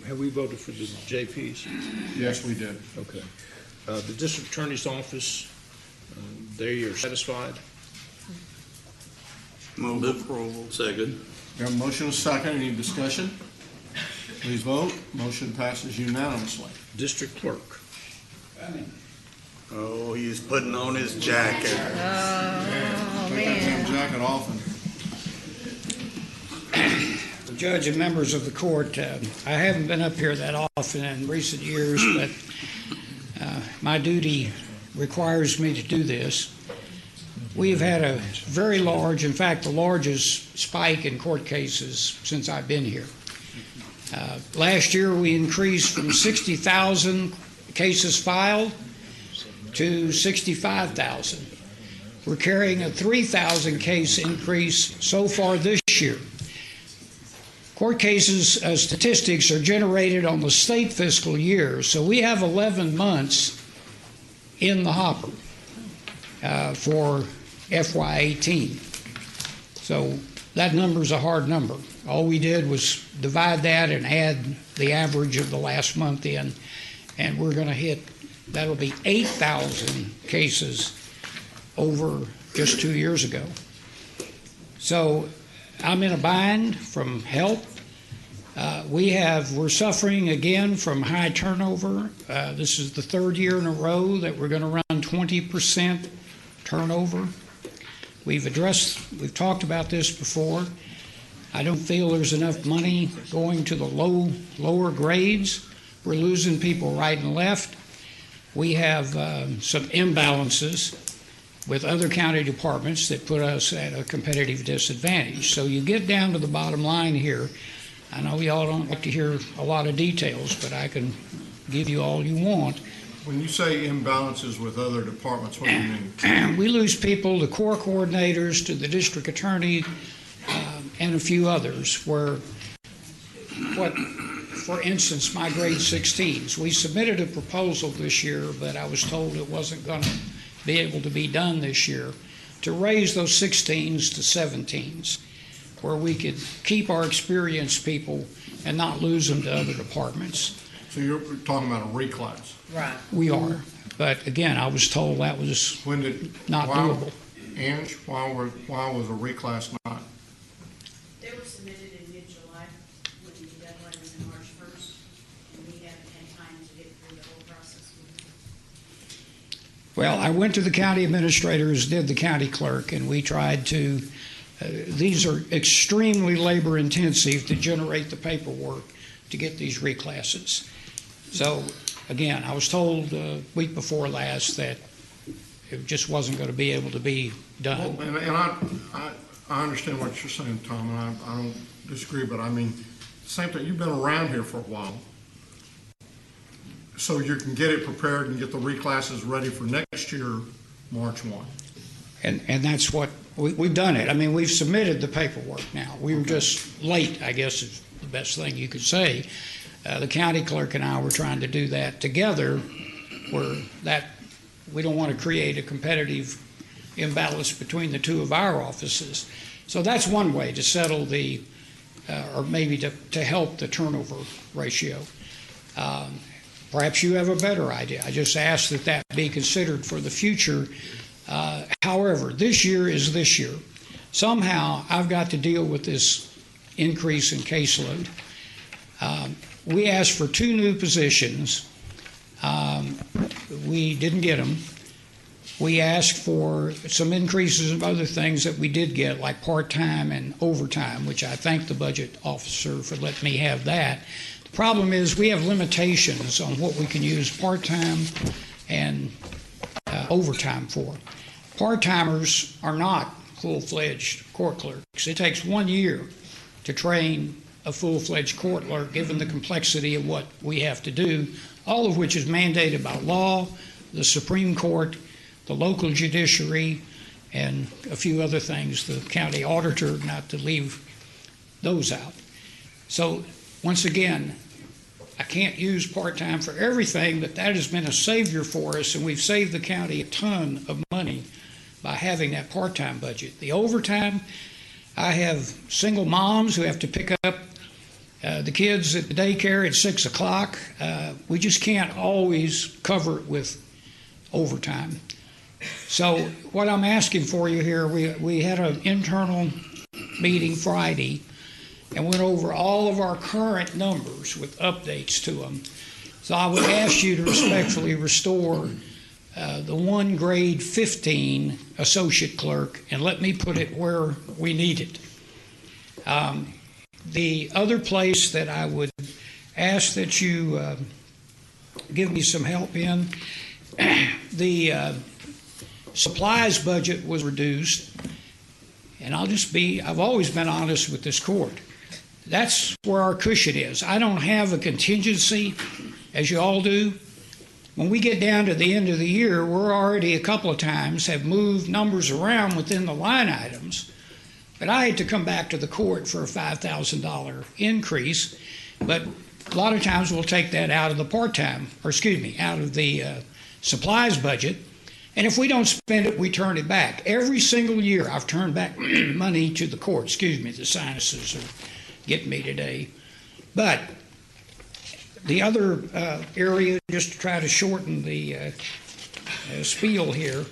have we voted for the JPs? yes, we did. Okay. The district attorney's office, they are satisfied? Move approval. Second. We have a motion and a second. Any discussion? Please vote. Motion passes unanimously. District clerk. Oh, he's putting on his jacket. Oh, Take that damn jacket off and Judge and members of the court, I haven't been up here that often in recent years, but my duty requires me to do this. We've had a very large, in fact, the largest spike in court cases since I've been here. Last year, we increased from 60,000 cases filed to 65,000. We're carrying a 3,000 case increase so far this year. Court cases statistics are generated on the state fiscal year, so we have 11 months in the hopper for FY18. So that number's a hard number. All we did was divide that and add the average of the last month in, and we're going to hit, that'll be 8,000 cases over just 2 years ago. So I'm in a bind from help. We're suffering again from high turnover. This is the third year in a row that we're going to run 20% turnover. We've talked about this before. I don't feel there's enough money going to the lower grades. We're losing people right and left. We have some imbalances with other county departments that put us at a competitive disadvantage. So you get down to the bottom line here. I know y'all don't like to hear a lot of details, but I can give you all you want. When you say imbalances with other departments, what do you mean? We lose people to corps coordinators, to the district attorney, and a few others where, for instance, my grade 16s. We submitted a proposal this year, but I was told it wasn't going to be able to be done this year, to raise those 16s to 17s, where we could keep our experienced people and not lose them to other departments. So you're talking about a reclass? Right. We are. But again, I was told that was not doable. Ange, why was a reclass not? They were submitted in mid-July, when the deadline was in March 1st, and we haven't had time to get through the whole process. Well, I went to the county administrators, did the county clerk, and we tried to, these are extremely labor intensive to generate the paperwork to get these reclasses. So again, I was told week before last that it just wasn't going to be able to be done. Well, and I understand what you're saying, Tom, and I don't disagree, but I mean, same thing, you've been around here for a while. So you can get it prepared and get the reclasses ready for next year, March 1. And that's what, we've done it. I mean, we've submitted the paperwork now. We were just late, I guess is the best thing you could say. The county clerk and I were trying to do that together, where that we don't want to create a competitive imbalance between the two of our offices. So that's one way to settle the, or maybe to help the turnover ratio. Perhaps you have a better idea. I just ask that that be considered for the future. However, this year is this year. Somehow I've got to deal with this increase in caseload. We asked for 2 new positions. We didn't get them. We asked for some increases of other things that we did get, like part-time and overtime, which I thank the budget officer for letting me have that. The problem is we have limitations on what we can use part-time and overtime for. Part-timers are not full-fledged court clerks. It takes 1 year to train a full-fledged court clerk, given the complexity of what we have to do, all of which is mandated by law, the Supreme Court, the local judiciary, and a few other things, the county auditor, not to leave those out. So once again, I can't use part-time for everything, but that has been a savior for us, and we've saved the county a ton of money by having that part-time budget. The overtime, I have single moms who have to pick up the kids at the daycare at 6 o'clock. We just can't always cover it with overtime. So what I'm asking for you here, we had an internal meeting Friday and went over all of our current numbers with updates to them. So I would ask you to respectfully restore the 1 grade 15 associate clerk and let me put it where we need it. The other place that I would ask that you give me some help in, the supplies budget was reduced, and I've always been honest with this court. That's where our cushion is. I don't have a contingency, as you all do. When we get down to the end of the year, we're already a couple of times have moved numbers around within the line items. But I had to come back to the court for a $5,000 increase. But a lot of times we'll take that out of the out of the supplies budget And if we don't spend it, we turn it back. Every single year, I've turned back money to the court. Excuse me, the sinuses are getting me today. But the other area, just to try to shorten the spiel here,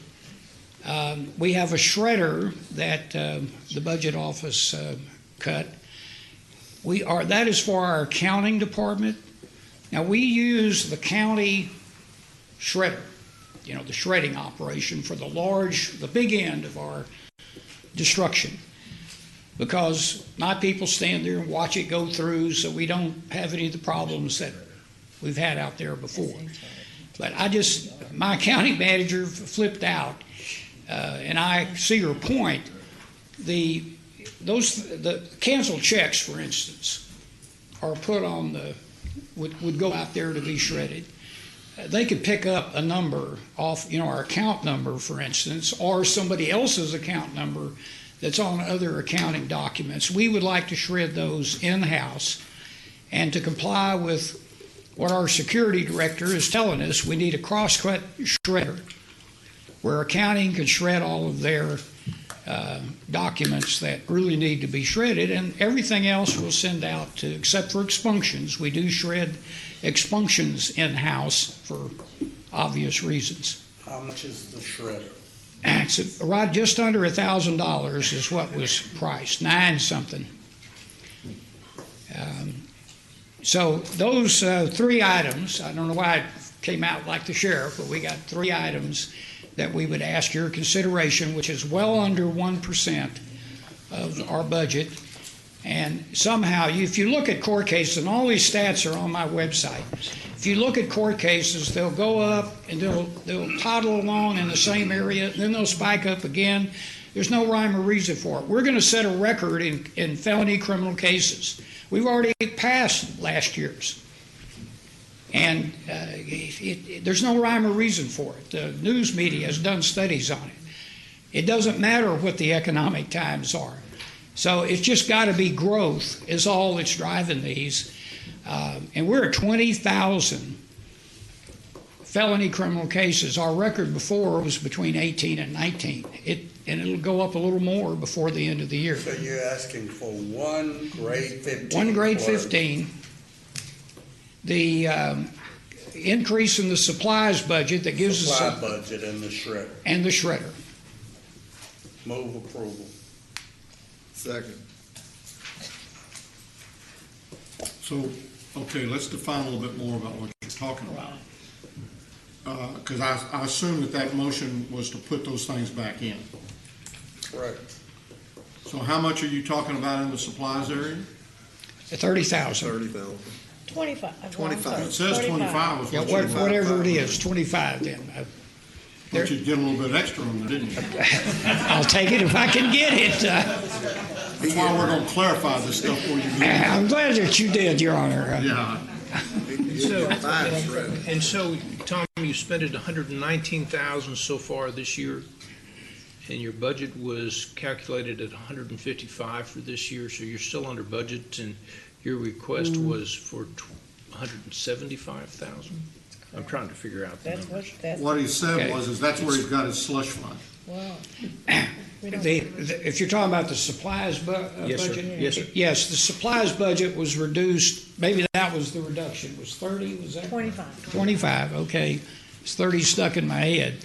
we have a shredder that the budget office cut. That is for our accounting department. Now, we use the county shredder, the shredding operation for the big end of our destruction, because my people stand there and watch it go through, so we don't have any of the problems that we've had out there before. But my accounting manager flipped out, and I see her point. The canceled checks, for instance, are put on would go out there to be shredded. They could pick up a number off, our account number, for instance, or somebody else's account number that's on other accounting documents. We would like to shred those in-house, and to comply with what our security director is telling us, we need a cross-cut shredder where accounting can shred all of their documents that really need to be shredded, and everything else we'll send out except for expunctions. We do shred expunctions in-house for obvious reasons. How much is the shredder? It's right just under $1,000 is what was priced, 9 something. So those 3 items, I don't know why it came out like the sheriff, but we got 3 items that we would ask your consideration, which is well under 1% of our budget. And somehow, if you look at court cases, and all these stats are on my website, if you look at court cases, they'll go up and they'll toddle along in the same area, and then they'll spike up again. There's no rhyme or reason for it. We're going to set a record in felony criminal cases. We've already passed last year's. And there's no rhyme or reason for it. The news media has done studies on it. It doesn't matter what the economic times are. So it's just got to be growth is all that's driving these. And we're at 20,000 felony criminal cases. Our record before was between 18 and 19. And it'll go up a little more before the end of the year. So you're asking for one grade 15? One grade 15. The increase in the supplies budget that gives us... Supply budget and the shredder. And the shredder. Move approval. Second. So, okay, let's define a little bit more about what you're talking about. Because I assume that motion was to put those things back in. Correct. So how much are you talking about in the supplies area? 30,000. 30,000. 25. 25. It says 25 was Yeah, what you... whatever it is, 25 then. But you'd get a little bit extra on there, didn't you? I'll take it if I can get it. That's why we're going to clarify this stuff for you. I'm glad that you did, Your Honor. Yeah. So, Tom, you spent it $119,000 so far this year, and your budget was calculated at $155,000 for this year, so you're still under budget, and your request was for $175,000. I'm trying to figure out the numbers. What he said was that's where he's got his slush fund. Wow. If you're talking about the supplies Yes, sir. budget? Yes, sir. Yes, the supplies budget was reduced. Maybe that was the reduction. Was 30? Was that? 25. 25. Okay, it's 30 stuck in my head,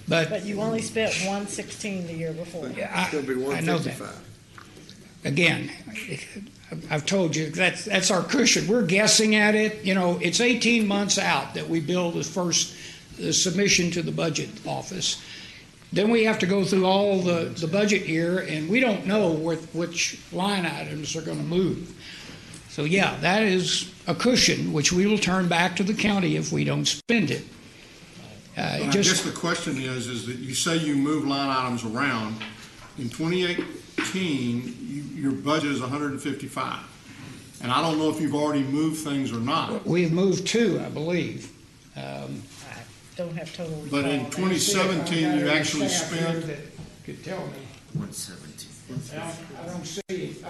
But you only spent 116 the year before. I, It's going to be I know that. 155. Again, I've told you that's our cushion. We're guessing at it. It's 18 months out that we build the submission to the budget office. Then we have to go through all the budget year, and we don't know which line items are going to move. So yeah, that is a cushion which we will turn back to the county if we don't spend it. I guess the question is that you say you move line items around. In 2018, your budget is 155, and I don't know if you've already moved things or not. We have moved 2, I believe. I don't have total. But in 2017, you actually spent. Could tell me. 117. I don't see it.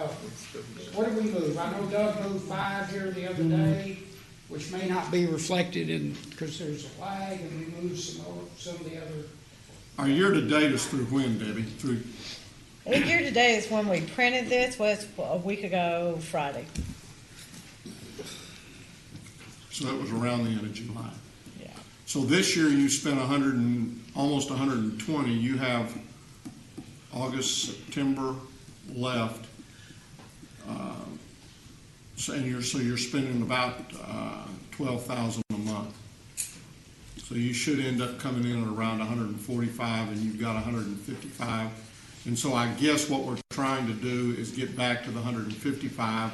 What did we move? I know Doug moved 5 here the other day, which may not be reflected in because there's a lag, and we moved some of the other Our year-to-date is through when, Debbie? Through, Year to date is when we printed this, was a week ago Friday. so that was around the end of July. Yeah. So this year you spent almost 120. You have August, September left. So you're spending about $12,000 a month. So you should end up coming in at around 145, and you've got 155. And so I guess what we're trying to do is get back to the 155,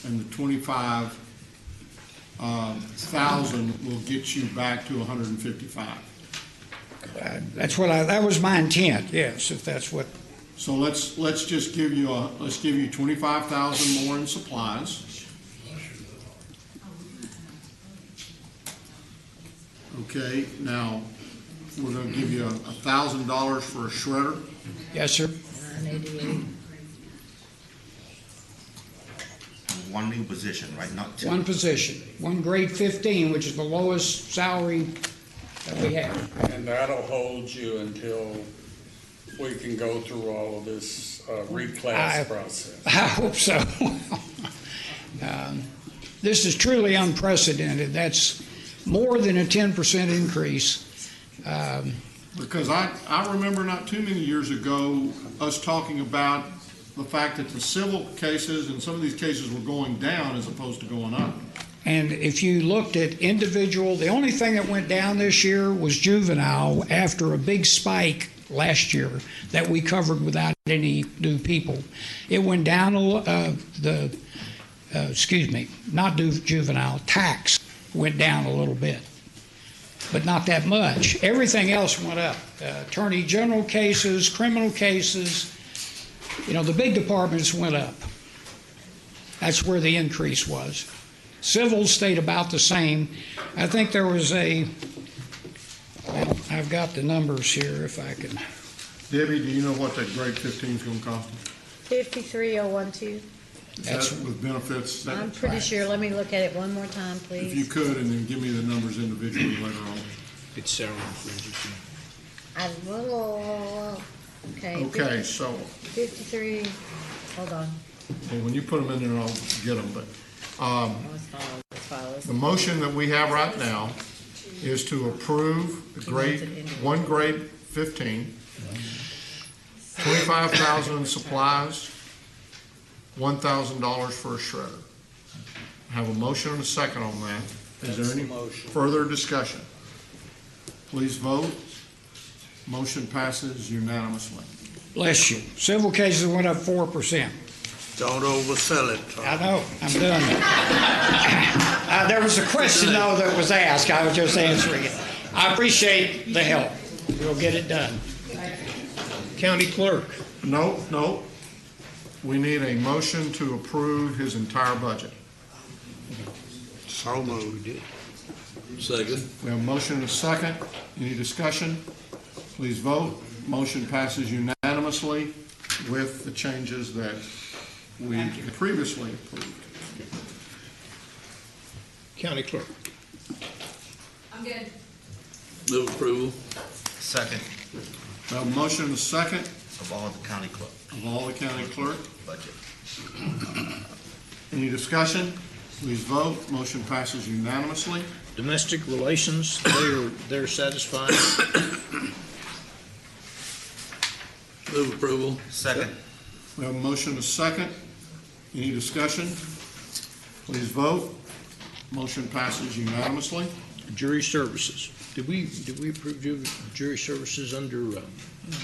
and the 25,000 will get you back to 155. That was my intent, yes, if that's what. So let's just give you 25,000 more in supplies. Okay, now we're going to give you $1,000 for a shredder. Yes, sir. 988. One new position, right? Not two. One position, one grade 15, which is the lowest salary that we have. And that'll hold you until we can go through all of this reclass process. I hope so. This is truly unprecedented. That's more than a 10% increase. Because I remember not too many years ago us talking about the fact that the civil cases and some of these cases were going down as opposed to going up. And if you looked at individual, the only thing that went down this year was juvenile after a big spike last year that we covered without any new people. It went down, not juvenile, tax went down a little bit, but not that much. Everything else went up. Attorney General cases, criminal cases, the big departments went up. That's where the increase was. Civil stayed about the same. I think there was I've got the numbers here if I can. Debbie, do you know what that grade 15 is going to cost? 53012. That's with benefits. I'm pretty sure. Let me look at it one more time, please. If you could, and then give me the numbers individually later on. It's salary and fringes. Okay. Okay, so 53. Hold on. well, when you put them in there, I'll get them. But the motion that we have right now is to approve the one grade 15, 25,000 in supplies, $1,000 for a shredder. I have a motion and a second on that. Is there any further discussion? Please vote. Motion passes unanimously. Bless you. Civil cases went up 4%. Don't oversell it, Tom. I know. I'm done. There was a question, though, that was asked. I was just answering it. I appreciate the help. We'll get it done. County clerk. No. We need a motion to approve his entire budget. So moved. Second. We have a motion and a second. Any discussion? Please vote. Motion passes unanimously with the changes that we previously approved. County clerk. I'm good. Move approval. Second. We have a motion and a second Of all the county clerk of all the county clerk. budget. Any discussion? Please vote. Motion passes unanimously. Domestic relations, they're satisfied. Move approval. Second. We have a motion and a second. Any discussion? Please vote. Motion passes unanimously. Jury services. Did we approve jury services under?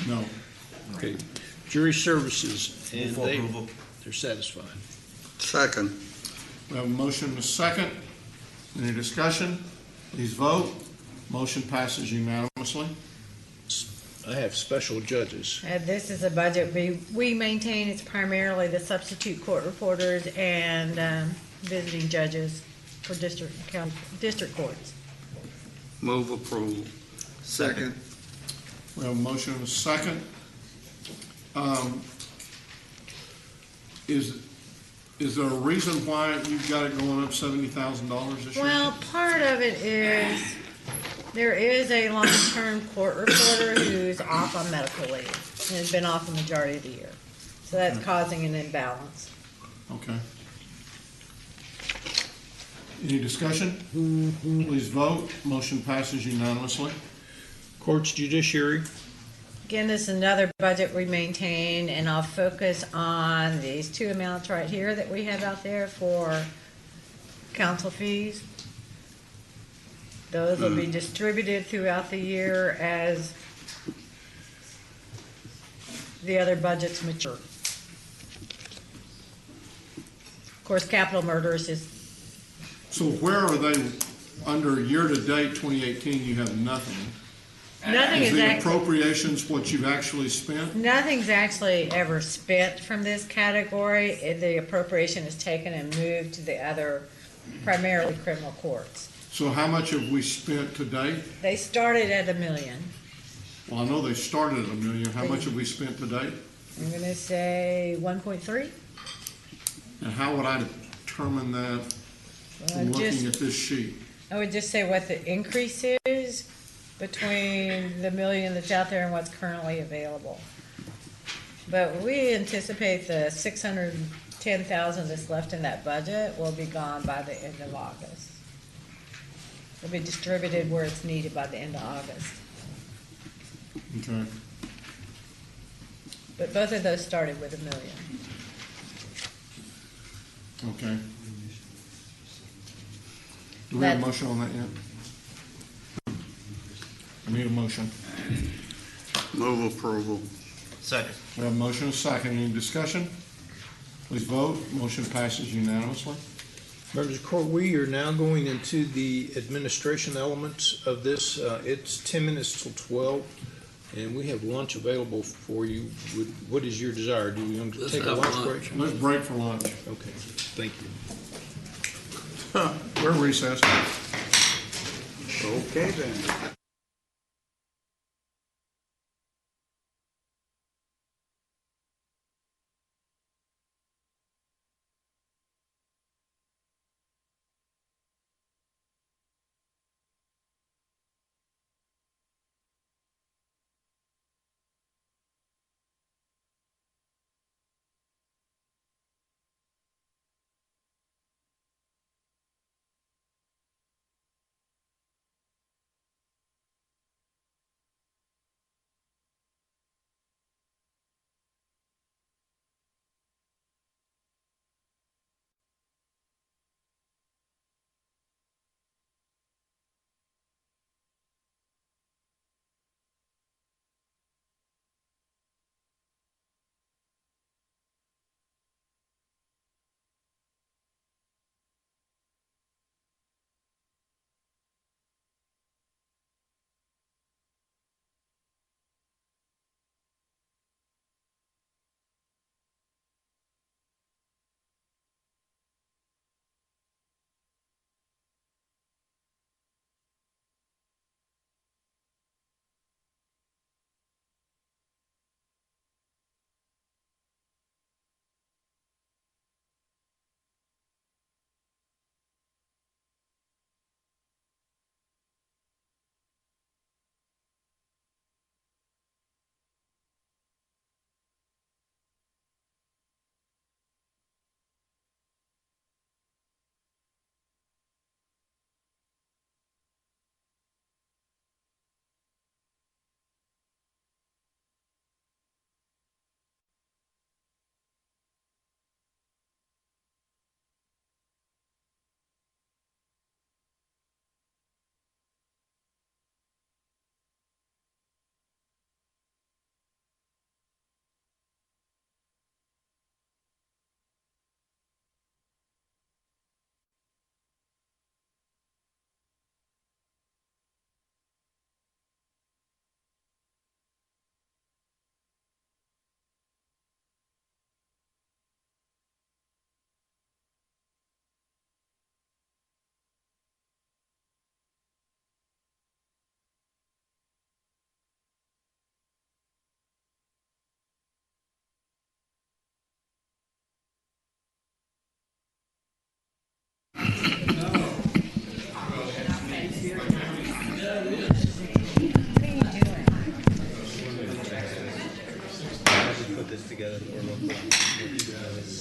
No. Okay. Jury services, and Move for approval. they're satisfied. Second. We have a motion and a second. Any discussion? Please vote. Motion passes unanimously. I have special judges. This is a budget we maintain. It's primarily the substitute court reporters and visiting judges for district courts. Move approval. Second. We have a motion and a second. Is there a reason why you've got it going up $70,000 this year? Well, part of it is There is a long-term court reporter who's off on medical leave and has been off the majority of the year. So that's causing an imbalance. Okay. Any discussion? Please vote. Motion passes unanimously. Courts Judiciary. Again, this is another budget we maintain, and I'll focus on these two amounts right here that we have out there for council fees. Those will be distributed throughout the year as the other budgets mature. Of course, capital murders is, So where are they, under year-to-date 2018, you have nothing? nothing Is is the actually, appropriations what you've actually spent? nothing's actually ever spent from this category. The appropriation is taken and moved to the other, primarily criminal courts. So how much have we spent to date? They started at $1 million. Well, I know they started at $1 million. How much have we spent to date? I'm gonna say 1.3. And how would I determine that from looking at this sheet? I would just say what the increase is between the million that's out there and what's currently available. But we anticipate the 610,000 that's left in that budget will be gone by the end of August. It'll be distributed where it's needed by the end of August. Okay. But both of those started with $1 million. Okay. Do we have a That- motion on that yet? I need a motion. Move approval. Second. We have a motion and a second. Any discussion? Please vote. Motion passes unanimously. Members of the court, we are now going into the administration elements of this. It's 10 minutes till 12, and we have lunch available for you. What is your desire? Do you want to Let's take a have lunch lunch. break? Let's break for lunch. Okay, thank you. We're recessed. Okay then.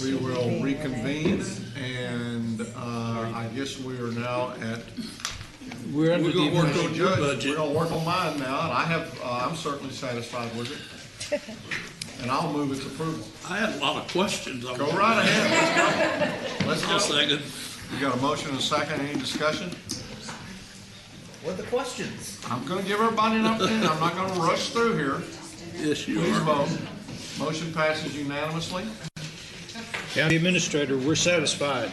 We will reconvene, and I guess we are now at. We're under gonna work the on your budget. budget. We're gonna work on mine now, and I'm certainly satisfied with it. And I'll move its approval. I had a lot of questions. Go right ahead. Let's go. I'll second. We got a motion and a second. Any discussion? What are the questions? I'm gonna give everybody an opportunity. I'm not gonna rush through here. Yes, you Please are. vote. Motion passes unanimously. County Administrator, we're satisfied.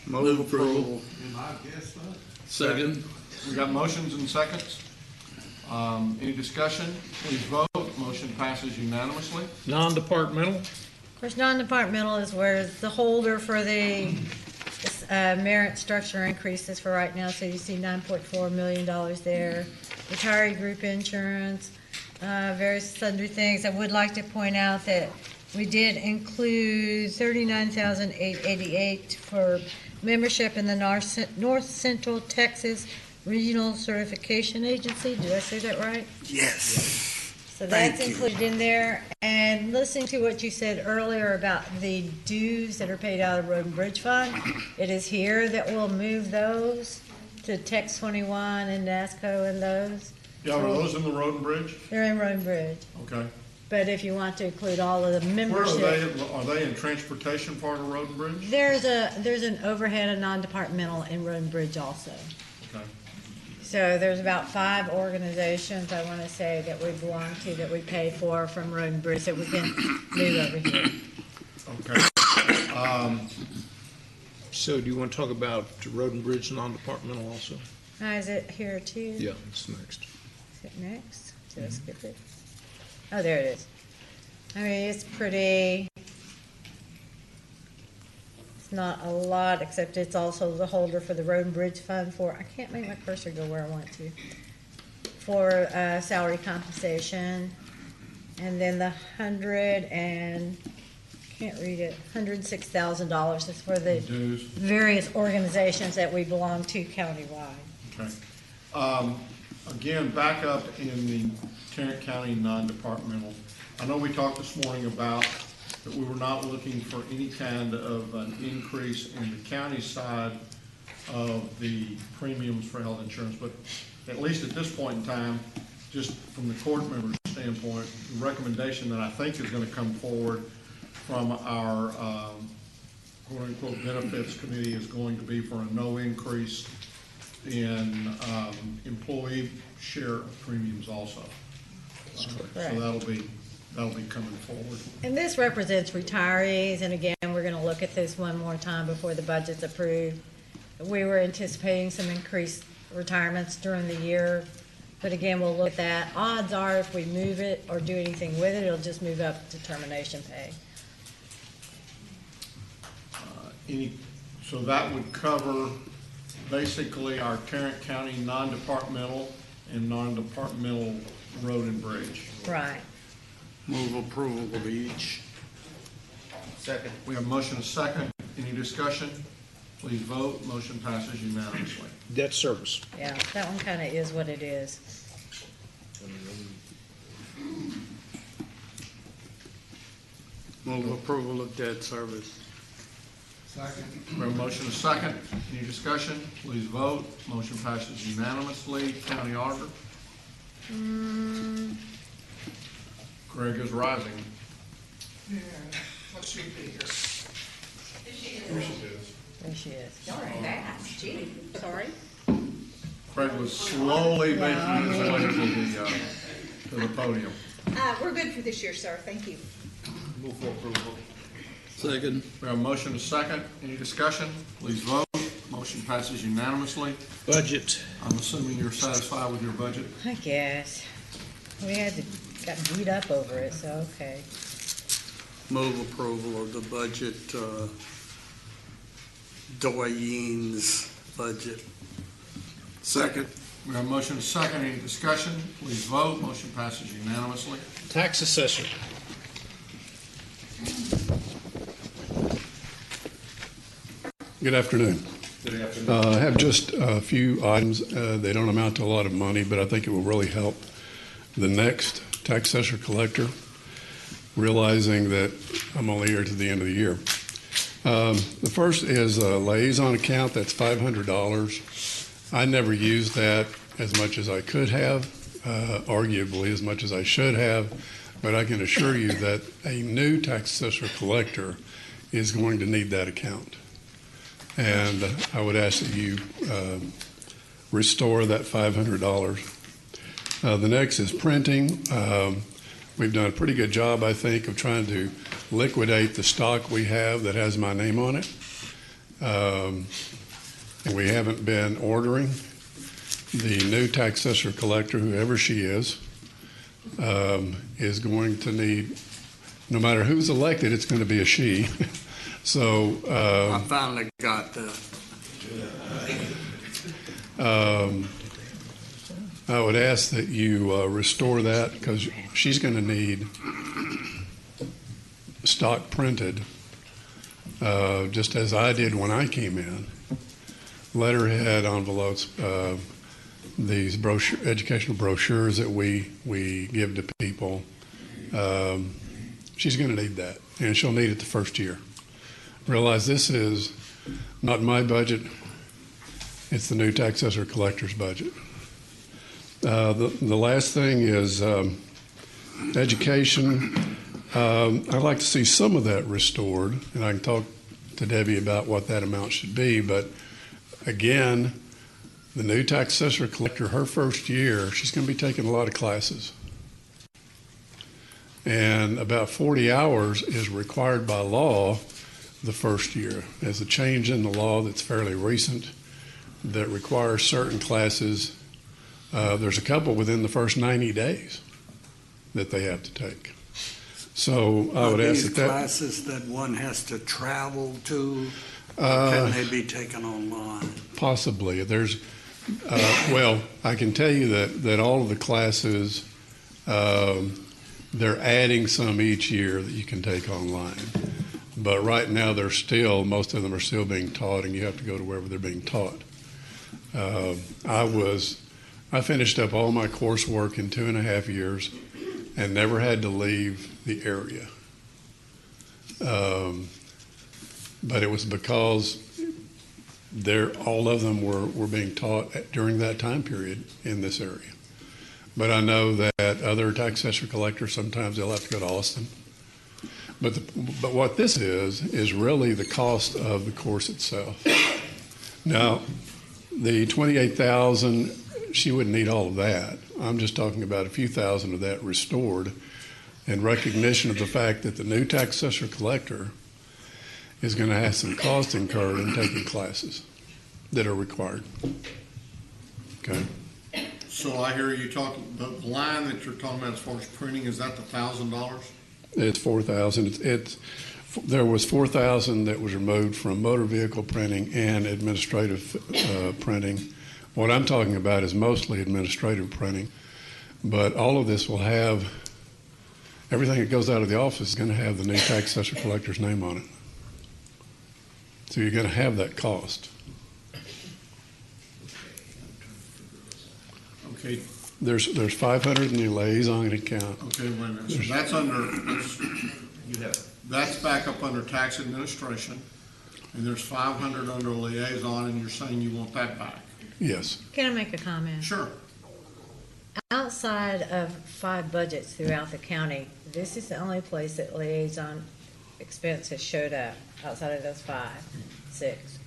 Move approval. Second. We got motions and seconds. Any discussion? Please vote. Motion passes unanimously. Non-departmental? Of course, non-departmental is where the holder for the merit structure increases for right now, so you see $9.4 million there. Retiree group insurance, various sundry things. I would like to point out that we did include $39,888 for membership in the North Central Texas Regional Certification Agency. Did I say that right? Yes. So that's Thank you. included in there. And listening to what you said earlier about the dues that are paid out of the Road and Bridge Fund, it is here that we'll move those to Tex 21 and NASCO and those. Yeah, are those in the Road and Bridge? They're in Road and Bridge. Okay. But if you want to include all of the Where membership. are they in transportation part of Road and Bridge? There's an overhead of non-departmental in Road and Bridge also. Okay. So there's about 5 organizations, I want to say, that we belong to, that we pay for from Road and Bridge, that we can move over here. Okay. So do you want to talk about Road and Bridge non-departmental also? Is it here too? Yeah, it's next. Is it next? Did I skip it? Oh, there it is. I mean, it's pretty, it's not a lot, except it's also the holder for the Road and Bridge Fund for, I can't make my cursor go where I want to, for salary compensation. And then the $106,000 is for the Dues. various organizations that we belong to countywide. Okay. Again, back up in the Tarrant County non-departmental. I know we talked this morning about that we were not looking for any kind of an increase in the county side of the premiums for health insurance, but at least at this point in time, just from the court member's standpoint, the recommendation that I think is going to come forward from our quote-unquote benefits committee is going to be for a no increase in employee share of premiums also. So that'll be coming forward. And this represents retirees, and again, we're gonna look at this one more time before the budget's approved. We were anticipating some increased retirements during the year, but again, we'll look at that. Odds are, if we move it or do anything with it, it'll just move up to termination pay. So that would cover basically our Tarrant County non-departmental and non-departmental road and bridge. Right. Move approval of each. Second. We have a motion and a second. Any discussion? Please vote. Motion passes unanimously. Debt service. Yeah, that one kinda is what it is. Move approval of debt service. Second. We have a motion and a second. Any discussion? Please vote. Motion passes unanimously. County Auditor? Greg is rising. Yeah, let's see here. There she is. Y'all are fast, gee, sorry. Craig was slowly making his way to the podium. We're good for this year, sir, thank you. Move for approval. Second. We have a motion and a second. Any discussion? Please vote. Motion passes unanimously. Budget. I'm assuming you're satisfied with your budget? I guess. We got beat up over it, so okay. Move approval of the budget, Doyen's budget. Second. We have a motion and a second. Any discussion? Please vote. Motion passes unanimously. Tax assessor. Good afternoon. Good afternoon. I have just a few items. They don't amount to a lot of money, but I think it will really help the next tax assessor collector. realizing that I'm only here to the end of the year. The first is a liaison account. That's $500. I never used that as much as I could have, arguably as much as I should have, but I can assure you that a new tax assessor collector is going to need that account. And I would ask that you restore that $500. The next is printing. We've done a pretty good job, I think, of trying to liquidate the stock we have that has my name on it. And we haven't been ordering. The new tax assessor collector, whoever she is going to need, no matter who's elected, it's going to be a she. So I finally got that. I would ask that you restore that, because she's going to need stock printed, just as I did when I came in. Letterhead envelopes, these educational brochures that we give to people. She's going to need that, and she'll need it the first year. Realize this is not my budget. It's the new tax assessor collector's budget. The last thing is education. I'd like to see some of that restored, and I can talk to Debbie about what that amount should be. But again, the new tax assessor collector, her first year, she's going to be taking a lot of classes. And about 40 hours is required by law the first year. There's a change in the law that's fairly recent that requires certain classes. There's a couple within the first 90 days that they have to take. So I would ask that classes that one has to travel to, can they be taken online? Possibly. There's, well, I can tell you that all of the classes, they're adding some each year that you can take online. But right now, most of them are still being taught, and you have to go to wherever they're being taught. I finished up all my coursework in 2.5 years and never had to leave the area. But it was because all of them were being taught during that time period in this area. But I know that other tax assessor collectors, sometimes they'll have to go to Austin. But what this is really the cost of the course itself. Now, the $28,000, she wouldn't need all of that. I'm just talking about a few thousand of that restored in recognition of the fact that the new tax assessor collector is going to have some cost incurred in taking classes that are required. Okay. So I hear you talking, the line that you're talking about as far as printing, is that the $1,000? It's $4,000. There was $4,000 that was removed from motor vehicle printing and administrative printing. What I'm talking about is mostly administrative printing, but all of this will have, everything that goes out of the office is going to have the new tax assessor collector's name on it. So you're going to have that cost. Okay. There's 500 in the liaison account. Okay, wait a minute. So that's back up under tax administration, and there's 500 under liaison, and you're saying you want that back? Yes. Can I make a comment? Sure. Outside of 5 budgets throughout the county, this is the only place that liaison expense has showed up, outside of those 6.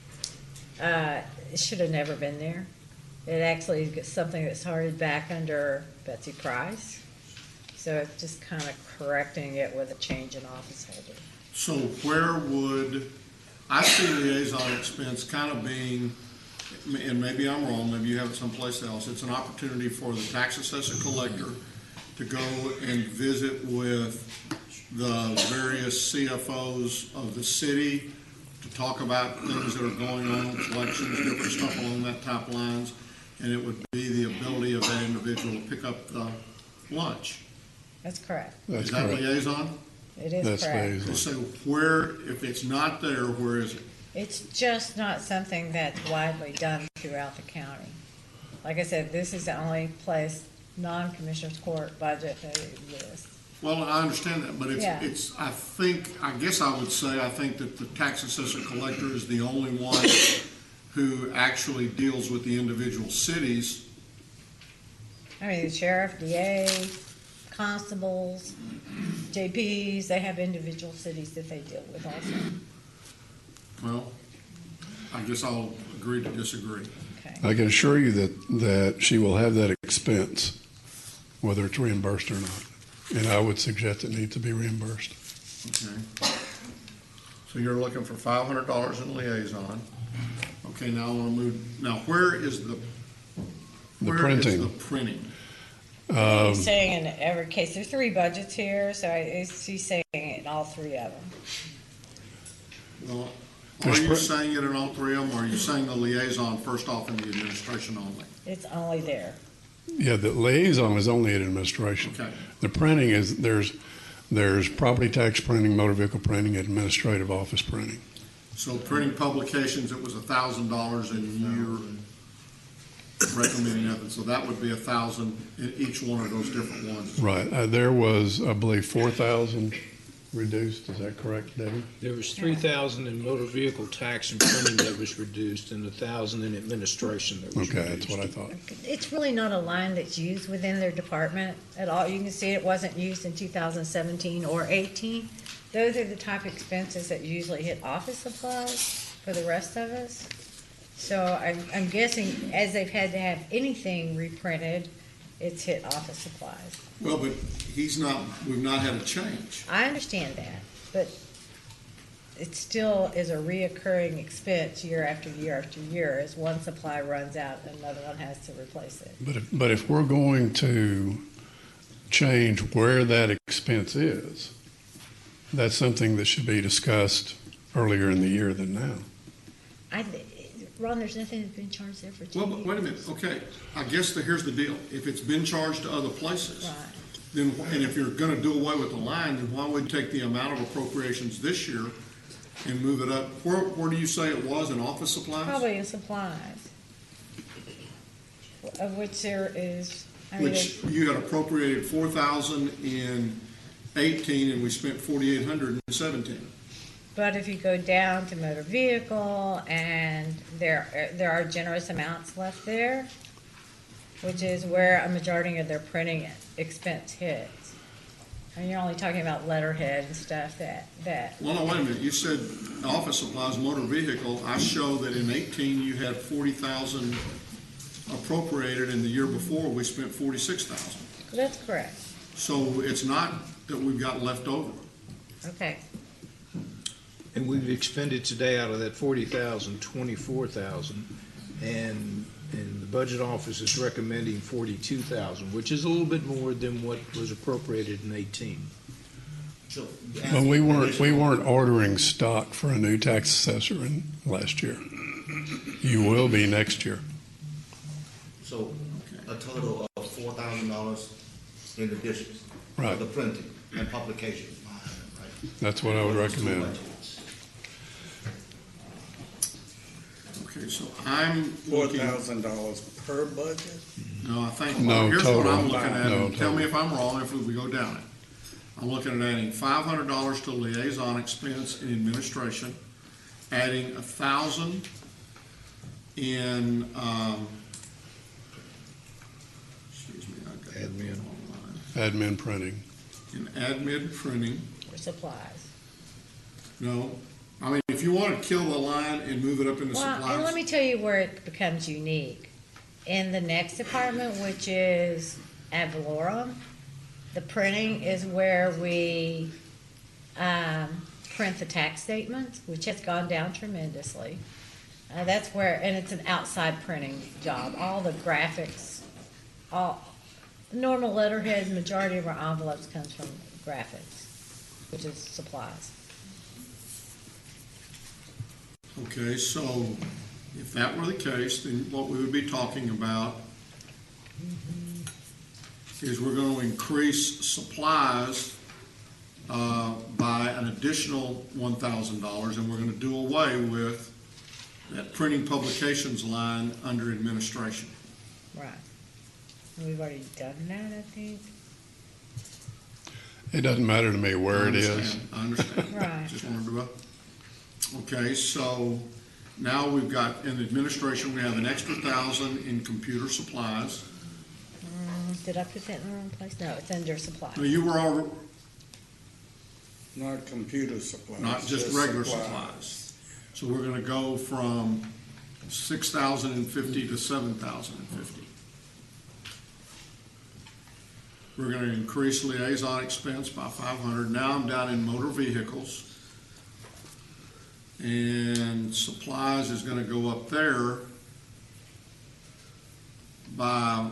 It should have never been there. It actually is something that's started back under Betsy Price. So it's just kind of correcting it with a change in office holder. So where would, I see liaison expense kind of being, and maybe I'm wrong, maybe you have it someplace else, it's an opportunity for the tax assessor collector to go and visit with the various CFOs of the city to talk about things that are going on, collections, different stuff along that type lines, and it would be the ability of that individual to pick up the lunch. That's correct. Is that liaison? It is correct. Liaison. So where, if it's not there, where is it? It's just not something that's widely done throughout the county. Like I said, this is the only place, non-commissioner's court budget that exists. Well, I understand that, but Yeah. I guess I would say, I think that the tax assessor collector is the only one who actually deals with the individual cities. I mean, the sheriff, DA, constables, JPs, they have individual cities that they deal with also. Well, I guess I'll agree to disagree. I can assure you that she will have that expense, whether it's reimbursed or not. And I would suggest it needs to be reimbursed. Okay. So you're looking for $500 in liaison. Okay, now I want to move, now where is the printing. printing? He's saying in every case, there's 3 budgets here, so he's saying it in all 3 of them. Well, are you saying it in all 3 of them, or are you saying the liaison first off in the administration only? It's only there. Yeah, the liaison is only at administration. Okay. The printing is, there's property tax printing, motor vehicle printing, administrative office printing. So printing publications, it was $1,000, and you're recommending nothing, so that would be $1,000 in each one of those different ones. Right. There was, I believe, 4,000 reduced. Is that correct, Debbie? There was 3,000 in motor vehicle tax and printing that was reduced, and 1,000 in administration that was Okay, reduced. that's what I thought. It's really not a line that's used within their department at all. You can see it wasn't used in 2017 or 18. Those are the type of expenses that usually hit office supplies for the rest of us. So I'm guessing as they've had to have anything reprinted, it's hit office supplies. Well, but we've not had a change. I understand that, but it still is a reoccurring expense year after year after year. As one supply runs out, another one has to replace it. But if we're going to change where that expense is, that's something that should be discussed earlier in the year than now. Ron, there's nothing that's been charged there for 2 Well, years. but wait a minute, okay, I guess here's the deal. If it's been charged to other places, Right. then, and if you're gonna do away with the line, then why would you take the amount of appropriations this year and move it up? Where do you say it was, in office supplies? Probably in supplies, of which there is, I mean, Which you had appropriated 4,000 in 18, and we spent 4,800 in 17. but if you go down to motor vehicle, and there are generous amounts left there, which is where a majority of their printing expense hits. And you're only talking about letterhead and stuff that. Well, no, wait a minute, you said office supplies, motor vehicle. I show that in 18, you had 40,000 appropriated, and the year before, we spent 46,000. That's correct. So it's not that we've got left over. Okay. And we've expended today out of that 40,000, 24,000, and the budget office is recommending 42,000, which is a little bit more than what was appropriated in 18. But we weren't ordering stock for a new tax assessor last year. You will be next year. So a total of $4,000 in addition. Right. For the printing and publication. That's what I would recommend. Okay, so I'm looking. $4,000 per budget? No, I think, No, here's total. what I'm looking at, No, and tell me total. if I'm wrong if we go down it. I'm looking at adding $500 to liaison expense in administration, adding 1,000 in, excuse me, I got that Admin. online. Admin printing. In admin printing, For supplies. no. I mean, if you want to kill the line and move it up into Well, and let supplies, me tell you where it becomes unique. In the next department, which is ad valorem, the printing is where we print the tax statements, which has gone down tremendously. That's where, and it's an outside printing job. All the graphics, all normal letterhead, majority of our envelopes comes from graphics, which is supplies. okay, so if that were the case, then what we would be talking about is we're going to increase supplies by an additional $1,000, and we're going to do away with that printing publications line under administration. Right. And we've already done that, I think. It doesn't matter to me where it is. I understand. Right. Just wanted to, okay, so now we've got, in administration, we have an extra 1,000 in computer supplies. Did I put that in the wrong place? No, it's under supply. Now, you were all, Not computer supplies. not just regular supplies. So we're gonna go from 6,050 to 7,050. We're gonna increase liaison expense by 500. Now I'm down in motor vehicles. And supplies is gonna go up there by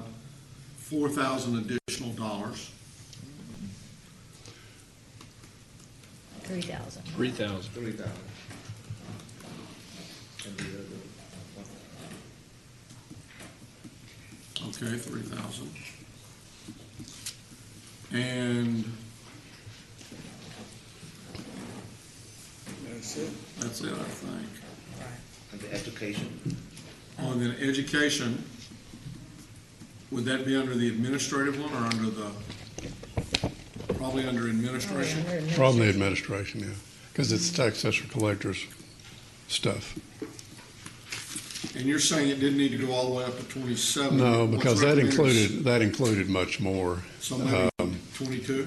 4,000 additional dollars. 3,000. 3,000. 3,000. Okay, 3,000. And That's it. that's it, I think. And the education, On the education, would that be under the administrative one or under the, probably under administration? Probably administration, yeah, because it's tax assessor collectors stuff. And you're saying it didn't need to go all the way up to 27? No, What's because that recommended? included much more. So maybe I 22?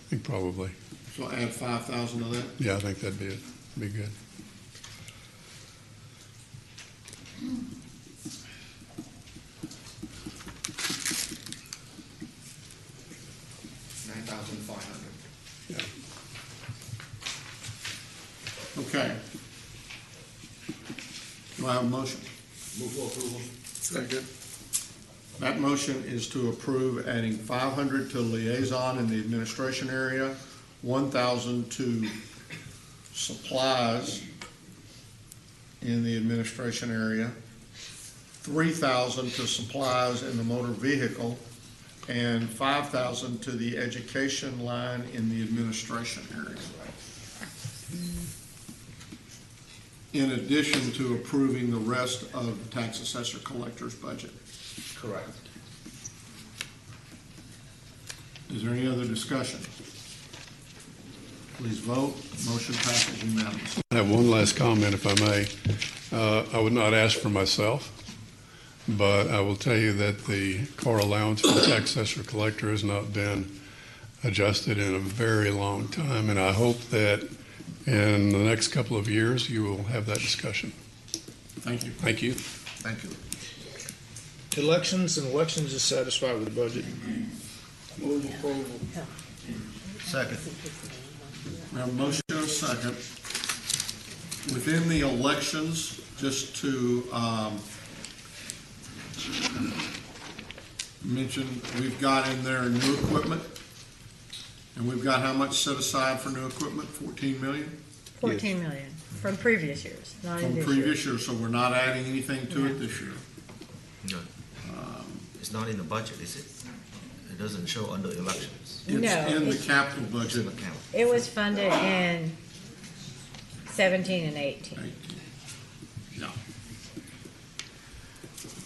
think probably. So add 5,000 to that? Yeah, I think that'd be it. Be good. Okay. Do I have a motion? move for approval. Second. That motion is to approve adding 500 to liaison in the administration area, 1,000 to supplies in the administration area, 3,000 to supplies in the motor vehicle, and 5,000 to the education line in the administration area. In addition to approving the rest of the tax assessor collector's budget. Correct. Is there any other discussion? Please vote. Motion passes unanimously. I have one last comment, if I may. I would not ask for myself, but I will tell you that the car allowance for the tax assessor collector has not been adjusted in a very long time, and I hope that in the next couple of years, you will have that discussion. Thank you. Thank you. Thank you. Elections is satisfied with the budget. Move approval. Second. We have a motion and a second. Within the elections, just to mention, we've got in there new equipment. And we've got how much set aside for new equipment? 14 million? 14 million from previous years, not in From this previous year, so we're not adding anything to it this year. No. It's not in the budget, is it? It doesn't show under elections. It's No, in the it's- capital budget. It was funded in 17 and 18. No.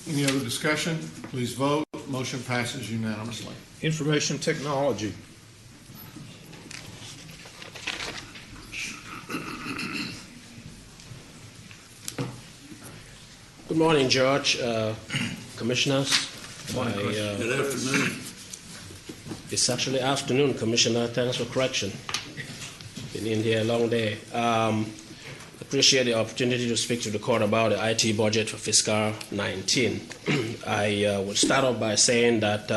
Any other discussion? Please vote. Motion passes unanimously. Information technology. Good morning, George, Commissioners. Good afternoon. It's actually afternoon, Commissioner. Thanks for correction. Been in here a long day. Appreciate the opportunity to speak to the court about the IT budget for fiscal 19. I would start off by saying that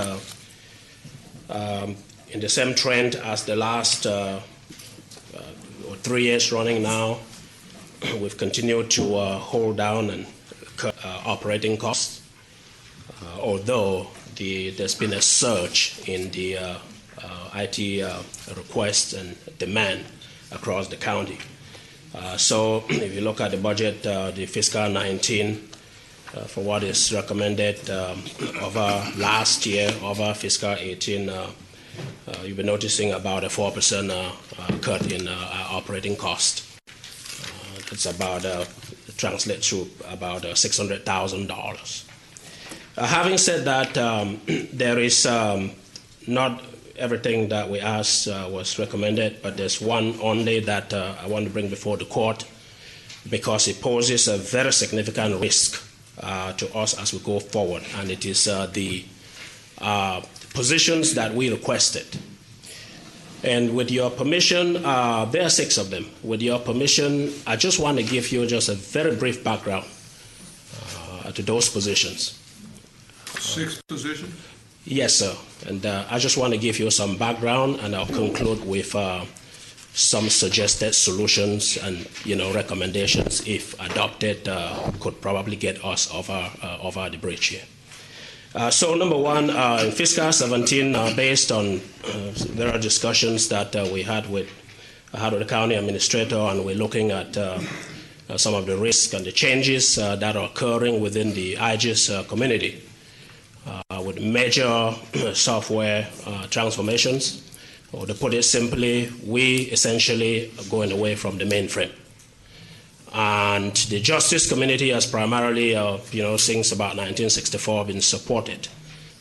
in the same trend as the last 3 years running now, we've continued to hold down and cut operating costs, although there's been a surge in the IT requests and demand across the county. So if you look at the budget, the fiscal 19, for what is recommended over last year, over fiscal 18, you'll be noticing about a 4% cut in operating cost. It's about translates to about $600,000. Having said that, there is not everything that we asked was recommended, but there's one only that I want to bring before the court because it poses a very significant risk to us as we go forward, and it is the positions that we requested. And with your permission, there are 6 of them. With your permission, I just want to give you just a very brief background to those positions. 6 positions? Yes, sir. And I just want to give you some background, and I'll conclude with some suggested solutions and recommendations, if adopted, could probably get us over the bridge here. So number one, in fiscal 17, based on there are discussions that we had with the county administrator, and we're looking at some of the risks and the changes that are occurring within the IGIS community with major software transformations. Or to put it simply, we essentially are going away from the mainframe. And the justice community has primarily, since about 1964, been supported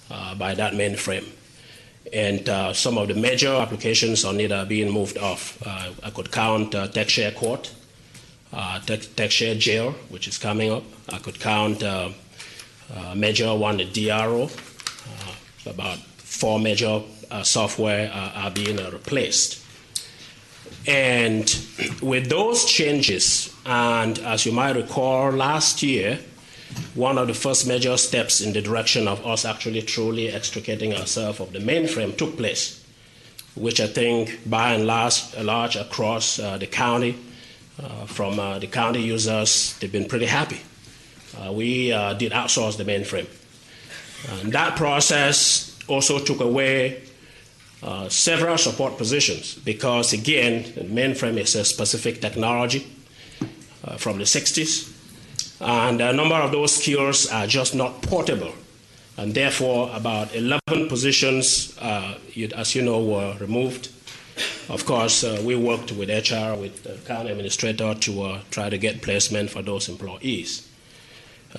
by that mainframe. And some of the major applications on it are being moved off. I could count TechShare Court, TechShare Jail, which is coming up. I could count major one, the DRO. About 4 major software are being replaced. And with those changes, and as you might recall, last year, one of the first major steps in the direction of us actually truly extricating ourselves of the mainframe took place, which I think by and large across the county, from the county users, they've been pretty happy. We did outsource the mainframe. And that process also took away several support positions because, again, the mainframe is a specific technology from the 60s, and a number of those skills are just not portable, and therefore about 11 positions, as you know, were removed. Of course, we worked with HR, with the county administrator to try to get placement for those employees,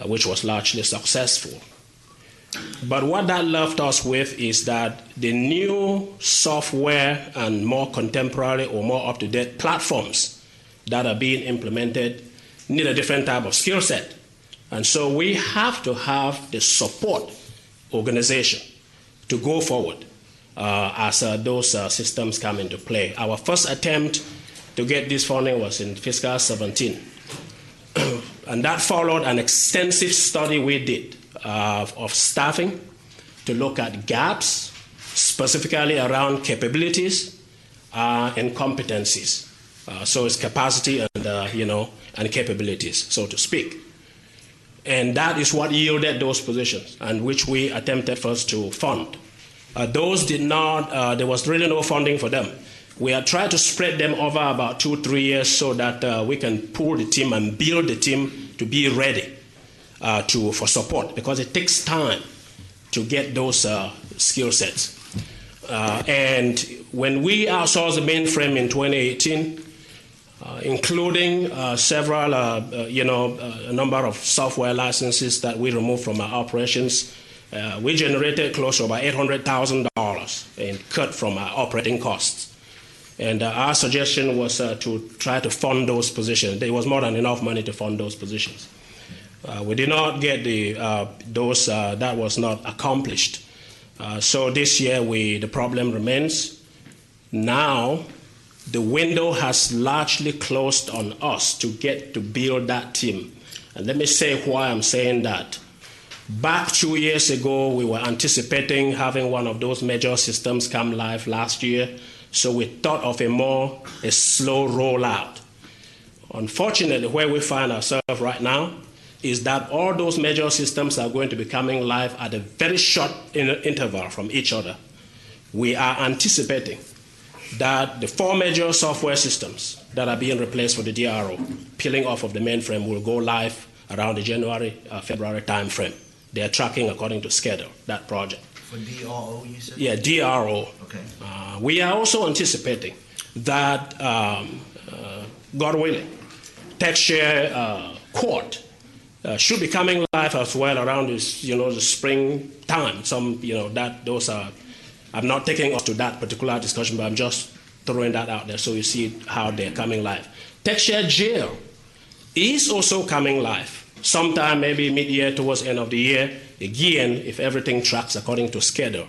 which was largely successful. But what that left us with is that the new software and more contemporary or more up-to-date platforms that are being implemented need a different type of skill set. And so we have to have the support organization to go forward as those systems come into play. Our first attempt to get this funding was in fiscal 17. And that followed an extensive study we did of staffing to look at gaps, specifically around capabilities and competencies. So it's capacity and capabilities, so to speak. And that is what yielded those positions, and which we attempted first to fund. Those did not, there was really no funding for them. We had tried to spread them over about 2-3 years so that we can pull the team and build the team to be ready for support, because it takes time to get those skill sets. And when we outsourced the mainframe in 2018, including several, a number of software licenses that we removed from our operations, we generated close to about $800,000 in cut from our operating costs. And our suggestion was to try to fund those positions. There was more than enough money to fund those positions. We did not get those, that was not accomplished. So this year, the problem remains. Now, the window has largely closed on us to get to build that team. And let me say why I'm saying that. Back 2 years ago, we were anticipating having one of those major systems come live last year, so we thought of a slow rollout. Unfortunately, where we find ourselves right now is that all those major systems are going to be coming live at a very short interval from each other. We are anticipating that the 4 major software systems that are being replaced for the DRO, peeling off of the mainframe, will go live around the January-February timeframe. They are tracking according to schedule, that project. For DRO, you said? Yeah, DRO. Okay. We are also anticipating that, God willing, TechShare Court should be coming live as well around this, the spring time. Those are I'm not taking us to that particular discussion, but I'm just throwing that out there so you see how they're coming live. TechShare Jail is also coming live. Sometime maybe mid-year towards the end of the year, again, if everything tracks according to schedule.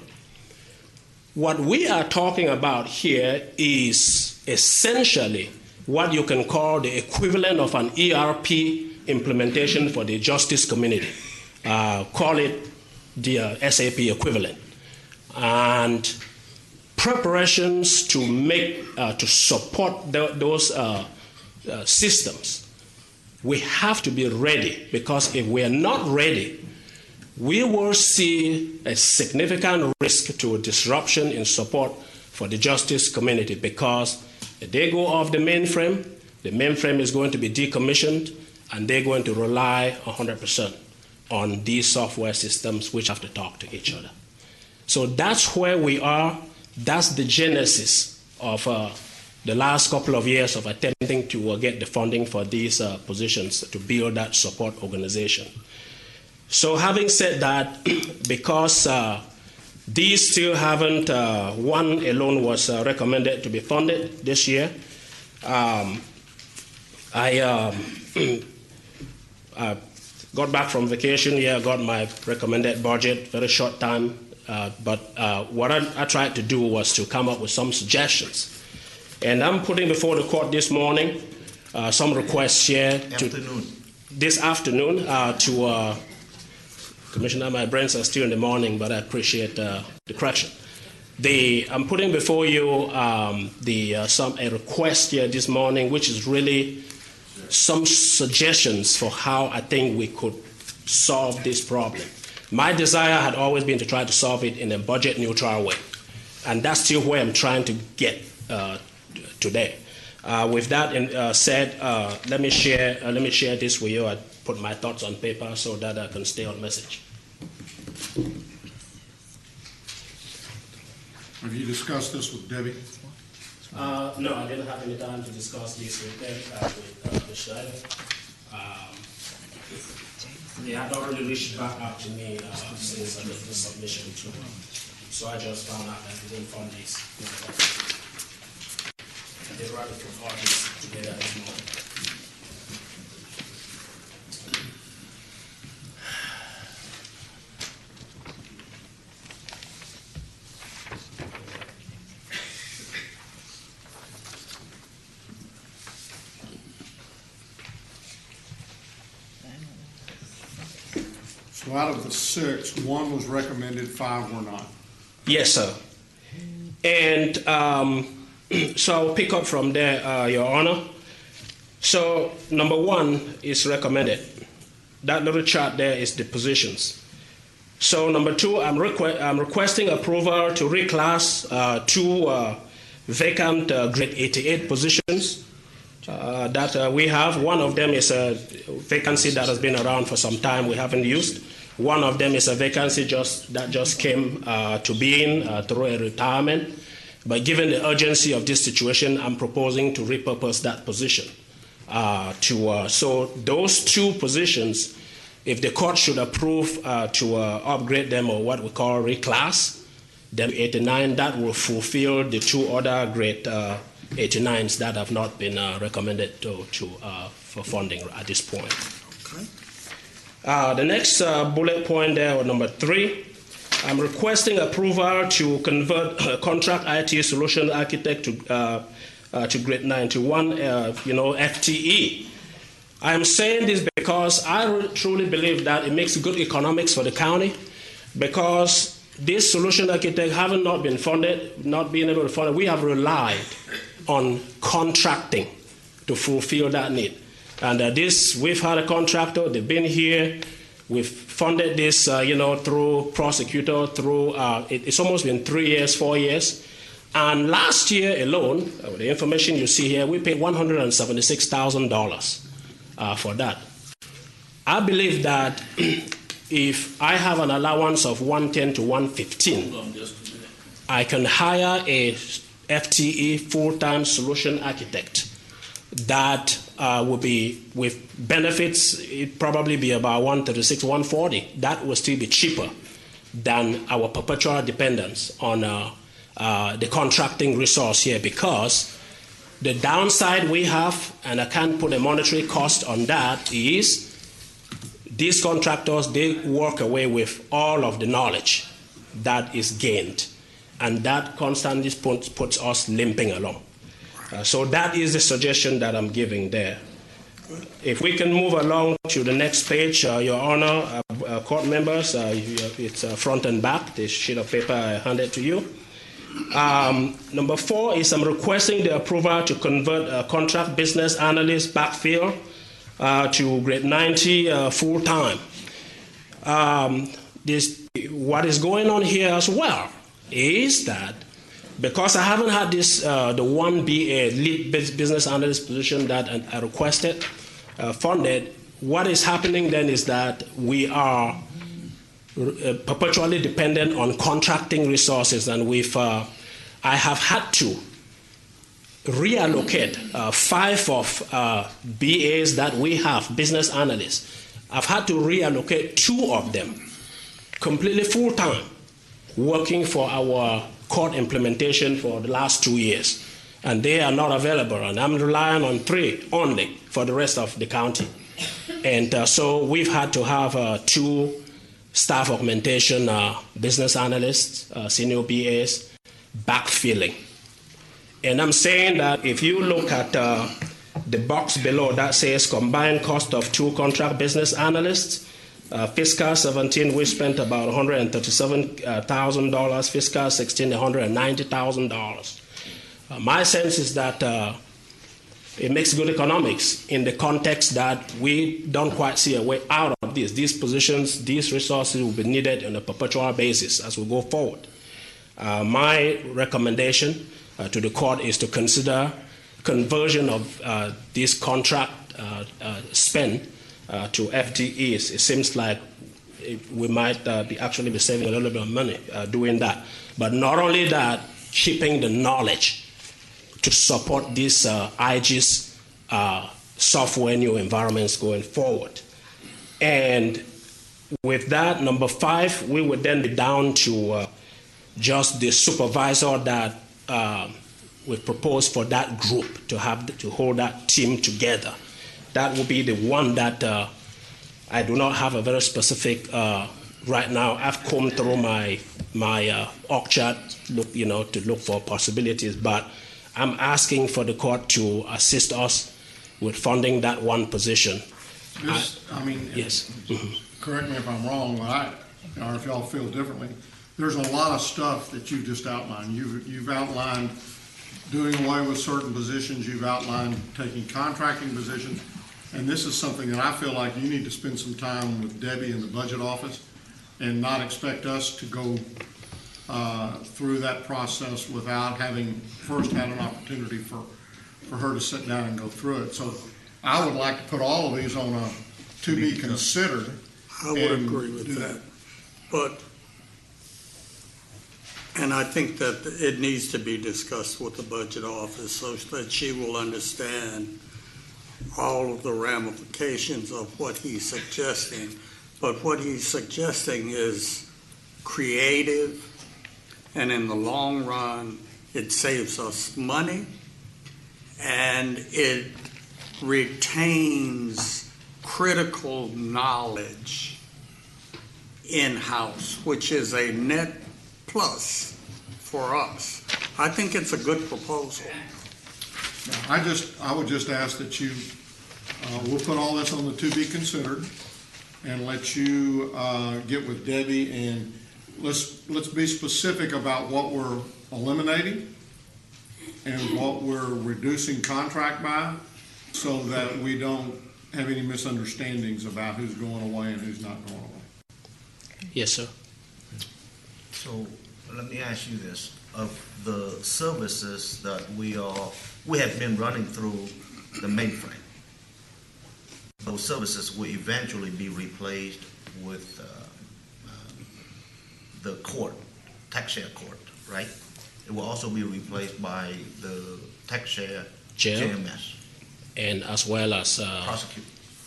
What we are talking about here is essentially what you can call the equivalent of an ERP implementation for the justice community. Call it the SAP equivalent. And preparations to make, to support those systems. We have to be ready, because if we are not ready, we will see a significant risk to a disruption in support for the justice community, because if they go off the mainframe is going to be decommissioned, and they're going to rely 100% on these software systems which have to talk to each other. So that's where we are. That's the genesis of the last couple of years of attempting to get the funding for these positions to build that support organization. So having said that, because these still haven't, one alone was recommended to be funded this year, I got back from vacation here, got my recommended budget, very short time, but what I tried to do was to come up with some suggestions. And I'm putting before the court this morning some requests here this afternoon to Commissioner, my brains are still in the morning, but I appreciate the correction. I'm putting before you a request here this morning, which is really some suggestions for how I think we could solve this problem. My desire had always been to try to solve it in a budget neutral way, and that's still where I'm trying to get today. With that said, let me share this with you. I put my thoughts on paper so that I can stay on message. Have you discussed this with Debbie? No, I didn't have any time to discuss this with Ms. Schneider. They had not really reached back out to me since I made the submission to them. So I just found out that they didn't fund this. They'd rather put all this together this morning. So out of the 6, 1 was recommended, 5 were not. Yes, sir. And so I'll pick up from there, Your Honor. So number 1 is recommended. That little chart there is the positions. So number 2, I'm requesting approval to reclass 2 vacant grade 88 positions that we have. One of them is a vacancy that has been around for some time we haven't used. One of them is a vacancy that just came to being through a retirement. But given the urgency of this situation, I'm proposing to repurpose that position. So those 2 positions, if the court should approve to upgrade them, or what we call reclass, them 89, that will fulfill the 2 other grade 89s that have not been recommended for funding at this point. Okay. The next bullet point there, or number 3, I'm requesting approval to convert contract IT solution architect to grade 91, FTE. I'm saying this because I truly believe that it makes good economics for the county, because this solution architect having not been funded, not being able to fund it, we have relied on contracting to fulfill that need. And we've had a contractor, they've been here, we've funded this, through prosecutor, it's almost been 3 years, 4 years. And last year alone, the information you see here, we paid $176,000 for that. I believe that if I have an allowance of 110 to 115, I can hire a FTE full-time solution architect that will be, with benefits, it probably be about 136, 140. That will still be cheaper than our perpetual dependence on the contracting resource here, because the downside we have, and I can't put a monetary cost on that, is these contractors, they work away with all of the knowledge that is gained, and that constantly puts us limping along. So that is the suggestion that I'm giving there. If we can move along to the next page, Your Honor, court members, it's front and back, this sheet of paper I handed to you. Number 4 is I'm requesting the approval to convert a contract business analyst backfill to grade 90 full-time. What is going on here as well is that because I haven't had this, the 1BA lead business analyst position that I requested funded, what is happening then is that we are perpetually dependent on contracting resources, and I have had to reallocate 5 of BAs that we have, business analysts. I've had to reallocate 2 of them completely full-time, working for our court implementation for the last 2 years. And they are not available, and I'm relying on 3 only for the rest of the county. And so we've had to have 2 staff augmentation business analysts, senior BAs, backfilling. And I'm saying that if you look at the box below that says combined cost of 2 contract business analysts, fiscal 17 we spent about $137,000, fiscal 16 $190,000. My sense is that it makes good economics in the context that we don't quite see a way out of this. These positions, these resources will be needed on a perpetual basis as we go forward. My recommendation to the court is to consider conversion of this contract spend to FTEs. It seems like we might actually be saving a little bit of money doing that. But not only that, keeping the knowledge to support these IG's software new environments going forward. And with that, number 5, we would then be down to just the supervisor that we proposed for that group to hold that team together. That will be the one that I do not have a very specific right now. I've combed through my org chart, to look for possibilities, but I'm asking for the court to assist us with funding that one position. Yes. Correct me if I'm wrong, or if y'all feel differently. There's a lot of stuff that you just outlined. You've outlined doing away with certain positions. You've outlined taking contracting positions. And this is something that I feel like you need to spend some time with Debbie in the budget office and not expect us to go through that process without having first had an opportunity for her to sit down and go through it. So I would like to put all of these on a to be considered. I would agree with that. And I think that it needs to be discussed with the budget office so that she will understand all of the ramifications of what he's suggesting. But what he's suggesting is creative, and in the long run, it saves us money, and it retains critical knowledge in-house, which is a net plus for us. I think it's a good proposal. I would just ask that you, we'll put all this on the to be considered and let you get with Debbie, and let's be specific about what we're eliminating and what we're reducing contract by, so that we don't have any misunderstandings about who's going away and who's not going away. Yes, sir. So let me ask you this: of the services that we have been running through the mainframe, those services will eventually be replaced with the court, tax share court, right? It will also be replaced by the tax share JMS. And as well as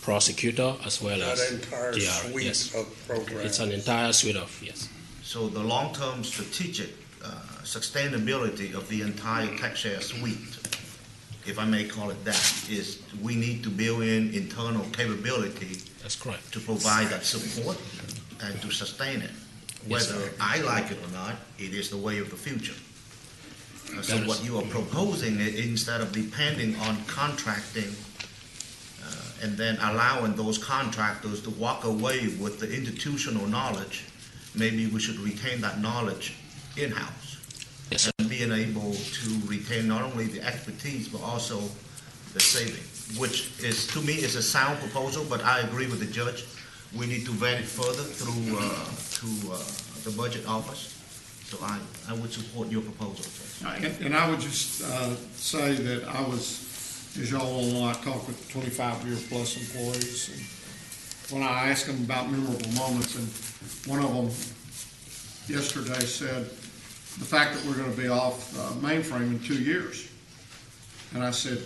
prosecutor, as well as that entire DR, suite yes. of programs. It's an entire suite of, yes. So the long-term strategic sustainability of the entire tax share suite, if I may call it that, is we need to build in internal capability. That's correct. To provide that support and to sustain it. Yes, Whether sir. I like it or not, it is the way of the future. So what you are proposing, instead of depending on contracting and then allowing those contractors to walk away with the institutional knowledge, maybe we should retain that knowledge in-house. Yes, sir. And being able to retain not only the expertise, but also the saving, which is, to me, is a sound proposal, but I agree with the judge. We need to vet it further through the budget office. So I would support your proposal, Judge. And I would just say that I was, as y'all all know, I talked with 25-year-plus employees, and when I asked them about memorable moments, and one of them yesterday said, the fact that we're going to be off mainframe in 2 years. And I said,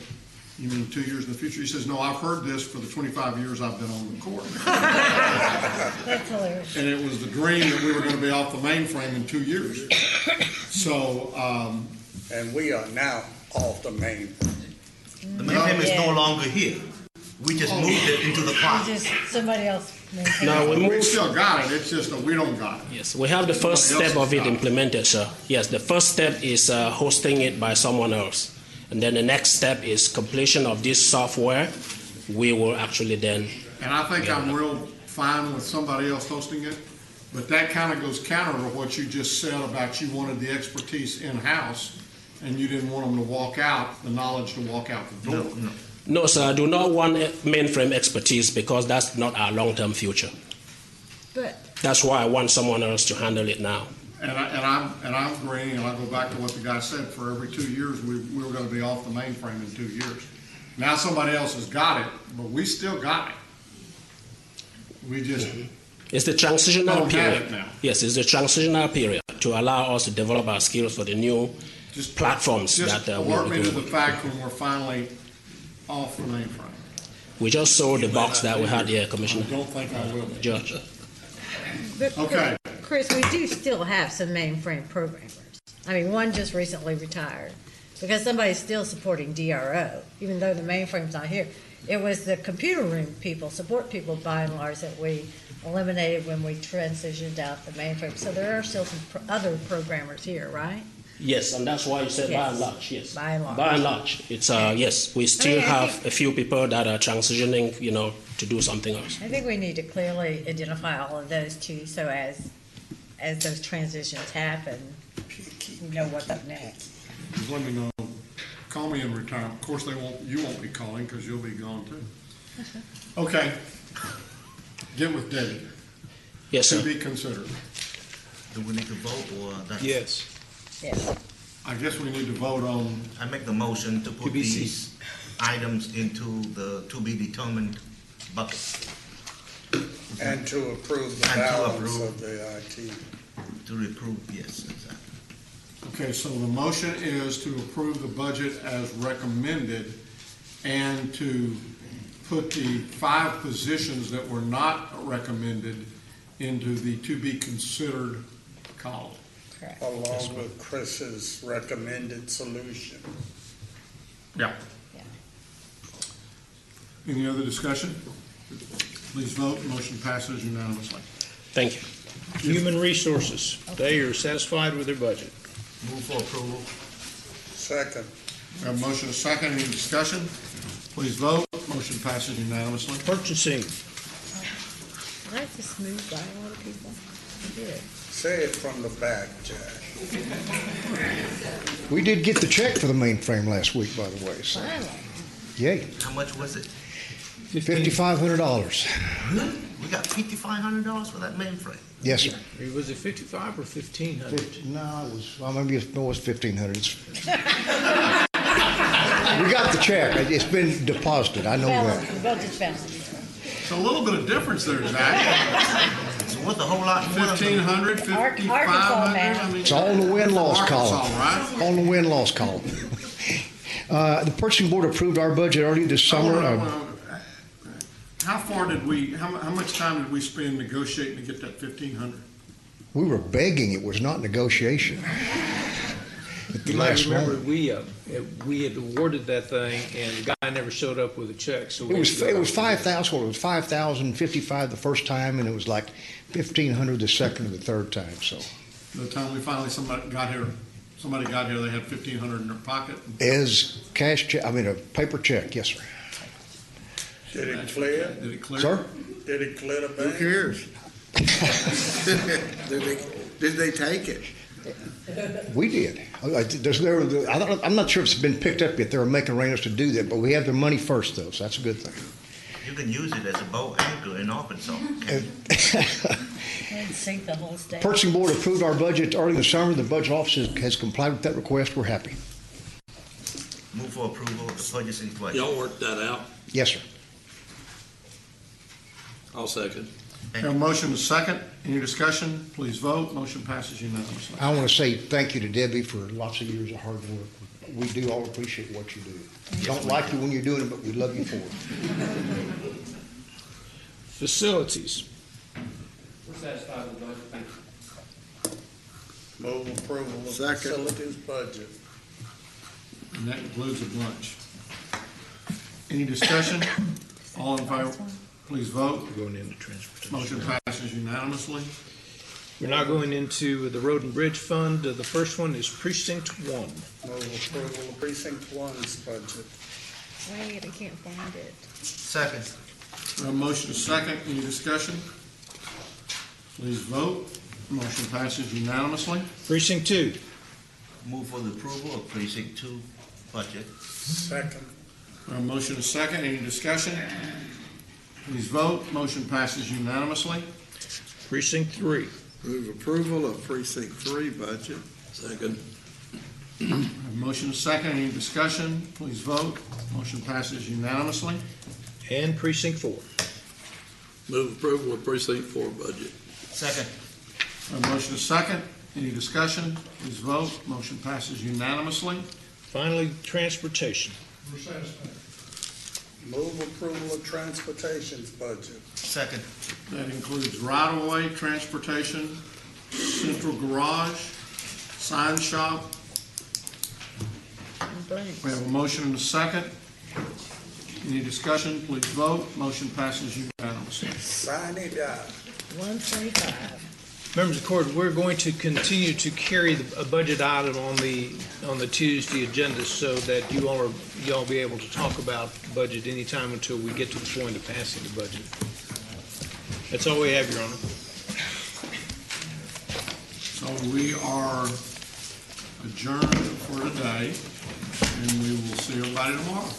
you mean 2 years in the future? He says, no, I've heard this for the 25 years I've been on the court. That's hilarious. And it was the dream that we were going to be off the mainframe in 2 years. So, And we are now off the main. The mainframe is no longer here. We just moved it into the cloud. Just somebody else maintains. No, we still got it. It's just that we don't got it. Yes, we have the first step of it implemented, sir. Yes, the first step is hosting it by someone else. And then the next step is completion of this software. We will actually then... And I think I'm real fine with somebody else hosting it, but that kind of goes counter to what you just said about you wanted the expertise in-house and you didn't want them to walk out, the knowledge to walk out the door. No, sir, I do not want mainframe expertise because that's not our long-term future. But That's why I want someone else to handle it now. And I'm agreeing, and I'll go back to what the guy said, for every 2 years, we were gonna be off the mainframe in 2 years. Now somebody else has got it, but we still got it. We just It's the transitional don't have period. it now. Yes, it's the transitional period to allow us to develop our skills for the new platforms Just that we alert will me be to doing. the fact when we're finally off the mainframe. We just sold the box that we had here, Commissioner. I don't think I will be. Judge. But Okay. Chris, we do still have some mainframe programmers. I mean, one just recently retired because somebody's still supporting DRO, even though the mainframe's not here. It was the computer room people, support people by and large, that we eliminated when we transitioned out the mainframe. So there are still some other programmers here, right? Yes, and that's why you said by Yes. and large, yes. By and large. By and large, it's, yes, we still I have a few people that are transitioning, to do something else. I think we need to clearly identify all of those too, so as those transitions happen, you know what's up next. Just let me know, call me in retirement. Of course, you won't be calling because you'll be gone too. Okay. Get with Debbie. Yes, To sir. be considered. Do we need to vote or that's? Yes. Yes. I guess we need to vote on, I make the motion to put these items into the to-be-determined bucket. And to approve the And to balance approve. of the IT. To approve, yes, exactly. okay, so the motion is to approve the budget as recommended and to put the 5 positions that were not recommended into the to-be-considered column. Along with Chris's recommended solution. Yeah. Any other discussion? Please vote. Motion passes unanimously. Thank you. Human Resources, they are satisfied with their budget. Move for approval. Second. We have a motion and a second. Any discussion? Please vote. Motion passes unanimously. Purchasing, I just moved by a lot of people. I did. Say it from the back, Jack. We did get the check for the mainframe last week, by the way, so, Finally. yay. How much was it? $5,500. We got $5,500 for that mainframe. Yes, sir. was it 55 or 1,500? No, it was, well, maybe it was 1,500. We got the check. It's been deposited. I know Balance, that. the budget's balanced. It's a little bit of difference there, Jack. It's worth a whole lot more. 1,500, Arkansas 5,500. man. I mean, It's all in the win-loss column. Arkansas, right? All in the win-loss column. The purchasing board approved our budget early this summer. How far did we, how much time did we spend negotiating to get that 1,500? We were begging, it was not negotiation. At the You might last remember, moment. we had awarded that thing, and the guy never showed up with a check, so. It was 5,000, well, it was 5,055 the first time, and it was like 1,500 the second or the third time, so. The time we finally, somebody got here, they had 1,500 in their pocket. As cash check, a paper check, yes, sir. Did it clear? Did it clear? Sir? Did it clear the Who bank? cares? Did they take it? We did. I'm not sure if it's been picked up yet. They were making arrangements to do that, but we have their money first, though, so that's a good thing. You can use it as a boat anchor in Arkansas. And sink the whole state. Purchasing Board approved our budget early in the summer. The Budget Office has complied with that request. We're happy. Move for approval of the purchasing budget. Y'all worked that out? Yes, sir. I'll second. Have a motion and a second. Any discussion? Please vote. Motion passes unanimously. I want to say thank you to Debbie for lots of years of hard work. We do all appreciate what you do. We don't like you when you're doing it, but we love you for it. Facilities. We're satisfied with the budget, thank you. Move approval of Second. facilities budget. And that includes a bunch. Any discussion? All in favor, please vote. Going into transportation. Motion passes unanimously. We're now going into the Road and Bridge Fund. The first one is Precinct 1. Move approval of precinct one's budget. Wait, I can't find it. Second. We have a motion and a second. Any discussion? Please vote. Motion passes unanimously. Precinct 2. Move for the approval of precinct 2 budget. Second. We have a motion and a second. Any discussion? Please vote. Motion passes unanimously. Precinct 3. Move approval of precinct 3 budget. Second. We have a motion and a second. Any discussion? Please vote. Motion passes unanimously. And Precinct 4. Move approval of precinct 4 budget. Second. We have a motion and a second. Any discussion? Please vote. Motion passes unanimously. Finally, Transportation. We're satisfied. Move approval of transportation's budget. Second. That includes right-of-way, transportation, central garage, sign shop. We have a motion and a second. Any discussion? Please vote. Motion passes unanimously. Sign it out. 125. Members of the court, we're going to continue to carry a budget item on the Tuesday agenda so that y'all be able to talk about budget anytime until we get to the point of passing the budget. That's all we have, Your Honor. So we are adjourned for today, and we will see everybody tomorrow.